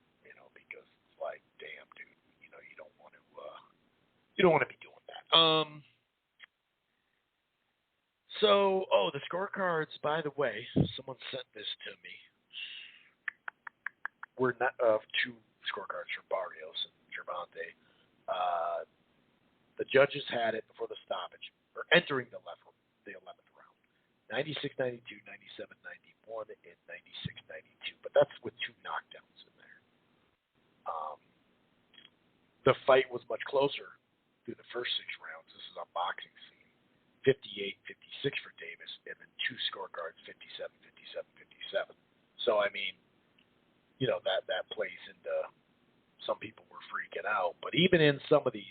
because it's like, damn, dude, you don't want to be doing that. So, the scorecards, by the way, someone sent this to me. We're not two scorecards for Barrios and Gervonta. The judges had it before the stoppage, or entering the 11th round. 96-92, 97-91, and 96-92. But that's with two knockdowns in there. The fight was much closer through the first 6 rounds. This is a boxing scene. 58-56 for Davis, and then 2 scorecards, 57-57. So, I mean, that plays into some people were freaking out. But even in some of these,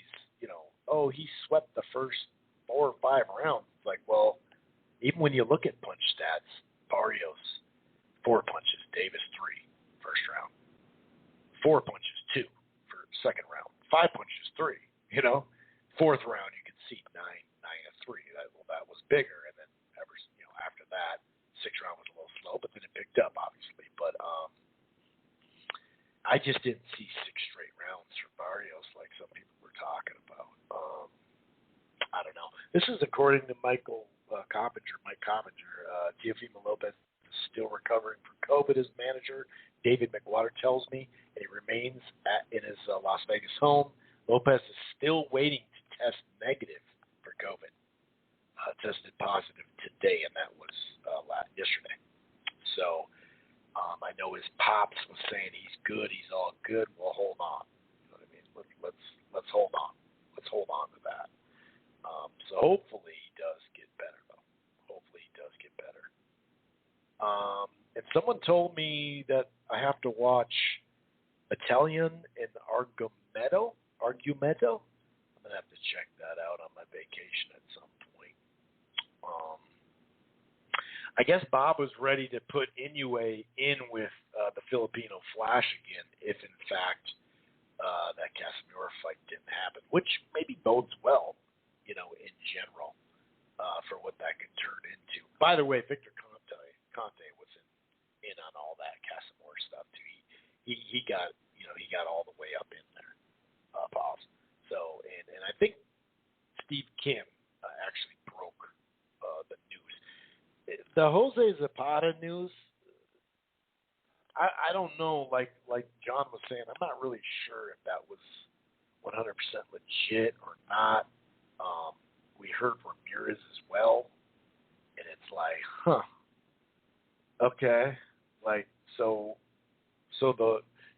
he swept the first 4 or 5 rounds. It's like, well, even when you look at punch stats, Barrios, 4 punches, Davis 3, first round. 4 punches, 2 for second round. 5 punches, 3. Fourth round, you can see 9-3. That was bigger. And then after that, 6th round was a little slow, but then it picked up, obviously. But I just didn't see 6 straight rounds for Barrios like some people were talking about. I don't know. This is according to Mike Coppinger. Teofimo Lopez is still recovering from COVID as manager. David McWater tells me, and he remains in his Las Vegas home. Lopez is still waiting to test negative for COVID. Tested positive today, and that was yesterday. So I know his pops was saying he's good, he's all good. Well, hold on. You know what I mean? Let's hold on. Let's hold on to that. So hopefully he does get better, though. And someone told me that I have to watch Italian and Argumento. I'm going to have to check that out on my vacation at some point. I guess Bob was ready to put Inoue in with the Filipino Flash again if, in fact, that Casimiro fight didn't happen, which maybe bodes well, in general, for what that could turn into. By the way, Victor Conte was in on all that Casimiro stuff too. He got all the way up in there, Bob. So and I think Steve Kim actually broke the news. The Jose Zapata news, I don't know. Like John was saying, I'm not really sure if that was 100% legit or not. We heard Ramirez as well, and it's like, okay, like so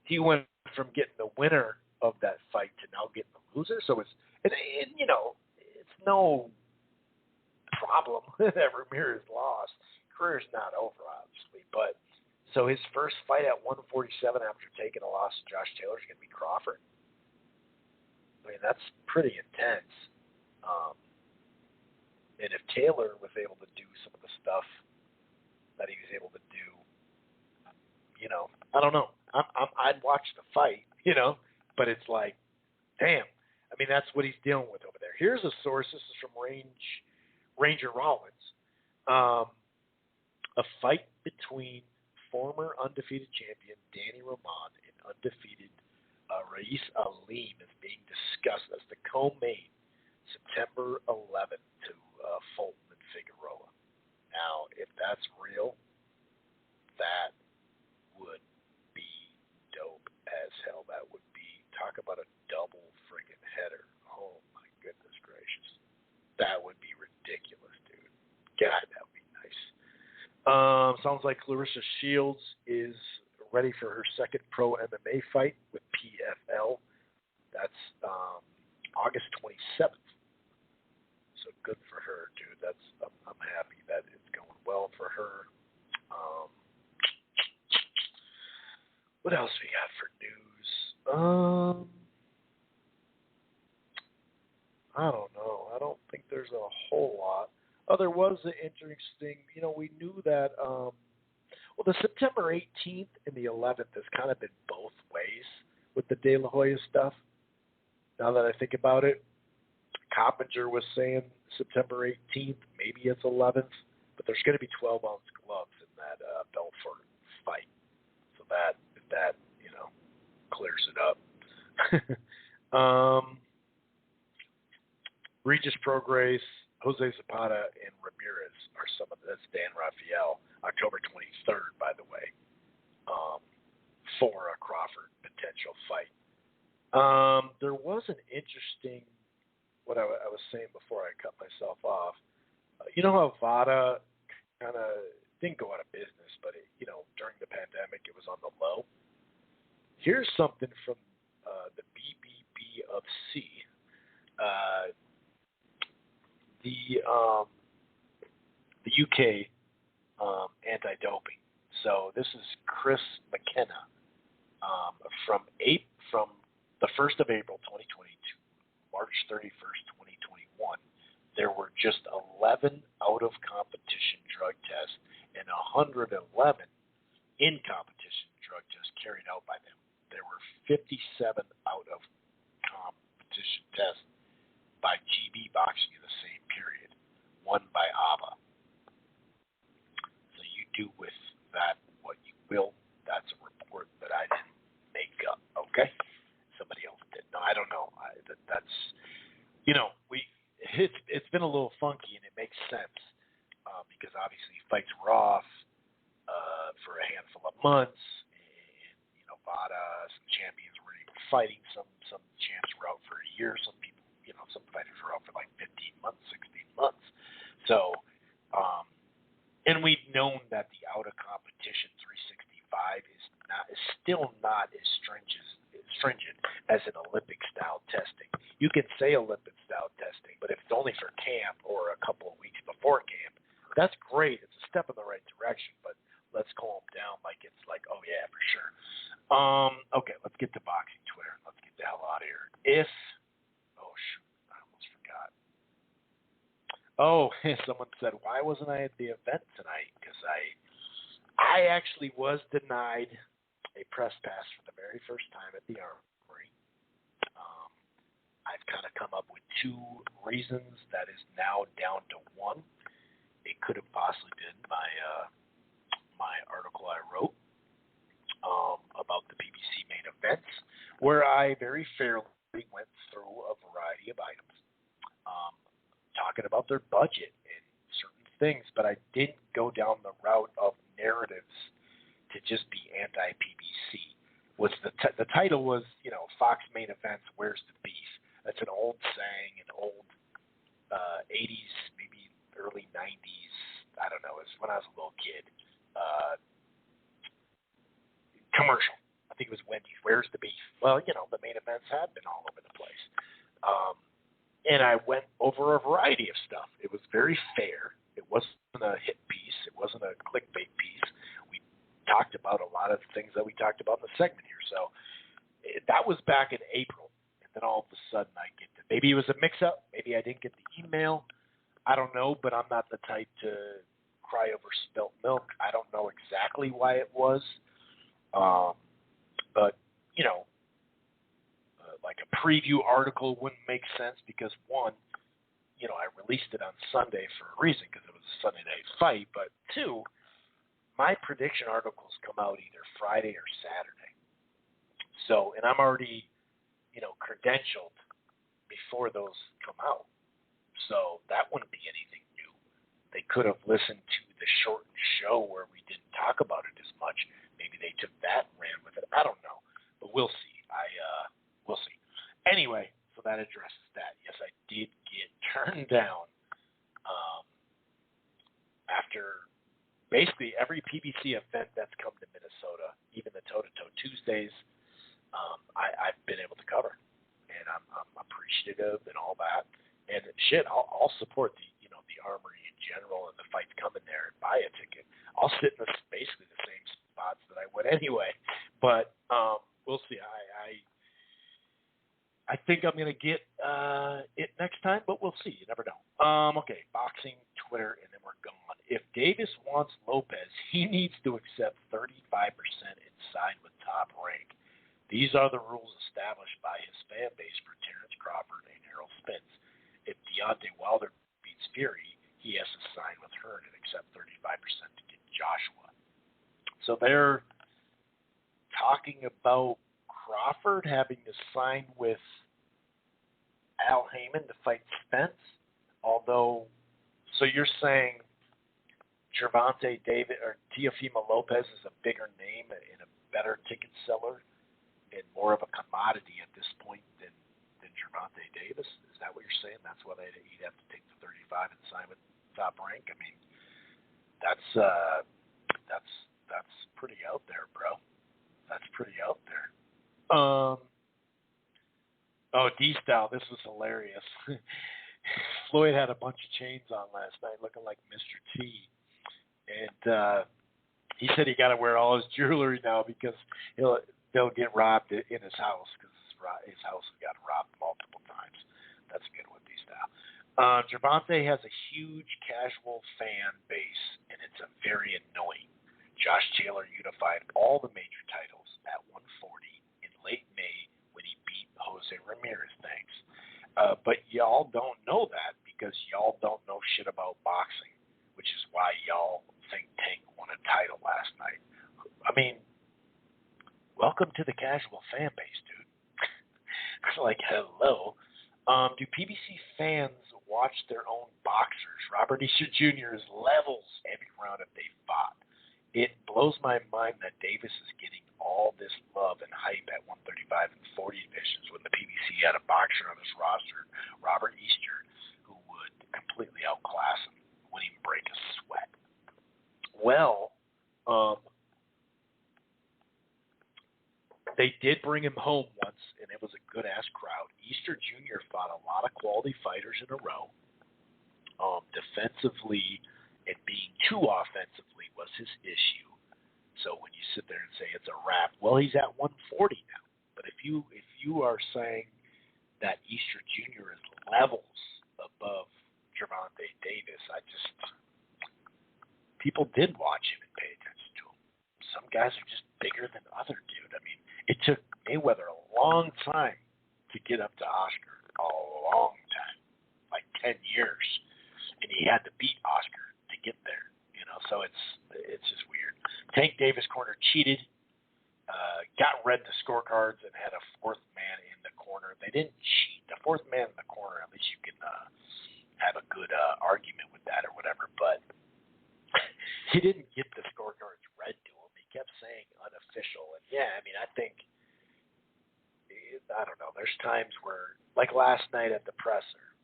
he went from getting the winner of that fight to now getting the loser. So it's no problem that Ramirez lost. Career's not over, obviously, but so his first fight at 147 after taking a loss to Josh Taylor is going to be Crawford. I mean, that's pretty intense. And if Taylor was able to do some of the stuff that he was able to do, I don't know. I'd watch the fight, but it's like, damn. I mean, that's what he's dealing with over there. Here's a source. This is from Ranger Rollins. A fight between former undefeated champion Danny Roman and undefeated Rais Alim is being discussed as the co-main September 11th to Fulton and Figueroa. Now, if that's real, that would be dope as hell. That would be, talk about a double friggin' header. Oh my goodness gracious. That would be ridiculous, dude. God, that would be nice. Sounds like Clarissa Shields is ready for her second pro MMA fight with PFL. That's August 27th. So good for her, dude. I'm happy that it's going well for her. What else we got for news? I don't know. I don't think there's a whole lot. Oh, there was an interesting, we knew that, the September 18th and the 11th has kind of been both ways with the De La Hoya stuff. Now that I think about it, Coppinger was saying September 18th, maybe it's 11th, but there's going to be 12-ounce gloves in that Belfort fight. So that clears it up. Regis Prograis, Jose Zapata, and Ramirez are some of that's Dan Rafael, October 23rd, by the way, for a Crawford potential fight. There was an interesting, what I was saying before I cut myself off. You know how Vada kind of didn't go out of business, but during the pandemic it was on the low. Here's something from the BBB of C. The UK anti-doping. So this is Chris McKenna from the 1st of April 2020 to March 31st, 2021. There were just 11 out-of-competition drug tests and 111 in-competition drug tests carried out by them. There were 57 out-of-competition tests by GB Boxing in the same period, one by ABBA. So you do with that what you will. That's a report that I didn't make up, okay? Somebody else did. No, I don't know. That's it's been a little funky, and it makes sense because obviously fights were off for a handful of months, and Vada, some champions weren't even fighting. Some champs were out for a year. Some people, some fighters were out for like 15 months, 16 months. So, and we've known that the out of competition 365 is still not as stringent as an Olympic style testing. You can say Olympic style testing, but if it's only for camp or a couple of weeks before camp, that's great. It's a step in the right direction. But sound like it's like, oh yeah, for sure. Okay, let's get to boxing Twitter. Let's get the hell out of here. Oh shoot, I almost forgot. Oh, someone said, why wasn't I at the event tonight? Because I actually was denied a press pass for the very first time at the Armory. I've kind of come up with two reasons. That is now down to one. It could have possibly been my article I wrote about the PBC main events, where I very fairly went through a variety of items, talking about their budget and certain things, but I didn't go down the route of narratives to just be anti-PBC. The title was, Fox Main Events, Where's the Beef? That's an old saying, an old 80s, maybe early 90s, I don't know, it's when I was a little kid, commercial. I think it was Wendy's, Where's the Beef? Well, the main events have been all over the place. And I went over a variety of stuff. It was very fair. It wasn't a hit piece. It wasn't a clickbait piece. We talked about a lot of the things that we talked about in the segment here. So that was back in April. And then all of a sudden maybe it was a mix-up. Maybe I didn't get the email. I don't know, but I'm not the type to cry over spilt milk. I don't know exactly why it was. But, like a preview article wouldn't make sense because, one, I released it on Sunday for a reason because it was a Sunday night fight. But, two, my prediction articles come out either Friday or Saturday. So, and I'm already, credentialed before those come out. So that wouldn't be anything new. They could have listened to the shortened show where we didn't talk about it as much. Maybe they took that and ran with it. I don't know. But we'll see. We'll see. Anyway, so that addresses that. Yes, I did get turned down after basically every PBC event that's come to Minnesota, even the Toe-to-Toe Tuesdays, I've been able to cover. And I'm appreciative and all that. And shit, I'll support the Armory in general and the fights coming there and buy a ticket. I'll sit in basically the same spots that I would anyway. But we'll see. I think I'm going to get it next time, but we'll see. You never know. Okay, boxing, Twitter, and then we're gone. If Davis wants Lopez, he needs to accept 35% and sign with Top Rank. These are the rules established by his fan base for Terrence Crawford and Errol Spence. If Deontay Wilder beats Fury, he has to sign with Hearn and accept 35% to get Joshua. So they're talking about Crawford having to sign with Al Heyman to fight Spence. Although, so you're saying Gervonta Davis or Teofimo Lopez is a bigger name and a better ticket seller and more of a commodity at this point than Gervonta Davis? Is that what you're saying? That's why he'd have to take the 35 and sign with Top Rank? I mean, that's pretty out there, bro. That's pretty out there. D-Style, this was hilarious. Floyd had a bunch of chains on last night looking like Mr. T. And he said he got to wear all his jewelry now because they'll get robbed in his house because his house got robbed multiple times. That's a good one, D-Style. Gervonta has a huge casual fan base, and it's a very annoying. Josh Taylor unified all the major titles at 140 in late May when he beat Jose Ramirez, thanks. But y'all don't know that because y'all don't know shit about boxing, which is why y'all think Tank won a title last night. I mean, welcome to the casual fan base, dude. It's like, hello. Do PBC fans watch their own boxers? Robert Easter Jr. is levels every round if they fought. It blows my mind that Davis is getting all this love and hype at 135 and 40 divisions when the PBC had a boxer on his roster, Robert Easter, who would completely outclass him, wouldn't even break a sweat. Well, they did bring him home once, and it was a good-ass crowd. Easter Jr. fought a lot of quality fighters in a row. Defensively and being too offensively was his issue. So sit there and say it's a wrap. Well, he's at 140 now. But if you are saying that Easter Jr. is levels above Gervonta Davis, people did watch him and pay attention to him. Some guys are just bigger than other dude. I mean, it took Mayweather a long time to get up to Oscar, a long time, like 10 years, and he had to beat Oscar to get there. So it's just weird. Tank Davis corner cheated, got read the scorecards and had a fourth man in the corner. They didn't cheat. The fourth man in the corner, at least you can have a good argument with that or whatever. But he didn't get the scorecards read to him. He kept saying unofficial. And yeah, I mean, I think, I don't know. There's times where, like last night at the presser,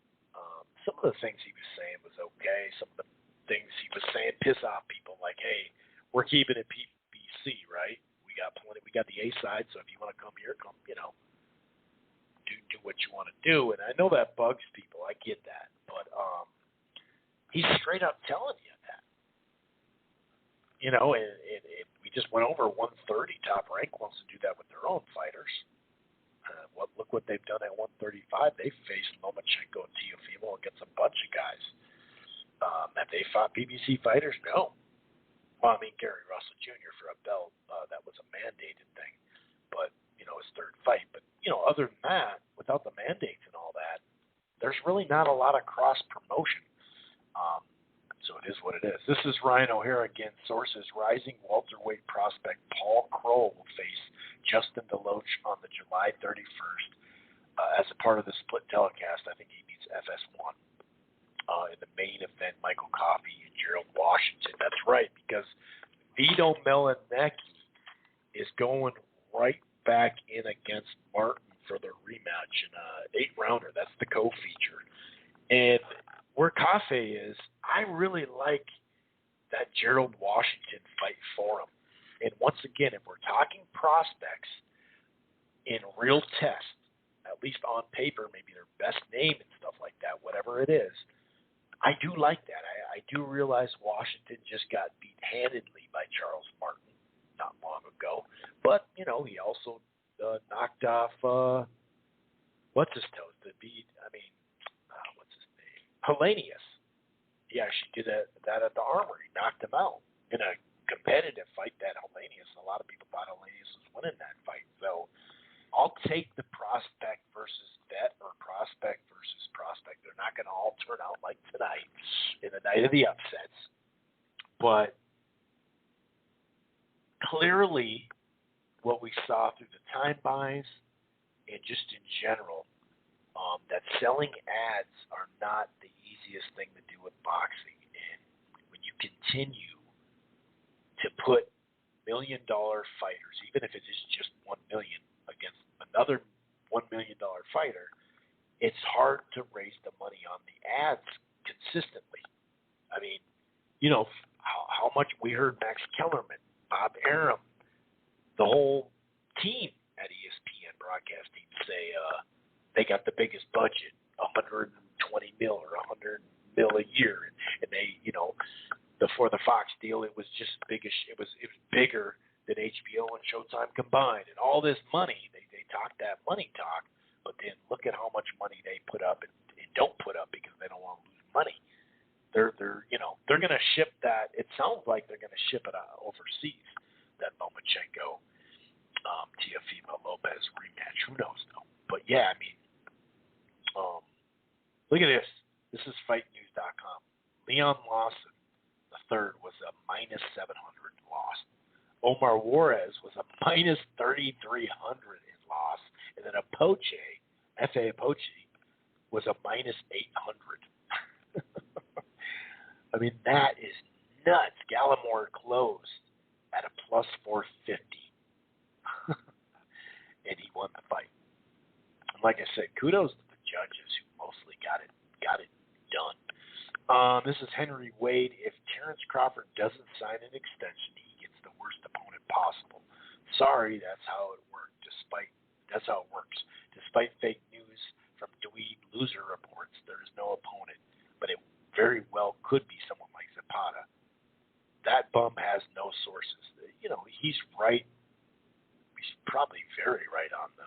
some of the things he was saying was okay. Some of the things he was saying piss off people, like, hey, we're keeping it PBC, right? We got plenty. We got the A side, so if you want to come here, come. Do what you want to do. And I know that bugs people. I get that, but he's straight up telling you that. And we just went over 130. Top Rank wants to do that with their own fighters. Look what they've done at 135. They faced Lomachenko and Teofimo against a bunch of guys. Have they fought PBC fighters? No. Well, I mean, Gary Russell Jr. for a belt, that was a mandated thing. But, his third fight. But, other than that, without the mandates and all that, there's really not a lot of cross-promotion. So it is what it is. This is Ryan O'Hara again. Sources: rising welterweight prospect Paul Kroll will face Justin DeLoach on the July 31st as a part of the split telecast. I think he meets FS1. In the main event, Michael Coffey and Gerald Washington. That's right, because Vito Melanecki is going right back in against Martin for the rematch in an 8-rounder. That's the co-feature. And where Coffey is, I really like that Gerald Washington fight for him. And once again, if we're talking prospects in real test, at least on paper, maybe their best name and stuff like that, whatever it is, I do like that. I do realize Washington just got beat handedly by Charles Martin not long ago. But, he also knocked off, what's his name? Hellenius. He actually did that at the Armory. Knocked him out in a competitive fight that Hellenius. A lot of people thought Hellenius was winning that fight. So I'll take the prospect versus vet or prospect versus prospect. They're not going to all turn out like tonight in the night of the upsets. But clearly what we saw through the time buys and just in general, that selling ads are not the easiest thing to do with boxing. And when you continue to put $1 million fighters, even if it is just $1 million against another $1 million fighter, it's hard to raise the money on the ads consistently. I mean, how much we heard Max Kellerman, Bob Arum, the whole team at ESPN broadcast team say they got the biggest budget, $120 mil or $100 mil a year, and they, before the Fox deal, it was just it was bigger than HBO and Showtime combined, and all this money, they talk that money talk, but then look at how much money they put up and don't put up because they don't want to lose money. They're going to ship that. It sounds like they're going to ship it overseas. That Lomachenko, Teofimo Lopez rematch. Who knows though? But yeah, I mean, look at this. This is FightNews.com. Leon Lawson, the third, was a -700 loss. Omar Juarez was a -3,300 in loss, and then F.A. Apoche was a -800. I mean, that is nuts. Gallimore closed at a +450, and he won the fight. And like I said, kudos to the judges who mostly got it done. This is Henry Wade. If Terrence Crawford doesn't sign an extension, he gets the worst opponent possible. Sorry, that's how it works. Despite fake news from dweeb loser reports, there is no opponent, but it very well could be someone like Zapata. That bum has no sources. he's right. He's probably very right on the,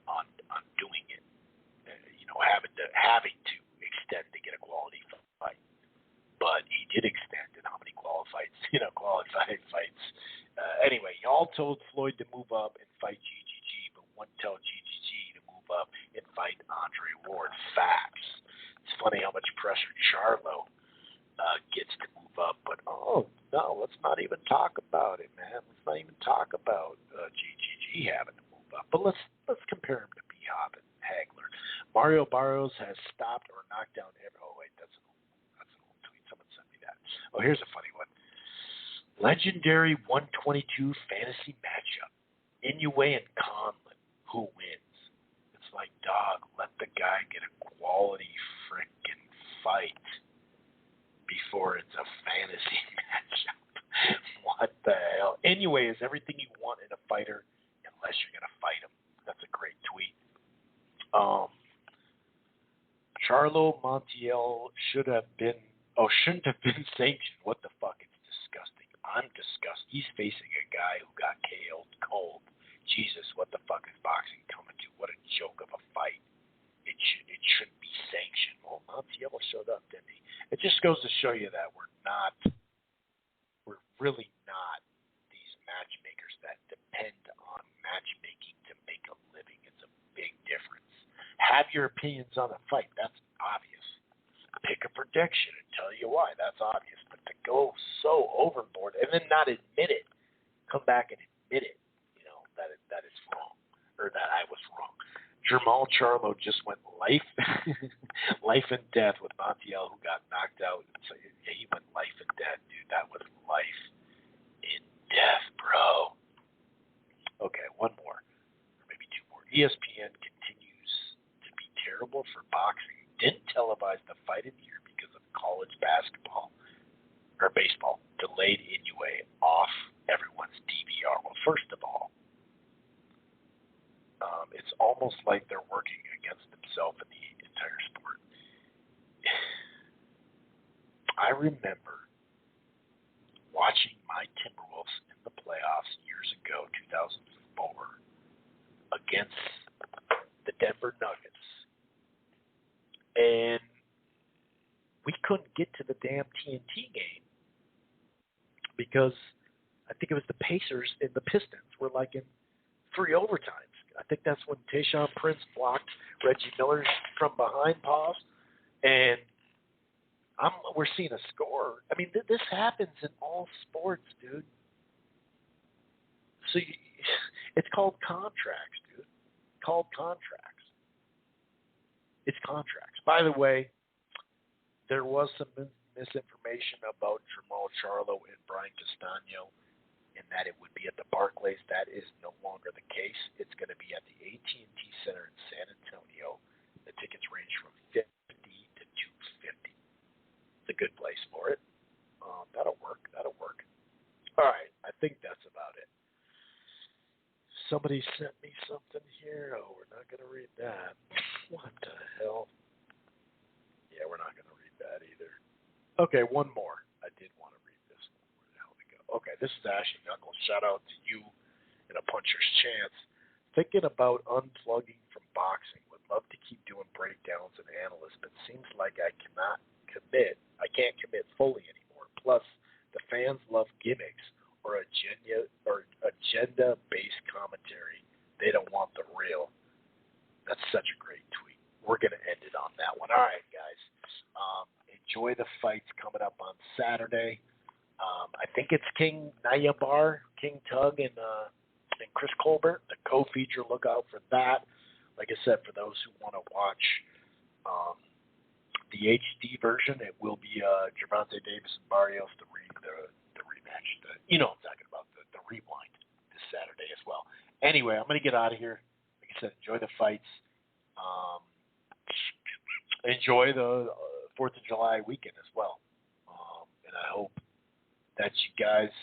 on doing it. Having to extend to get a quality fight. But he did extend, and how many qualified fights. Anyway, y'all told Floyd to move up and fight GGG, but wouldn't tell GGG to move up and fight Andre Ward. Facts. It's funny how much pressure Charlo gets to move up, but no, let's not even talk about it, man. Let's not even talk about GGG having to move up. But let's compare him to B-Hop and Hagler. Mario Barrios has stopped or knocked down every. Oh wait, that's an old tweet. Someone sent me that. Oh, here's a funny one. Legendary 122 fantasy matchup. Inoue and Conlon. Who wins? It's like, dog, let the guy get a quality frickin' fight before it's a fantasy matchup. What the hell? Inoue is everything you want in a fighter unless you're going to fight him. That's a great tweet. Charlo Montiel shouldn't have been sanctioned. What the fuck? It's disgusting. I'm disgusted. He's facing a guy who got KO'd cold. Jesus, what the fuck is boxing coming to? What a joke of a fight. It shouldn't be sanctioned. Well, Montiel showed up, didn't he? It just goes to show you that we're really not these matchmakers that depend on matchmaking to make a living. It's a big difference. Have your opinions on a fight. That's obvious. Pick a prediction and tell you why. That's obvious. But to go so overboard and then not admit it, come back and admit it, that it's wrong or that I was wrong. Jermall Charlo just went life and death with Montiel, who got knocked out. So yeah, he went life and death, dude. That was life and death, bro. Okay, one more, or maybe two more. ESPN continues to be terrible for boxing. Didn't televise the fight of the year because of college basketball or baseball. Delayed Inoue off everyone's DVR. Well, first of all, it's almost like they're working against themselves in the entire sport. I remember watching my Timberwolves in the playoffs years ago, 2004, against the Denver Nuggets. And we couldn't get to the damn TNT game because I think it was the Pacers and the Pistons were like in 3 overtimes. I think that's when Tayshaun Prince blocked Reggie Miller from behind pause, and we're seeing a score. I mean, this happens in all sports, dude. So it's called contracts, dude. Called contracts. It's contracts. By the way, there was some misinformation about Jermall Charlo and Brian Castano, and that it would be at the Barclays. That is no longer the case. It's going to be at the AT&T Center in San Antonio. The tickets range from $50 to $250. It's a good place for it. That'll work. All right, I think that's about it. Somebody sent me something here. Oh, we're not going to read that. What the hell? Yeah, we're not going to read that either. Okay, one more. I did want to read this one. Where the hell did it go? Okay, this is Ashley Knuckles. Shout out to you and a puncher's chance. Thinking about unplugging from boxing. Would love to keep doing breakdowns and analysts, but seems like I cannot commit. I can't commit fully anymore. Plus, the fans love gimmicks or agenda-based commentary. They don't want the real. That's such a great tweet. We're going to end it on that one. All right, guys. Enjoy the fights coming up on Saturday. I think it's King Nayabar, King Tug, and Chris Colbert, the co-feature. Look out for that. Like I said, for those who want to watch the HD version, it will be Gervonta Davis and Barrios, the rematch. You know what I'm talking about, the rewind this Saturday as well. Anyway, I'm going to get out of here. Like I said, enjoy the fights. Enjoy the 4th of July weekend as well. And I hope that you guys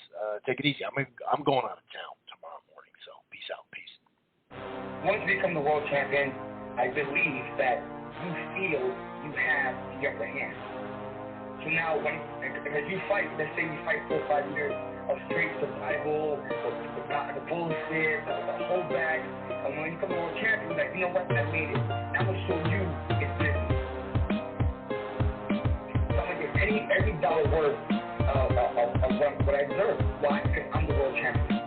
take it easy. I'm going out of town tomorrow morning, so peace out. Peace. Once you become the world champion, I believe that you feel you have the upper hand. So now, as you fight, let's say you fight 4 or 5 years, of straight survival, the bullshit, the holdback. And when you come to world champion, like, you know what, I made it. I'm going to show you it's business. So I'm going to get every dollar worth of what I deserve. Why? Because I'm the world champion.